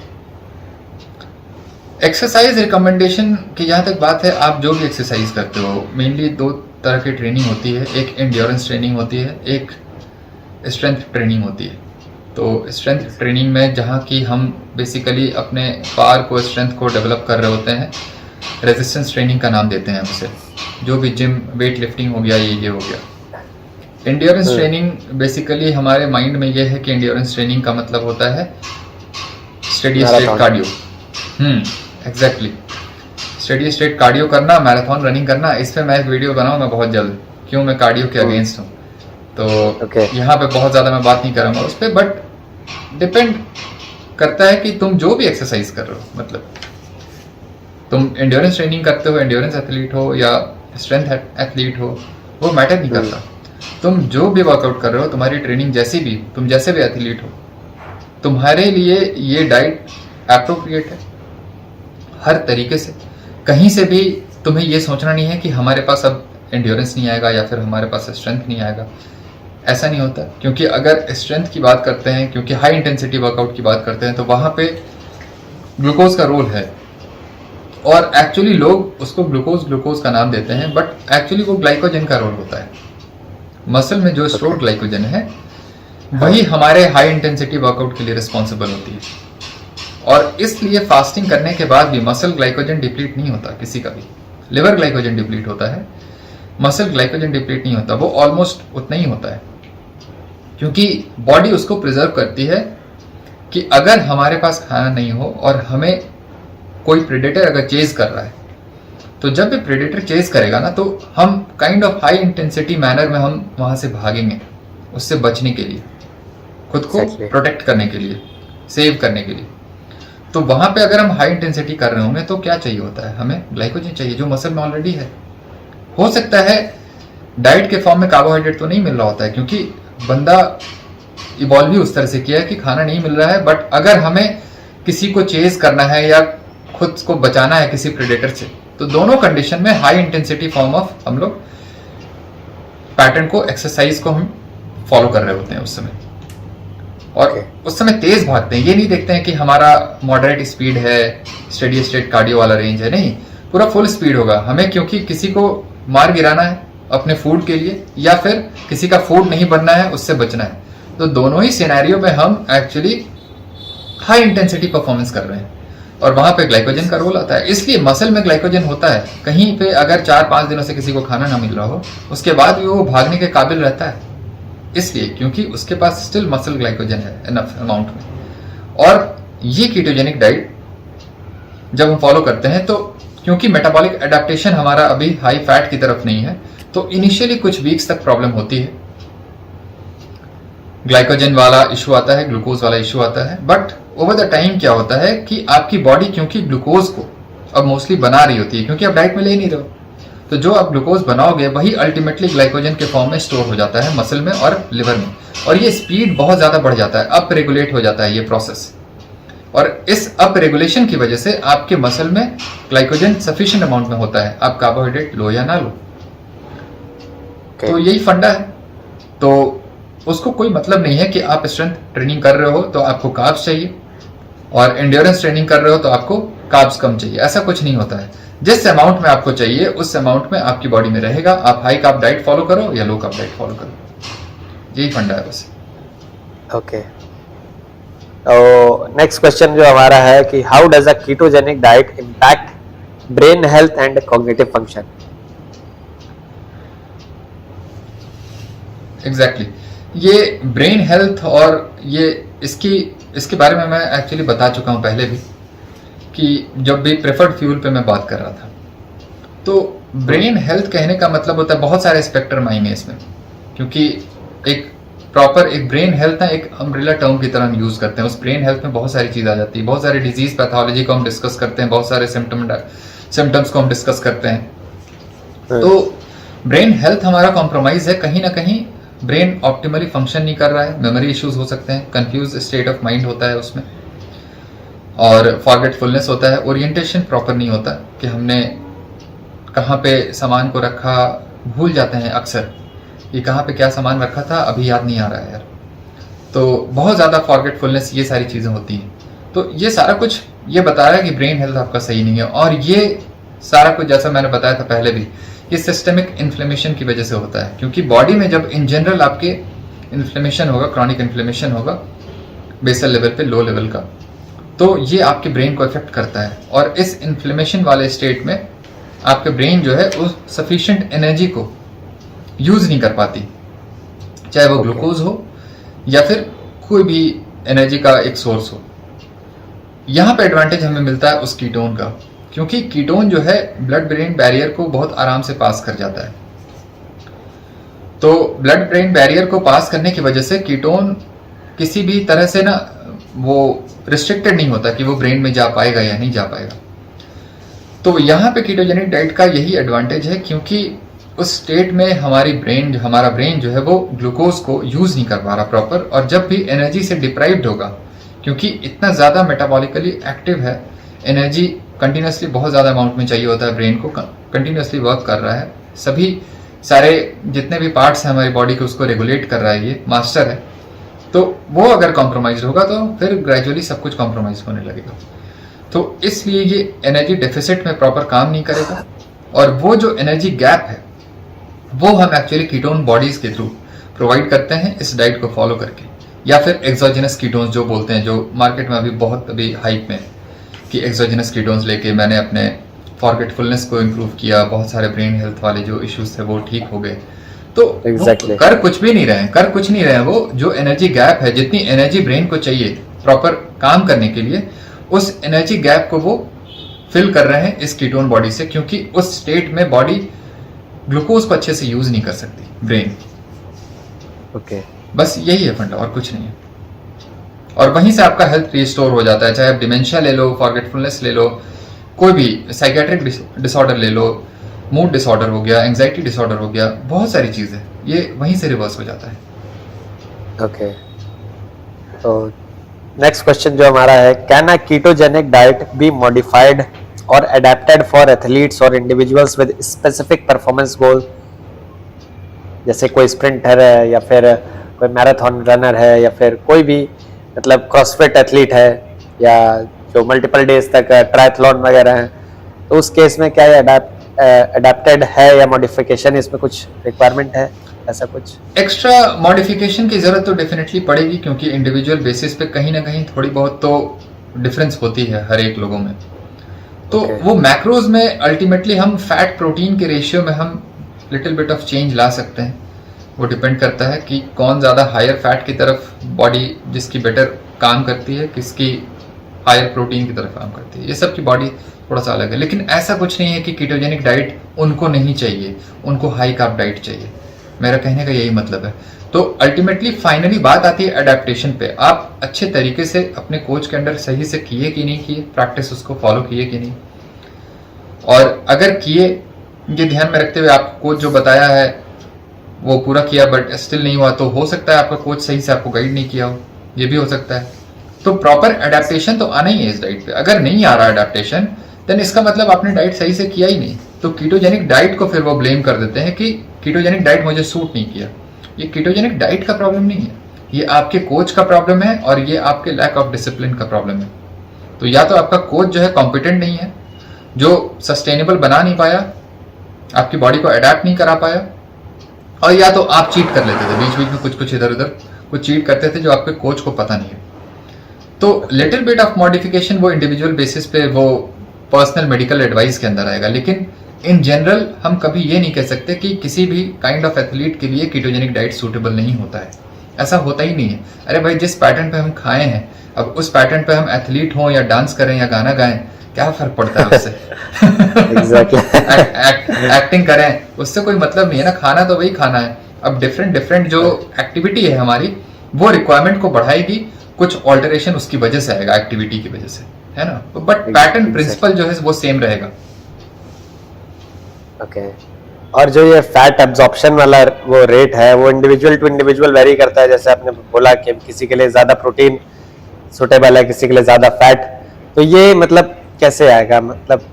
Exercise recommendation की जहाँ तक बात है, आप जो भी एक्सरसाइज करते हो, मेनली 2 तरह की ट्रेनिंग होती है। एक एंड्योरेंस ट्रेनिंग होती है, एक स्ट्रेंथ ट्रेनिंग होती है। तो स्ट्रेंथ ट्रेनिंग में जहाँ की हम बेसिकली अपने पावर को, स्ट्रेंथ को डेवलप कर रहे होते हैं, रेजिस्टेंस ट्रेनिंग का नाम देते हैं हम उसे। जो भी जिम वेट लिफ्टिंग हो गया, ये हो गया। एंड्योरेंस ट्रेनिंग बेसिकली हमारे माइंड में ये है कि एंड्योरेंस ट्रेनिंग का मतलब होता है steady state cardio. Exactly, steady state cardio करना, मैराथन रनिंग करना। इस पे मैं एक वीडियो बनाऊंगा बहुत जल्द, क्यों मैं कार्डियो के अगेंस्ट हूँ। तो यहाँ पे बहुत ज़्यादा मैं बात नहीं करूँगा उस पर, बट डिपेंड करता है कि तुम जो भी एक्सरसाइज कर रहे हो, मतलब तुम एंड्योरेंस ट्रेनिंग करते हो, एंड्योरेंस एथलीट हो या स्ट्रेंथ एथलीट हो, वो मैटर नहीं करता। तुम जो भी वर्कआउट कर रहे हो, तुम्हारी ट्रेनिंग जैसी भी, तुम जैसे भी एथलीट हो, तुम्हारे लिए ये डाइट एप्रोप्रिएट है हर तरीके से। कहीं से भी तुम्हें ये सोचना नहीं है कि हमारे पास अब एंड्योरेंस नहीं आएगा या फिर हमारे पास स्ट्रेंथ नहीं आएगा। ऐसा नहीं होता, क्योंकि अगर स्ट्रेंथ की बात करते हैं, क्योंकि हाई इंटेंसिटी वर्कआउट की बात करते हैं, तो वहाँ पे ग्लूकोज का रोल है। और एक्चुअली लोग उसको ग्लूकोज का नाम देते हैं, बट एक्चुअली वो ग्लाइकोजन का रोल होता है। मसल में जो स्टोर्ड ग्लाइकोजन है वही हमारे हाई इंटेंसिटी वर्कआउट के लिए रिस्पॉन्सिबल होती है। और इसलिए फास्टिंग करने के बाद भी मसल ग्लाइकोजन डिप्लीट नहीं होता किसी का भी। लिवर ग्लाइकोजन डिप्लीट होता है, मसल ग्लाइकोजन डिप्लीट नहीं होता। वो ऑलमोस्ट उतना ही होता है, क्योंकि बॉडी उसको प्रिजर्व करती है कि अगर हमारे पास खाना नहीं हो और हमें कोई प्रेडेटर अगर चेज कर रहा है, तो जब भी प्रेडेटर चेज करेगा ना, तो हम kind of high intensity manner में हम वहां से भागेंगे उससे बचने के लिए। खुद को Exactly. प्रोटेक्ट करने के लिए, सेव करने के लिए। तो वहां पे अगर हम हाई इंटेंसिटी कर रहे होंगे तो क्या चाहिए होता है, हमें ग्लाइकोजन चाहिए जो मसल में ऑलरेडी है। हो सकता है डाइट के फॉर्म में कार्बोहाइड्रेट तो नहीं मिल रहा होता है, क्योंकि बंदा इवॉल्व ही उस तरह से किया है कि खाना नहीं मिल रहा है, बट अगर हमें किसी को चेज करना है या खुद को बचाना है किसी प्रेडेटर से, तो दोनों कंडीशन में हाई इंटेंसिटी फॉर्म ऑफ हम लोग पैटर्न को, एक्सरसाइज को हम फॉलो कर रहे होते हैं उस समय। और उस समय तेज भागते हैं, ये नहीं देखते हैं कि हमारा मॉडरेट स्पीड है, स्टेडी स्टेट कार्डियो वाला रेंज है, नहीं, पूरा फुल स्पीड होगा हमें, क्योंकि किसी को मार गिराना है अपने फूड के लिए, या फिर किसी का फूड नहीं बनना है, उससे बचना है। तो दोनों ही सिनेरियो में हम एक्चुअली हाई इंटेंसिटी परफॉर्मेंस कर रहे हैं, और वहां पे ग्लाइकोजन का रोल आता है। इसलिए मसल में ग्लाइकोजन होता है। कहीं पे अगर 4-5 दिनों से किसी को खाना ना मिल रहा हो, उसके बाद भी वो भागने के काबिल रहता है, इसलिए क्योंकि उसके पास स्टिल मसल ग्लाइकोजन है इनफ अमाउंट में। और ये कीटोजेनिक डाइट जब हम फॉलो करते हैं, तो क्योंकि मेटाबॉलिक एडेप्टेशन हमारा अभी हाई फैट की तरफ नहीं है, तो इनिशियली कुछ वीक्स तक प्रॉब्लम होती है, ग्लाइकोजन वाला इशू आता है, ग्लूकोज वाला इशू आता है। बट ओवर द टाइम क्या होता है कि आपकी बॉडी क्योंकि ग्लूकोज को अब मोस्टली बना रही होती है, क्योंकि आप डाइट में ले नहीं रहे हो, तो जो आप ग्लूकोज बनाओगे वही अल्टीमेटली ग्लाइकोजन के फॉर्म में स्टोर हो जाता है मसल में और लिवर में, और ये स्पीड बहुत ज्यादा बढ़ जाता है, अप रेगुलेट हो जाता है ये प्रोसेस। और इस अप रेगुलेशन की वजह से आपके मसल में ग्लाइकोजन सफिशिएंट अमाउंट में होता है, आप कार्बोहाइड्रेट लो या ना लो। तो यही फंडा है। तो उसको कोई मतलब नहीं है कि आप स्ट्रेंथ ट्रेनिंग कर रहे हो तो आपको कार्ब्स चाहिए, और एंड्योरेंस ट्रेनिंग कर रहे हो तो आपको कार्ब्स कम चाहिए, ऐसा कुछ नहीं होता है। जिस अमाउंट में आपको चाहिए उस अमाउंट में आपकी बॉडी में रहेगा, आप हाई कार्ब डाइट फॉलो करो या लो कार्ब डाइट फॉलो करो, यही फंडा है बस। ओके, तो नेक्स्ट क्वेश्चन जो हमारा है कि how does a ketogenic diet impact brain health and cognitive function? Exactly ये ब्रेन हेल्थ, और ये इसके बारे में मैं एक्चुअली बता चुका हूं पहले भी, कि जब भी प्रेफर्ड फ्यूल पे मैं बात कर रहा था। तो ब्रेन हेल्थ कहने का मतलब होता है, बहुत सारे स्पेक्ट्रम आएंगे इसमें, क्योंकि एक प्रॉपर एक ब्रेन हेल्थ ना एक अम्ब्रेला टर्म की तरह हम यूज करते हैं। उस ब्रेन हेल्थ में बहुत सारी चीज आ जाती है, बहुत सारी डिजीज पैथोलॉजी को हम डिस्कस करते हैं, बहुत सारे सिम्टम्स को हम डिस्कस करते हैं। तो ब्रेन हेल्थ हमारा कॉम्प्रोमाइज है, कहीं ना कहीं ब्रेन ऑप्टिमली फंक्शन नहीं कर रहा है, मेमोरी इश्यूज हो सकते हैं, कंफ्यूज स्टेट ऑफ माइंड होता है उसमें, और फॉरगेटफुलनेस होता है, ओरिएंटेशन प्रॉपर नहीं होता कि हमने कहाँ पे सामान को रखा, भूल जाते हैं अक्सर, ये कहाँ पे क्या सामान रखा था अभी याद नहीं आ रहा है यार। तो बहुत ज़्यादा फॉरगेटफुलनेस, ये सारी चीज़ें होती हैं। तो ये सारा कुछ ये बता रहा है कि ब्रेन हेल्थ आपका सही नहीं है, और ये सारा कुछ जैसा मैंने बताया था पहले भी, ये सिस्टेमिक इन्फ्लेमेशन की वजह से होता है, क्योंकि बॉडी में जब इन जनरल आपके इन्फ्लेमेशन होगा, क्रॉनिक इन्फ्लेमेशन होगा बेसल लेवल पे, लो लेवल का, तो ये आपके ब्रेन को इफेक्ट करता है। और इस इन्फ्लेमेशन वाले स्टेट में आपके ब्रेन जो है उस सफिशिएंट एनर्जी को यूज नहीं कर पाती, चाहे वो ग्लूकोज हो या फिर कोई भी एनर्जी का एक सोर्स हो। यहाँ पे एडवांटेज हमें मिलता है उस कीटोन का, क्योंकि कीटोन जो है ब्लड ब्रेन बैरियर को बहुत आराम से पास कर जाता है। तो ब्लड ब्रेन बैरियर को पास करने की वजह से कीटोन किसी भी तरह से ना वो रिस्ट्रिक्टेड नहीं होता कि वो ब्रेन में जा पाएगा या नहीं जा पाएगा। तो यहाँ पे कीटोजेनिक डाइट का यही एडवांटेज है, क्योंकि उस स्टेट में हमारा ब्रेन जो है वो ग्लूकोज को यूज नहीं कर पा रहा प्रॉपर, और जब भी एनर्जी से डिप्राइव्ड होगा, क्योंकि इतना ज्यादा मेटाबॉलिकली एक्टिव है, एनर्जी कंटिन्यूसली बहुत ज्यादा अमाउंट में चाहिए होता है, ब्रेन को कंटिन्यूसली वर्क कर रहा है, सभी सारे जितने भी पार्ट्स हैं हमारी बॉडी के उसको रेगुलेट कर रहा है, ये मास्टर है। तो वो अगर कॉम्प्रोमाइज होगा तो फिर ग्रेजुअली सब कुछ कॉम्प्रोमाइज होने लगेगा। तो इसलिए ये एनर्जी डेफिसिट में प्रॉपर काम नहीं करेगा, और वो जो एनर्जी गैप है वो हम एक्चुअली कीटोन बॉडीज के थ्रू प्रोवाइड करते हैं इस डाइट को फॉलो करके, या फिर एक्सोजेनस कीटोन्स जो बोलते हैं, जो मार्केट में अभी बहुत अभी हाइप में कि एक्सोजेनस कीटोन्स लेके मैंने अपने फॉरगेटफुलनेस को इम्प्रूव किया, बहुत सारे ब्रेन हेल्थ वाले जो इश्यूज थे वो ठीक हो गए। तो कर कुछ भी नहीं रहे, वो जो एनर्जी गैप है, जितनी एनर्जी ब्रेन को चाहिए प्रॉपर काम करने के लिए, उस एनर्जी गैप को वो फिल कर रहे हैं इस कीटोन बॉडी से, क्योंकि उस स्टेट में बॉडी ग्लूकोज को अच्छे से यूज नहीं कर सकती ब्रेन। ओके, बस यही है फंडा, और कुछ नहीं है। और वहीं से आपका हेल्थ रिस्टोर हो जाता है। चाहे आप डिमेंशिया ले लो, फॉरगेटफुलनेस ले लो, कोई भी साइकेट्रिक डिसऑर्डर ले लो, मूड डिसऑर्डर हो गया, एंग्जाइटी डिसऑर्डर हो गया, बहुत सारी चीज़ें ये वहीं से रिवर्स हो जाता है। ओके, तो नेक्स्ट क्वेश्चन जो हमारा है, can a ketogenic diet be modified और अडेप्टेड फॉर एथलीट्स और इंडिविजुअल्स विद स्पेसिफिक परफॉर्मेंस गोल? जैसे कोई स्प्रिंटर है या फिर कोई मैराथन रनर है या फिर कोई भी मतलब क्रॉसफिट एथलीट है या जो मल्टीपल डेज तक ट्रायथलॉन वगैरह है, तो उस केस में क्या ये अडेप्टेड है या मॉडिफिकेशन इसमें कुछ रिक्वायरमेंट है, ऐसा कुछ? एक्स्ट्रा मॉडिफिकेशन की जरूरत तो डेफिनेटली पड़ेगी, क्योंकि इंडिविजुअल बेसिस पे कहीं ना कहीं थोड़ी बहुत तो डिफरेंस होती है हर एक लोगों में। तो वो मैक्रोज में अल्टीमेटली हम फैट प्रोटीन के रेशियो में हम लिटिल बिट ऑफ चेंज ला सकते हैं। वो डिपेंड करता है कि कौन ज़्यादा हायर फैट की तरफ बॉडी जिसकी बेटर काम करती है, किसकी हायर प्रोटीन की तरफ काम करती है। ये सब की बॉडी थोड़ा सा अलग है, लेकिन ऐसा कुछ नहीं है कि कीटोजेनिक डाइट उनको नहीं चाहिए, उनको हाई कार्ब डाइट चाहिए। मेरा कहने का यही मतलब है। तो अल्टीमेटली फाइनली बात आती है अडेप्टेशन पे। आप अच्छे तरीके से अपने कोच के अंडर सही से किए कि नहीं किए, प्रैक्टिस उसको फॉलो किए कि नहीं, और अगर किए, ये ध्यान में रखते हुए आपको कोच जो बताया है वो पूरा किया बट स्टिल नहीं हुआ, तो हो सकता है आपका कोच सही से आपको गाइड नहीं किया हो, ये भी हो सकता है। तो प्रॉपर अडेप्टेशन तो आना ही है इस डाइट पे। अगर नहीं आ रहा अडेप्टेशन, देन इसका मतलब आपने डाइट सही से किया ही नहीं। तो कीटोजेनिक डाइट को फिर वो ब्लेम कर देते हैं कि कीटोजेनिक डाइट मुझे सूट नहीं किया। ये कीटोजेनिक डाइट का प्रॉब्लम नहीं है, ये आपके कोच का प्रॉब्लम है और ये आपके लैक ऑफ डिसिप्लिन का प्रॉब्लम है। तो या तो आपका कोच जो है कॉम्पिटेंट नहीं है, जो सस्टेनेबल बना नहीं पाया, आपकी बॉडी को अडेप्ट नहीं करा पाया, और या तो आप चीट कर लेते थे बीच बीच में, कुछ इधर उधर कुछ चीट करते थे जो आपके कोच को पता नहीं है। तो लिटिल बिट ऑफ मॉडिफिकेशन वो इंडिविजुअल बेसिस पे वो पर्सनल मेडिकल एडवाइस के अंदर आएगा, लेकिन इन जनरल हम कभी ये नहीं कह सकते कि किसी भी काइंड ऑफ एथलीट के लिए कीटोजेनिक डाइट सूटेबल नहीं होता है। ऐसा होता ही नहीं है। अरे भाई, जिस पैटर्न पे हम खाए हैं, अब उस पैटर्न पे हम एथलीट हों या डांस करें या गाना गाएं, क्या फर्क पड़ता है उससे? एक्टिंग करें, उससे कोई मतलब नहीं है ना। खाना तो वही खाना है। अब डिफरेंट जो एक्टिविटी है हमारी, वो रिक्वायरमेंट को बढ़ाएगी, कुछ ऑल्टरेशन उसकी वजह से आएगा, एक्टिविटी की वजह से, है ना। बट पैटर्न प्रिंसिपल जो है वो सेम रहेगा। ओके, और जो ये फैट एब्जॉर्प्शन वाला वो रेट है, वो इंडिविजुअल टू इंडिविजुअल वेरी करता है। जैसे आपने बोला कि किसी के लिए ज्यादा प्रोटीन सुटेबल है, किसी के लिए ज्यादा फैट, तो ये मतलब कैसे आएगा, मतलब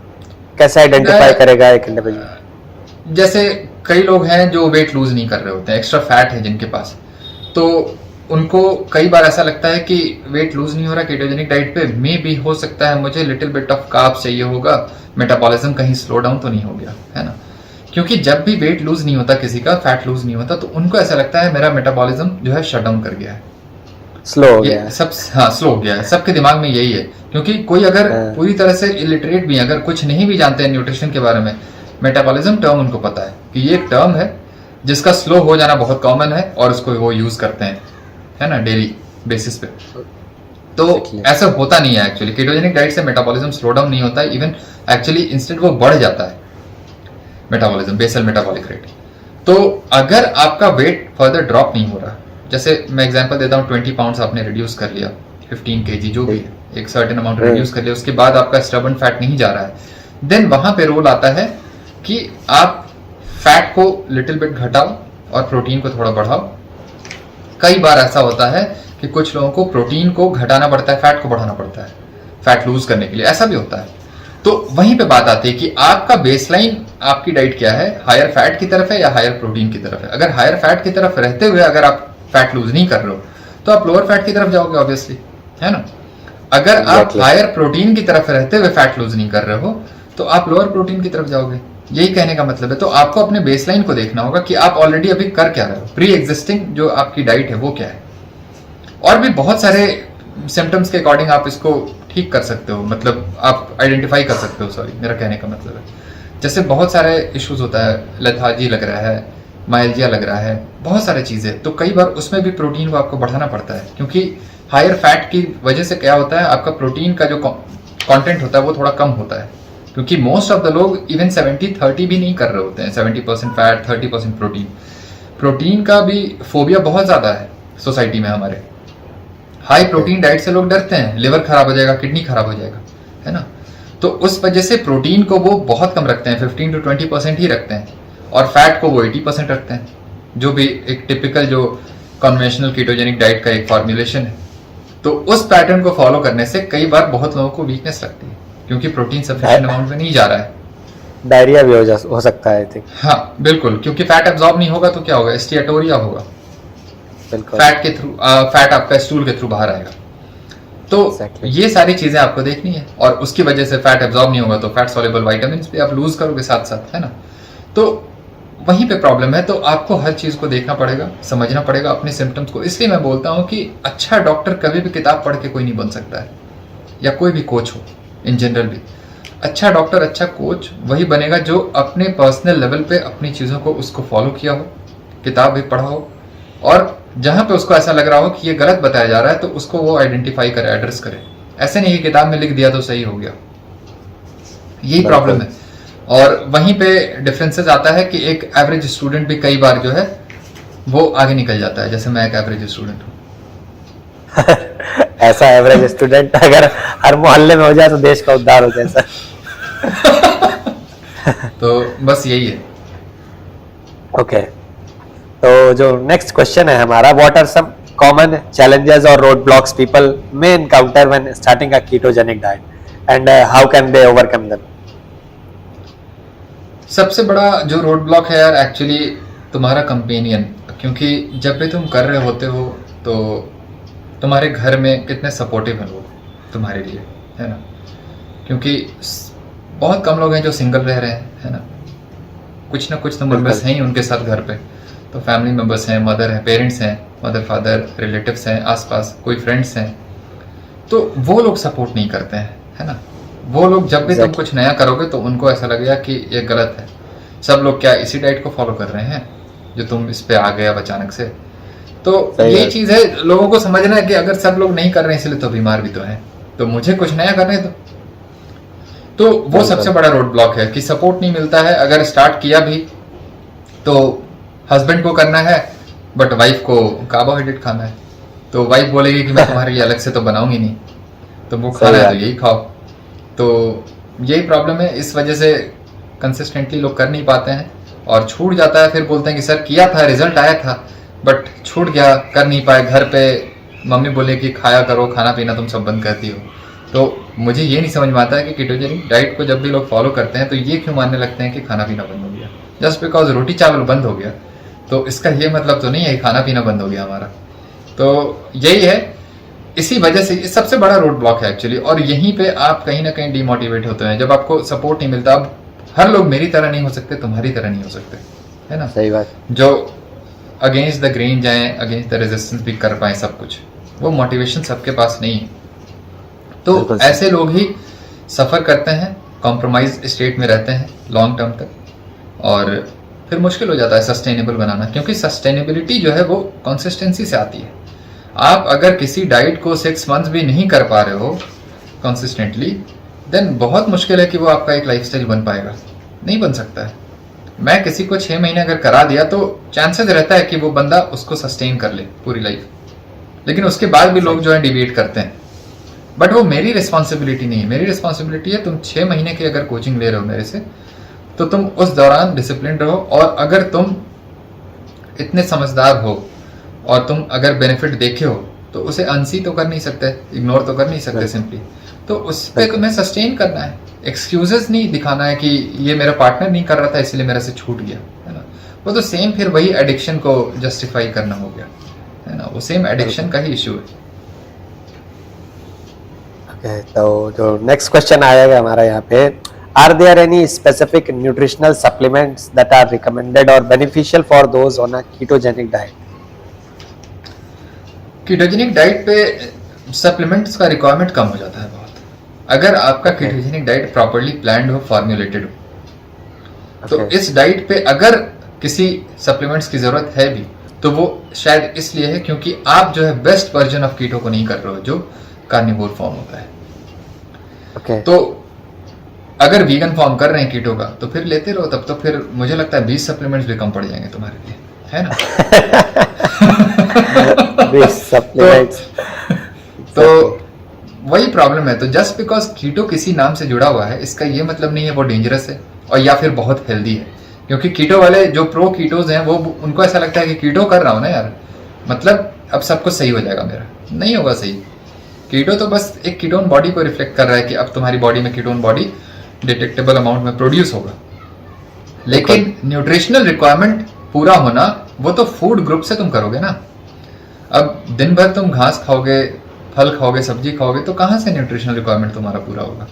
कैसे आइडेंटिफाई करेगा एक इंडिविजुअल? जैसे कई लोग हैं जो वेट लूज नहीं कर रहे होते हैं, एक्स्ट्रा फैट है जिनके पास, तो उनको कई बार ऐसा लगता है कि वेट लूज नहीं हो रहा कीटोजेनिक डाइट पे, मे भी हो सकता है मुझे लिटिल बिट ऑफ कार्ब्स चाहिए होगा, मेटाबॉलिज्म कहीं स्लो डाउन तो नहीं हो गया, है ना। क्योंकि जब भी वेट लूज नहीं होता किसी का, फैट लूज नहीं होता, तो उनको ऐसा लगता है मेरा मेटाबॉलिज्म जो है शट डाउन कर गया है, स्लो हो गया है। सब हाँ स्लो हो गया है। सबके दिमाग में यही है, क्योंकि कोई अगर पूरी तरह से इलिटरेट भी, अगर कुछ नहीं भी जानते हैं न्यूट्रिशन के बारे में, मेटाबॉलिज्म टर्म उनको पता है कि ये एक टर्म है जिसका स्लो हो जाना बहुत कॉमन है और उसको वो यूज करते हैं, है ना, डेली बेसिस पे। तो ऐसा होता नहीं है एक्चुअली। कीटोजेनिक डाइट से मेटाबॉलिज्म स्लो डाउन नहीं होता है, इवन एक्चुअली इंस्टेंट वो बढ़ जाता है मेटाबॉलिज्म, बेसल मेटाबॉलिक रेट। तो अगर आपका वेट फर्दर ड्रॉप नहीं हो रहा, जैसे मैं एग्जांपल देता हूँ, 20 पाउंड्स आपने रिड्यूस कर लिया, 15 kg जो भी है, एक सर्टेन अमाउंट रिड्यूस कर लिया, उसके बाद आपका स्टबर्न फैट नहीं जा रहा है, देन वहां पे रोल आता है कि आप फैट को लिटिल बिट घटाओ और प्रोटीन को थोड़ा बढ़ाओ। कई बार ऐसा होता है कि कुछ लोगों को प्रोटीन को घटाना पड़ता है, फैट को बढ़ाना पड़ता है फैट लूज करने के लिए, ऐसा भी होता है। तो वहीं पे बात आती है कि आपका बेसलाइन, आपकी डाइट क्या है, हायर फैट की तरफ है या हायर प्रोटीन की तरफ है। अगर हायर फैट की तरफ रहते हुए अगर आप फैट लूज नहीं कर रहे हो, तो आप लोअर फैट की तरफ जाओगे ऑब्वियसली, है ना। अगर आप हायर प्रोटीन की तरफ रहते हुए फैट लूज नहीं कर रहे हो, तो आप लोअर प्रोटीन की तरफ जाओगे। यही कहने का मतलब है। तो आपको अपने बेसलाइन को देखना होगा कि आप ऑलरेडी अभी कर क्या रहे हो, प्री एग्जिस्टिंग जो आपकी डाइट है वो क्या है। और भी बहुत सारे सिम्टम्स के अकॉर्डिंग आप इसको ठीक कर सकते हो, मतलब आप आइडेंटिफाई कर सकते हो, सॉरी मेरा कहने का मतलब है। जैसे बहुत सारे इश्यूज होता है, लेथार्जी लग रहा है, माइल्जिया लग रहा है, बहुत सारी चीज़ें, तो कई बार उसमें भी प्रोटीन को आपको बढ़ाना पड़ता है, क्योंकि हायर फैट की वजह से क्या होता है, आपका प्रोटीन का जो कंटेंट होता है वो थोड़ा कम होता है, क्योंकि मोस्ट ऑफ द लोग इवन 70-30 भी नहीं कर रहे होते हैं, 70% फैट 30% प्रोटीन। प्रोटीन का भी फोबिया बहुत ज़्यादा है सोसाइटी में हमारे। हाई प्रोटीन डाइट से लोग डरते हैं, लिवर खराब हो जाएगा, किडनी खराब हो जाएगा, है ना। तो उस वजह से प्रोटीन को वो बहुत कम रखते हैं, 15 to 20% ही रखते हैं, और फैट को वो 80% रखते हैं, जो भी एक टिपिकल जो कन्वेंशनल कीटोजेनिक डाइट का एक फॉर्मुलेशन है। तो उस पैटर्न को फॉलो करने से कई बार बहुत लोगों को वीकनेस लगती है, क्योंकि प्रोटीन सफिशिएंट अमाउंट में नहीं जा रहा है। डायरिया भी हो सकता है, आई थिंक। हाँ बिल्कुल, क्योंकि फैट एब्जॉर्ब नहीं होगा तो क्या होगा, स्टिएटोरिया होगा, फैट के थ्रू, फैट आपका स्टूल के थ्रू बाहर आएगा। तो ये सारी चीजें आपको देखनी है, और उसकी वजह से फैट एब्जॉर्ब नहीं होगा तो फैट सॉल्युबल विटामिन्स भी आप लूज करोगे साथ साथ, है ना। तो वहीं पे प्रॉब्लम है। तो आपको हर चीज को देखना पड़ेगा, समझना पड़ेगा अपने सिम्टम्स को। इसलिए मैं बोलता हूँ कि अच्छा डॉक्टर कभी भी किताब पढ़ के कोई नहीं बन सकता है, या कोई भी कोच हो इन जनरल भी। अच्छा डॉक्टर, अच्छा कोच वही बनेगा जो अपने पर्सनल लेवल पे अपनी चीज़ों को उसको फॉलो किया हो, किताब भी पढ़ा हो, और जहाँ पे उसको ऐसा लग रहा हो कि ये गलत बताया जा रहा है तो उसको वो आइडेंटिफाई करे, एड्रेस करे। ऐसे नहीं कि किताब में लिख दिया तो सही हो गया, यही प्रॉब्लम है। और वहीं पे डिफरेंसेस आता है कि एक एवरेज स्टूडेंट भी कई बार जो है वो आगे निकल जाता है, जैसे मैं एक एवरेज स्टूडेंट हूँ। ऐसा एवरेज स्टूडेंट अगर हर मोहल्ले में हो जाए तो देश का उद्धार हो जाए सर। तो बस यही है। ओके, तो जो नेक्स्ट क्वेश्चन है हमारा, what are some common challenges और road blocks people may encounter when starting a ketogenic diet and how can they overcome them? सबसे बड़ा जो रोड ब्लॉक है यार एक्चुअली तुम्हारा कंपेनियन, क्योंकि जब भी तुम कर रहे होते हो तो तुम्हारे घर में कितने सपोर्टिव हैं लोग तुम्हारे लिए, है ना। क्योंकि बहुत कम लोग हैं जो सिंगल रह रहे हैं, है ना। कुछ ना कुछ तो मेंबर्स हैं ही उनके साथ घर पे, तो फैमिली मेंबर्स हैं, मदर है, पेरेंट्स हैं, मदर फादर, रिलेटिव्स हैं, आसपास कोई फ्रेंड्स हैं, तो वो लोग सपोर्ट नहीं करते हैं, है ना। वो लोग जब भी तुम कुछ नया करोगे तो उनको ऐसा लगेगा कि ये गलत है। सब लोग क्या इसी डाइट को फॉलो कर रहे हैं जो तुम इस पे आ गए अब अचानक से। तो ये चीज है, लोगों को समझना है कि अगर सब लोग नहीं कर रहे हैं इसलिए तो बीमार भी तो है, तो मुझे कुछ नया करने दो। तो वो सबसे बड़ा रोड ब्लॉक है कि सपोर्ट नहीं मिलता है। अगर स्टार्ट किया भी तो हस्बैंड को करना है बट वाइफ को कार्बोहाइड्रेट खाना है, तो वाइफ बोलेगी कि मैं तुम्हारे लिए अलग से तो बनाऊंगी नहीं, तो वो खाना है तो यही खाओ। तो यही प्रॉब्लम है, इस वजह से कंसिस्टेंटली लोग कर नहीं पाते हैं और छूट जाता है। फिर बोलते हैं कि सर किया था, रिजल्ट आया था, बट छूट गया, कर नहीं पाए। घर पे मम्मी बोले कि खाया करो, खाना पीना तुम सब बंद करती हो। तो मुझे ये नहीं समझ में आता है कि कीटोजेनिक डाइट को जब भी लोग फॉलो करते हैं तो ये क्यों मानने लगते हैं कि खाना पीना बंद हो गया। जस्ट बिकॉज रोटी चावल बंद हो गया तो इसका ये मतलब तो नहीं है खाना पीना बंद हो गया हमारा। तो यही है, इसी वजह से ये सबसे बड़ा रोड ब्लॉक है एक्चुअली। और यहीं पे आप कहीं ना कहीं डिमोटिवेट होते हैं जब आपको सपोर्ट नहीं मिलता। अब हर लोग मेरी तरह नहीं हो सकते, तुम्हारी तरह नहीं हो सकते, है ना। सही बात। जो अगेंस्ट द ग्रेन जाए, अगेंस्ट द रेजिस्टेंस भी कर पाए सब कुछ, वो मोटिवेशन सबके पास नहीं है। तो ऐसे लोग ही सफ़र करते हैं, कॉम्प्रोमाइज स्टेट में रहते हैं लॉन्ग टर्म तक, और फिर मुश्किल हो जाता है सस्टेनेबल बनाना। क्योंकि सस्टेनेबिलिटी जो है वो कंसिस्टेंसी से आती है। आप अगर किसी डाइट को 6 मंथ्स भी नहीं कर पा रहे हो कंसिस्टेंटली, देन बहुत मुश्किल है कि वो आपका एक लाइफस्टाइल बन पाएगा, नहीं बन सकता है। मैं किसी को 6 महीने अगर करा दिया तो चांसेस रहता है कि वो बंदा उसको सस्टेन कर ले पूरी लाइफ, लेकिन उसके बाद भी लोग जो है डिबेट करते हैं। बट वो मेरी रिस्पॉन्सिबिलिटी नहीं है। मेरी रिस्पॉन्सिबिलिटी है तुम 6 महीने की अगर कोचिंग ले रहे हो मेरे से, तो तुम उस दौरान डिसिप्लिन रहो। और अगर तुम इतने समझदार हो और तुम अगर बेनिफिट देखे हो तो उसे अनसी तो कर नहीं सकते, इग्नोर तो कर नहीं सकते सिंपली। तो उस पर तुम्हें सस्टेन करना है, एक्सक्यूजेस नहीं दिखाना है कि ये मेरा पार्टनर नहीं कर रहा था इसलिए मेरे से छूट गया, है ना। वो तो सेम फिर वही एडिक्शन को जस्टिफाई करना हो गया, है ना। वो सेम एडिक्शन का ही इश्यू है। ओके, तो जो नेक्स्ट क्वेश्चन आएगा हमारा यहाँ पे, are there any specific nutritional supplements that are recommended और beneficial for those on a ketogenic diet? Ketogenic diet पे सप्लीमेंट्स का रिक्वायरमेंट कम हो जाता है बहुत, अगर आपका कीटोजेनिक डाइट प्रॉपर्ली प्लान्ड हो, फॉर्मुलेटेड हो। तो इस डाइट पे अगर किसी सप्लीमेंट्स की जरूरत है भी तो वो शायद इसलिए है क्योंकि आप जो है बेस्ट वर्जन ऑफ कीटो को नहीं कर रहे हो जो कार्निवोर फॉर्म होता है। तो अगर वीगन फॉर्म कर रहे हैं कीटो का तो फिर लेते रहो, तब तो फिर मुझे लगता है 20 सप्लीमेंट्स भी कम पड़ जाएंगे तुम्हारे लिए, है ना। 20 सप्लीमेंट्स। तो वही प्रॉब्लम है। तो जस्ट बिकॉज कीटो किसी नाम से जुड़ा हुआ है, इसका ये मतलब नहीं है वो डेंजरस है और या फिर बहुत हेल्दी है। क्योंकि कीटो वाले जो प्रो कीटोज हैं, वो उनको ऐसा लगता है कि कीटो कर रहा हूँ ना यार, मतलब अब सब कुछ सही हो जाएगा मेरा। नहीं होगा सही। कीटो तो बस एक कीटोन बॉडी को रिफ्लेक्ट कर रहा है कि अब तुम्हारी बॉडी में कीटोन बॉडी डिटेक्टेबल अमाउंट में प्रोड्यूस होगा। लेकिन न्यूट्रिशनल रिक्वायरमेंट पूरा होना वो तो फूड ग्रुप से तुम करोगे ना। अब दिन भर तुम घास खाओगे, फल खाओगे, सब्जी खाओगे, तो कहाँ से न्यूट्रिशनल रिक्वायरमेंट तुम्हारा पूरा होगा?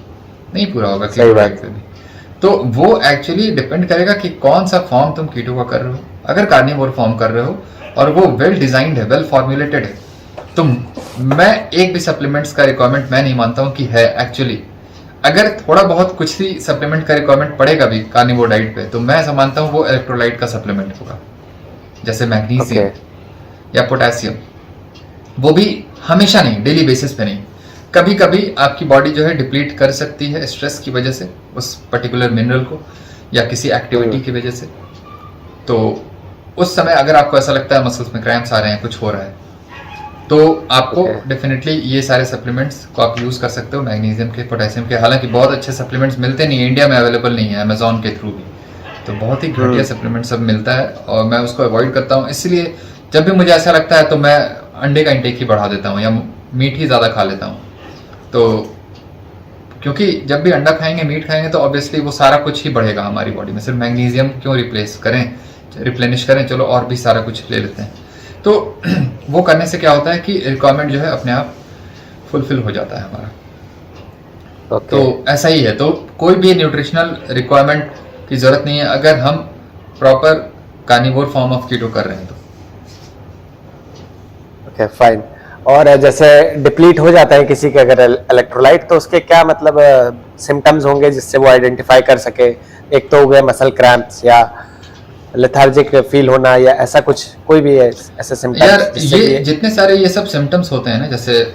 नहीं पूरा होगा कीटो डाइट से भी। तो वो एक्चुअली डिपेंड करेगा कि कौन सा फॉर्म तुम कीटो का कर रहे हो। अगर कार्निवोर फॉर्म कर रहे हो और वो वेल डिजाइंड है, वेल फॉर्मुलेटेड है, तो मैं एक भी सप्लीमेंट्स का रिक्वायरमेंट मैं नहीं मानता हूं कि है एक्चुअली। अगर थोड़ा बहुत कुछ भी सप्लीमेंट का रिक्वायरमेंट पड़ेगा भी कार्निवोर डाइट पे, तो मैं ऐसा मानता हूं वो इलेक्ट्रोलाइट का सप्लीमेंट होगा, जैसे मैग्नीशियम या पोटेशियम। वो भी हमेशा नहीं, डेली बेसिस पे नहीं। कभी कभी आपकी बॉडी जो है डिप्लीट कर सकती है स्ट्रेस की वजह से उस पर्टिकुलर मिनरल को, या किसी एक्टिविटी की वजह से। तो उस समय अगर आपको ऐसा लगता है मसल्स में क्रैम्प्स आ रहे हैं, कुछ हो रहा है, तो आपको डेफिनेटली ये सारे सप्लीमेंट्स को आप यूज कर सकते हो, मैग्नीशियम के, पोटेशियम के। हालांकि बहुत अच्छे सप्लीमेंट्स मिलते नहीं है, इंडिया में अवेलेबल नहीं है, अमेजोन के थ्रू भी। तो बहुत ही घटिया सप्लीमेंट सब मिलता है और मैं उसको अवॉइड करता हूँ। इसलिए जब भी मुझे ऐसा लगता है तो मैं अंडे का इंटेक ही बढ़ा देता हूँ या मीट ही ज़्यादा खा लेता हूँ। तो क्योंकि जब भी अंडा खाएंगे, मीट खाएंगे, तो ऑब्वियसली वो सारा कुछ ही बढ़ेगा हमारी बॉडी में। सिर्फ मैग्नीशियम क्यों रिप्लेनिश करें, चलो और भी सारा कुछ ले लेते हैं। तो वो करने से क्या होता है कि रिक्वायरमेंट जो है अपने आप फुलफिल हो जाता है हमारा। तो ऐसा ही है। तो कोई भी न्यूट्रिशनल रिक्वायरमेंट की जरूरत नहीं है अगर हम proper carnivore form of keto कर रहे हैं तो। Okay fine. और जैसे डिप्लीट हो जाता है किसी के अगर इलेक्ट्रोलाइट, तो उसके क्या मतलब सिम्टम्स होंगे जिससे वो आइडेंटिफाई कर सके? एक तो हो गया मसल क्रैम्प्स या लेथार्जिक फील होना, या ऐसा कुछ कोई भी ऐसे सिम्टम्स? यार ये जितने सारे ये सब सिम्टम्स होते हैं ना, जैसे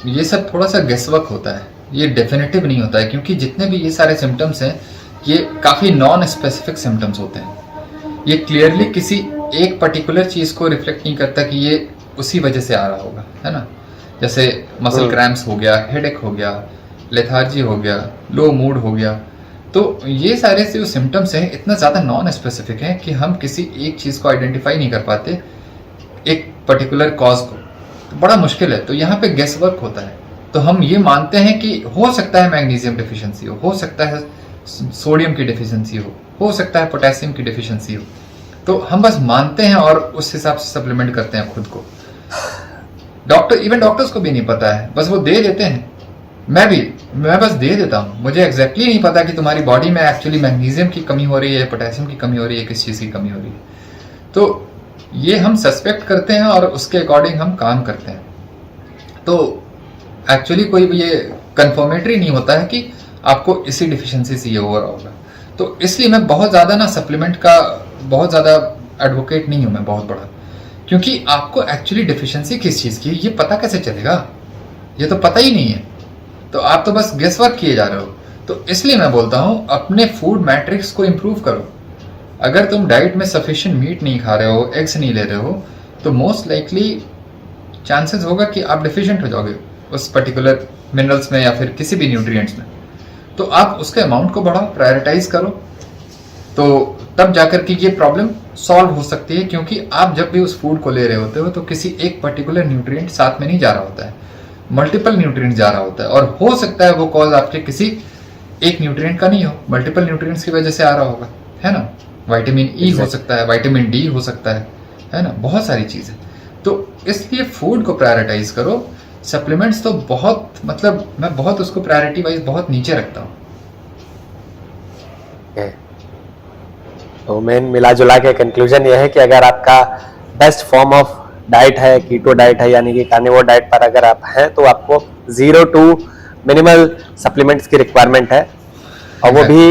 ये सब थोड़ा सा गेसवर्क होता है, ये डेफिनेटिव नहीं होता है। क्योंकि जितने भी ये सारे सिम्टम्स हैं ये काफ़ी नॉन स्पेसिफिक सिम्टम्स होते हैं। ये क्लियरली किसी एक पर्टिकुलर चीज़ को रिफ्लेक्ट नहीं करता कि ये उसी वजह से आ रहा होगा, है ना। जैसे मसल क्रैम्प्स हो गया, हेडेक हो गया, लेथार्जी हो गया, लो मूड हो गया। तो ये सारे जो सिम्टम्स हैं इतना ज़्यादा नॉन स्पेसिफिक हैं कि हम किसी एक चीज़ को आइडेंटिफाई नहीं कर पाते, एक पर्टिकुलर कॉज को। तो बड़ा मुश्किल है। तो यहाँ पे गेस वर्क होता है। तो हम ये मानते हैं कि हो सकता है मैग्नीशियम डिफिशिएंसी हो सकता है सोडियम की डिफिशिएंसी हो सकता है पोटेशियम की डिफिशिएंसी हो। तो हम बस मानते हैं और उस हिसाब से सप्लीमेंट करते हैं खुद को। डॉक्टर्स को भी नहीं पता है, बस वो दे देते हैं। मैं बस दे देता हूँ। मुझे एग्जैक्टली नहीं पता कि तुम्हारी बॉडी में एक्चुअली मैग्नीशियम की कमी हो रही है, पोटेशियम की कमी हो रही है, किस चीज़ की कमी हो रही है। तो ये हम सस्पेक्ट करते हैं और उसके अकॉर्डिंग हम काम करते हैं। तो एक्चुअली कोई भी ये कंफर्मेटरी नहीं होता है कि आपको इसी डिफिशिएंसी से ये हो रहा होगा। तो इसलिए मैं बहुत ज़्यादा ना सप्लीमेंट का बहुत ज़्यादा एडवोकेट नहीं हूँ मैं, बहुत बड़ा। क्योंकि आपको एक्चुअली डिफिशिएंसी किस चीज़ की है ये पता कैसे चलेगा? ये तो पता ही नहीं है। तो आप तो बस गेस वर्क किए जा रहे हो। तो इसलिए मैं बोलता हूँ अपने फूड मैट्रिक्स को इम्प्रूव करो। अगर तुम डाइट में सफिशिएंट मीट नहीं खा रहे हो, एग्स नहीं ले रहे हो, तो मोस्ट लाइकली चांसेस होगा कि आप डिफिशिएंट हो जाओगे उस पर्टिकुलर मिनरल्स में या फिर किसी भी न्यूट्रिएंट्स में। तो आप उसके अमाउंट को बढ़ाओ, प्रायोरिटाइज करो, तो तब जाकर के ये प्रॉब्लम सॉल्व हो सकती है। क्योंकि आप जब भी उस फूड को ले रहे होते हो तो किसी एक पर्टिकुलर न्यूट्रिएंट साथ में नहीं जा रहा होता है, मल्टीपल न्यूट्रिएंट जा रहा होता है। और हो सकता है वो कॉज आपके किसी एक न्यूट्रिएंट का नहीं हो, मल्टीपल न्यूट्रिएंट्स की वजह से आ रहा होगा, है ना। विटामिन ई हो सकता है, विटामिन डी हो सकता है ना, बहुत सारी चीज़ें। तो इसलिए फूड को प्रायोरिटाइज करो। सप्लीमेंट्स तो बहुत मतलब मैं बहुत उसको प्रायोरिटी वाइज बहुत नीचे रखता हूँ। तो मेन मिला जुला के कंक्लूजन ये है कि अगर आपका बेस्ट फॉर्म ऑफ डाइट है कीटो डाइट है, यानी कि कार्निवोर डाइट पर अगर आप हैं, तो आपको 0 to मिनिमल सप्लीमेंट्स की रिक्वायरमेंट है, और वो भी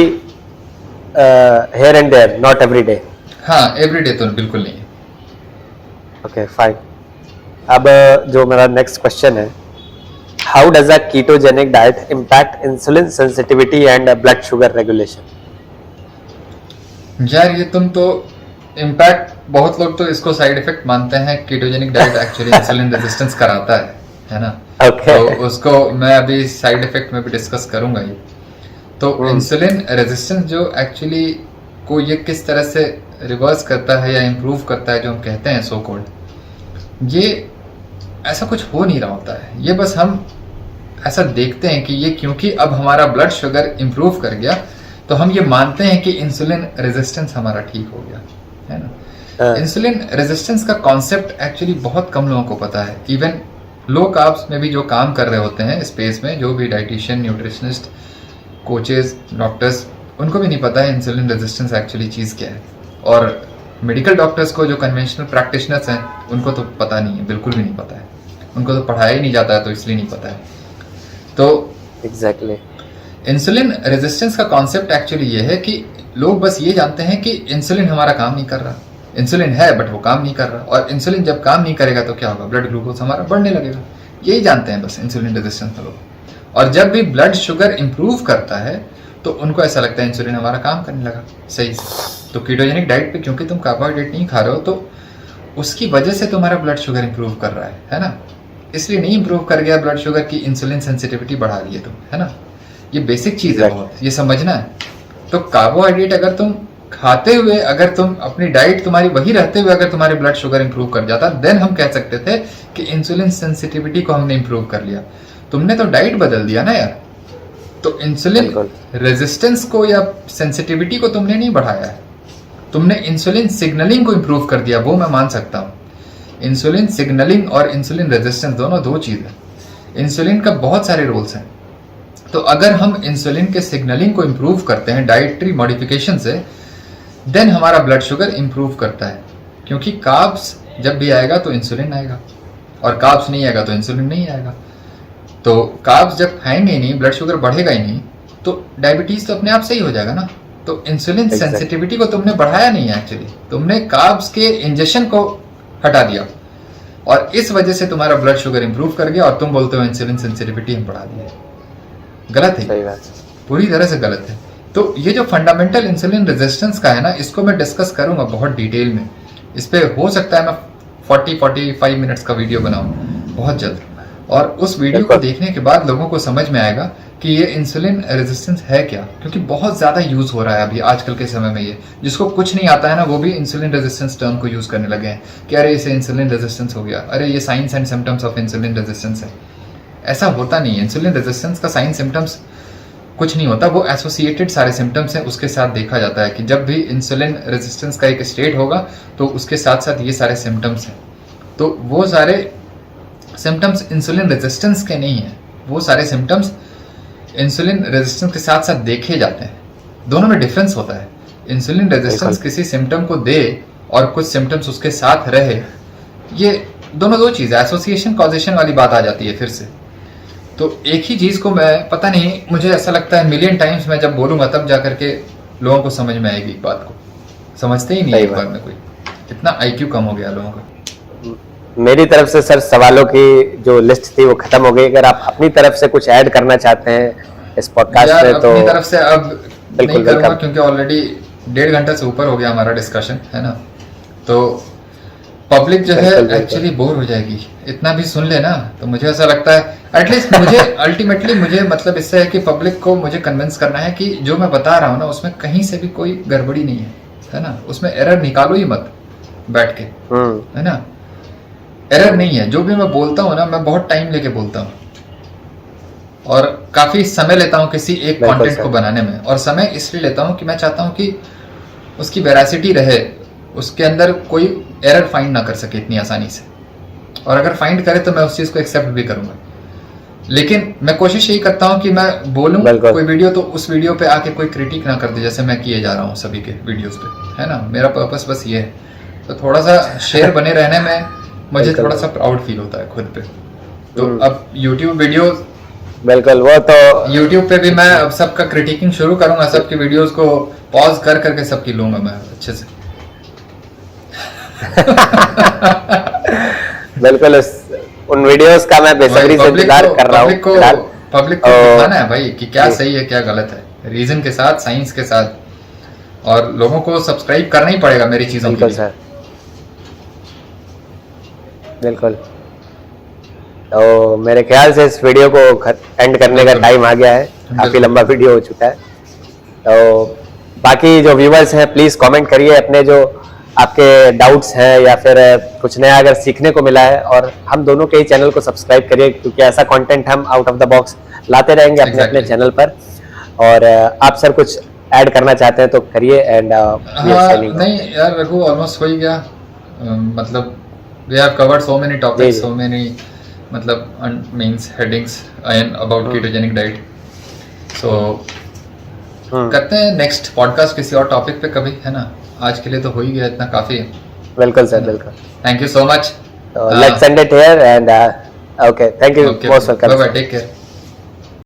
here and there, not every day. हाँ, एवरी डे तो बिल्कुल नहीं है। Okay fine. अब जो मेरा नेक्स्ट क्वेश्चन है, how does a ketogenic diet impact insulin sensitivity and blood sugar regulation? यार ये तुम तो इम्पैक्ट, बहुत लोग तो इसको साइड इफेक्ट मानते हैं। Ketogenic diet actually insulin resistance कराता है। है ना। Okay. तो उसको मैं अभी साइड इफेक्ट में भी डिस्कस करूंगा ही। तो इंसुलिन रेजिस्टेंस जो एक्चुअली को ये किस तरह से रिवर्स करता है या इम्प्रूव करता है, जो हम कहते हैं सो कॉल्ड, ये ऐसा कुछ हो नहीं रहा होता है। ये बस हम ऐसा देखते हैं कि ये क्योंकि अब हमारा ब्लड शुगर इम्प्रूव कर गया तो हम ये मानते हैं कि इंसुलिन रेजिस्टेंस हमारा ठीक हो गया, है ना। इंसुलिन रेजिस्टेंस का कॉन्सेप्ट एक्चुअली बहुत कम लोगों को पता है। इवन लो कार्ब्स में भी जो काम कर रहे होते हैं स्पेस में, जो भी डाइटिशियन, न्यूट्रिशनिस्ट, कोचेज, डॉक्टर्स, उनको भी नहीं पता है इंसुलिन रेजिस्टेंस एक्चुअली चीज़ क्या है। और मेडिकल डॉक्टर्स को, जो कन्वेंशनल प्रैक्टिशनर्स हैं, उनको तो पता नहीं है, बिल्कुल भी नहीं पता है। उनको तो पढ़ाया ही नहीं जाता है, तो इसलिए नहीं पता है। तो एग्जैक्टली इंसुलिन रेजिस्टेंस का कॉन्सेप्ट एक्चुअली ये है कि लोग बस ये जानते हैं कि इंसुलिन हमारा काम नहीं कर रहा। इंसुलिन है बट वो काम नहीं कर रहा, और इंसुलिन जब काम नहीं करेगा तो क्या होगा, ब्लड ग्लूकोज हमारा बढ़ने लगेगा। यही जानते हैं बस इंसुलिन रेजिस्टेंस लोग। और जब भी ब्लड शुगर इंप्रूव करता है तो उनको ऐसा लगता है इंसुलिन हमारा काम करने लगा सही से। तो कीटोजेनिक डाइट पे क्योंकि तुम कार्बोहाइड्रेट नहीं खा रहे हो तो उसकी वजह से तुम्हारा ब्लड शुगर इंप्रूव कर रहा है ना। इसलिए नहीं इंप्रूव कर गया ब्लड शुगर की इंसुलिन सेंसिटिविटी बढ़ा दी है तुम, है ना। ये बेसिक चीज है बहुत, ये समझना है। तो कार्बोहाइड्रेट अगर तुम खाते हुए, अगर तुम अपनी डाइट तुम्हारी वही रहते हुए अगर तुम्हारे ब्लड शुगर इंप्रूव कर जाता, देन हम कह सकते थे कि इंसुलिन सेंसिटिविटी को हमने इंप्रूव कर लिया। तुमने तो डाइट बदल दिया ना यार। तो इंसुलिन रेजिस्टेंस को या सेंसिटिविटी को तुमने नहीं बढ़ाया है, तुमने इंसुलिन सिग्नलिंग को इंप्रूव कर दिया, वो मैं मान सकता हूँ। इंसुलिन सिग्नलिंग और इंसुलिन रेजिस्टेंस दोनों दो चीज है। इंसुलिन का बहुत सारे रोल्स हैं। तो अगर हम इंसुलिन के सिग्नलिंग को इंप्रूव करते हैं डाइटरी मॉडिफिकेशन से, देन हमारा ब्लड शुगर इंप्रूव करता है। क्योंकि कार्ब्स जब भी आएगा तो इंसुलिन आएगा, और कार्ब्स नहीं आएगा तो इंसुलिन नहीं आएगा। तो कार्ब्स जब खाएंगे ही नहीं, ब्लड शुगर बढ़ेगा ही नहीं, तो डायबिटीज तो अपने आप सही हो जाएगा ना। तो इंसुलिन सेंसिटिविटी को तुमने बढ़ाया नहीं है, एक्चुअली तुमने कार्ब्स के इंजेक्शन को हटा दिया, और इस वजह से तुम्हारा ब्लड शुगर इंप्रूव कर गया, और तुम बोलते हो इंसुलिन सेंसिटिविटी हम बढ़ा दी है। गलत है, पूरी तरह से गलत है। तो ये जो फंडामेंटल इंसुलिन रेजिस्टेंस का है ना, इसको मैं डिस्कस करूंगा बहुत डिटेल में। इस पे हो सकता है मैं 40-45 मिनट्स का वीडियो बनाऊं बहुत जल्द, और उस वीडियो को देखने के बाद लोगों को समझ में आएगा कि ये इंसुलिन रेजिस्टेंस है क्या। क्योंकि बहुत ज्यादा यूज हो रहा है अभी आजकल के समय में। ये जिसको कुछ नहीं आता है ना, वो भी इंसुलिन रेजिस्टेंस टर्म को यूज करने लगे हैं कि अरे इसे इंसुलिन रेजिस्टेंस हो गया, अरे ये science and symptoms of insulin resistance है। ऐसा होता नहीं है। इंसुलिन रेजिस्टेंस का साइन सिम्टम्स कुछ नहीं होता, वो एसोसिएटेड सारे सिम्टम्स हैं, उसके साथ देखा जाता है कि जब भी इंसुलिन रेजिस्टेंस का एक स्टेट होगा तो उसके साथ साथ ये सारे सिम्टम्स हैं। तो वो सारे सिम्टम्स इंसुलिन रेजिस्टेंस के नहीं है, वो सारे सिम्टम्स इंसुलिन रेजिस्टेंस के साथ साथ देखे जाते हैं। दोनों में डिफरेंस होता है। इंसुलिन रेजिस्टेंस किसी सिम्टम को दे और कुछ सिम्टम्स उसके साथ रहे, ये दोनों दो चीज़ है। एसोसिएशन कॉजेशन वाली बात आ जाती है फिर से। तो एक ही चीज़ को मैं, पता नहीं, मुझे ऐसा लगता है मिलियन टाइम्स मैं जब बोलूंगा तब जा करके लोगों को समझ में आएगी। एक बात को समझते ही नहीं एक बार में कोई। इतना IQ कम हो गया लोगों का। मेरी तरफ से सर सवालों की जो लिस्ट थी वो खत्म हो गई। अगर आप अपनी तरफ से कुछ ऐड करना चाहते हैं इस पॉडकास्ट में तो अपनी तरफ से अब नहीं करूंगा, क्योंकि ऑलरेडी 1.5 घंटा से ऊपर हो गया हमारा डिस्कशन, है ना। तो पब्लिक जो है एक्चुअली बोर हो जाएगी। इतना भी सुन ले ना, तो मुझे ऐसा लगता है एटलीस्ट मुझे अल्टीमेटली मुझे मतलब इससे है कि पब्लिक को मुझे कन्विंस करना है कि जो मैं बता रहा हूँ ना उसमें कहीं से भी कोई गड़बड़ी नहीं है ना। उसमें एरर निकालो ही मत बैठ के, है ना। एरर नहीं है। जो भी मैं बोलता हूँ ना, मैं बहुत टाइम लेके बोलता हूँ और काफी समय लेता हूँ किसी एक कंटेंट को बनाने में। और समय इसलिए लेता हूँ कि मैं चाहता हूँ कि उसकी वेरासिटी रहे, उसके अंदर कोई एरर फाइंड ना कर सके इतनी आसानी से, और अगर फाइंड करे तो मैं उस चीज को एक्सेप्ट भी करूंगा। लेकिन मैं कोशिश यही करता हूँ कि मैं बोलूँ कोई वीडियो तो उस वीडियो पे आके कोई क्रिटिक ना कर दे, जैसे मैं किए जा रहा हूँ सभी के वीडियोस पे, है ना। मेरा पर्पस बस ये है। तो थोड़ा सा शेयर बने रहने में मुझे थोड़ा सा प्राउड फील होता है खुद पे। तो अब यूट्यूब वीडियो, बिल्कुल, वो तो यूट्यूब पे भी मैं अब सबका क्रिटिकिंग शुरू करूंगा, सबकी वीडियोस को पॉज कर करके सबकी लूंगा मैं अच्छे से। बिल्कुल, उन वीडियोस का मैं बेसब्री से इंतजार कर रहा हूँ। पब्लिक को दिखाना है भाई कि क्या सही है क्या गलत है, रीजन के साथ, साइंस के साथ, और लोगों को सब्सक्राइब करना ही पड़ेगा मेरी चीजों के लिए। बिल्कुल। तो मेरे ख्याल से इस वीडियो को एंड करने का टाइम आ गया है, काफी लंबा वीडियो हो चुका है। तो बाकी जो व्यूवर्स हैं प्लीज कमेंट करिए अपने जो आपके डाउट्स हैं या फिर कुछ नया अगर सीखने को मिला है, और हम दोनों के ही चैनल को सब्सक्राइब करिए क्योंकि ऐसा कंटेंट हम आउट ऑफ द बॉक्स लाते रहेंगे अपने अपने चैनल पर। और आप सर कुछ ऐड करना चाहते हैं तो करिए। एंड नहीं यार रघु, ऑलमोस्ट हो ही गया। मतलब we have covered so many topics, so many मतलब means headings about ketogenic diet. So करते हैं नेक्स्ट पॉडकास्ट किसी और टॉपिक पे कभी, है ना। आज के लिए तो हो ही गया, इतना काफी है। बिल्कुल सर, बिल्कुल। Thank you so much. Let's end it here and okay, thank you, most welcome. Bye bye, take care.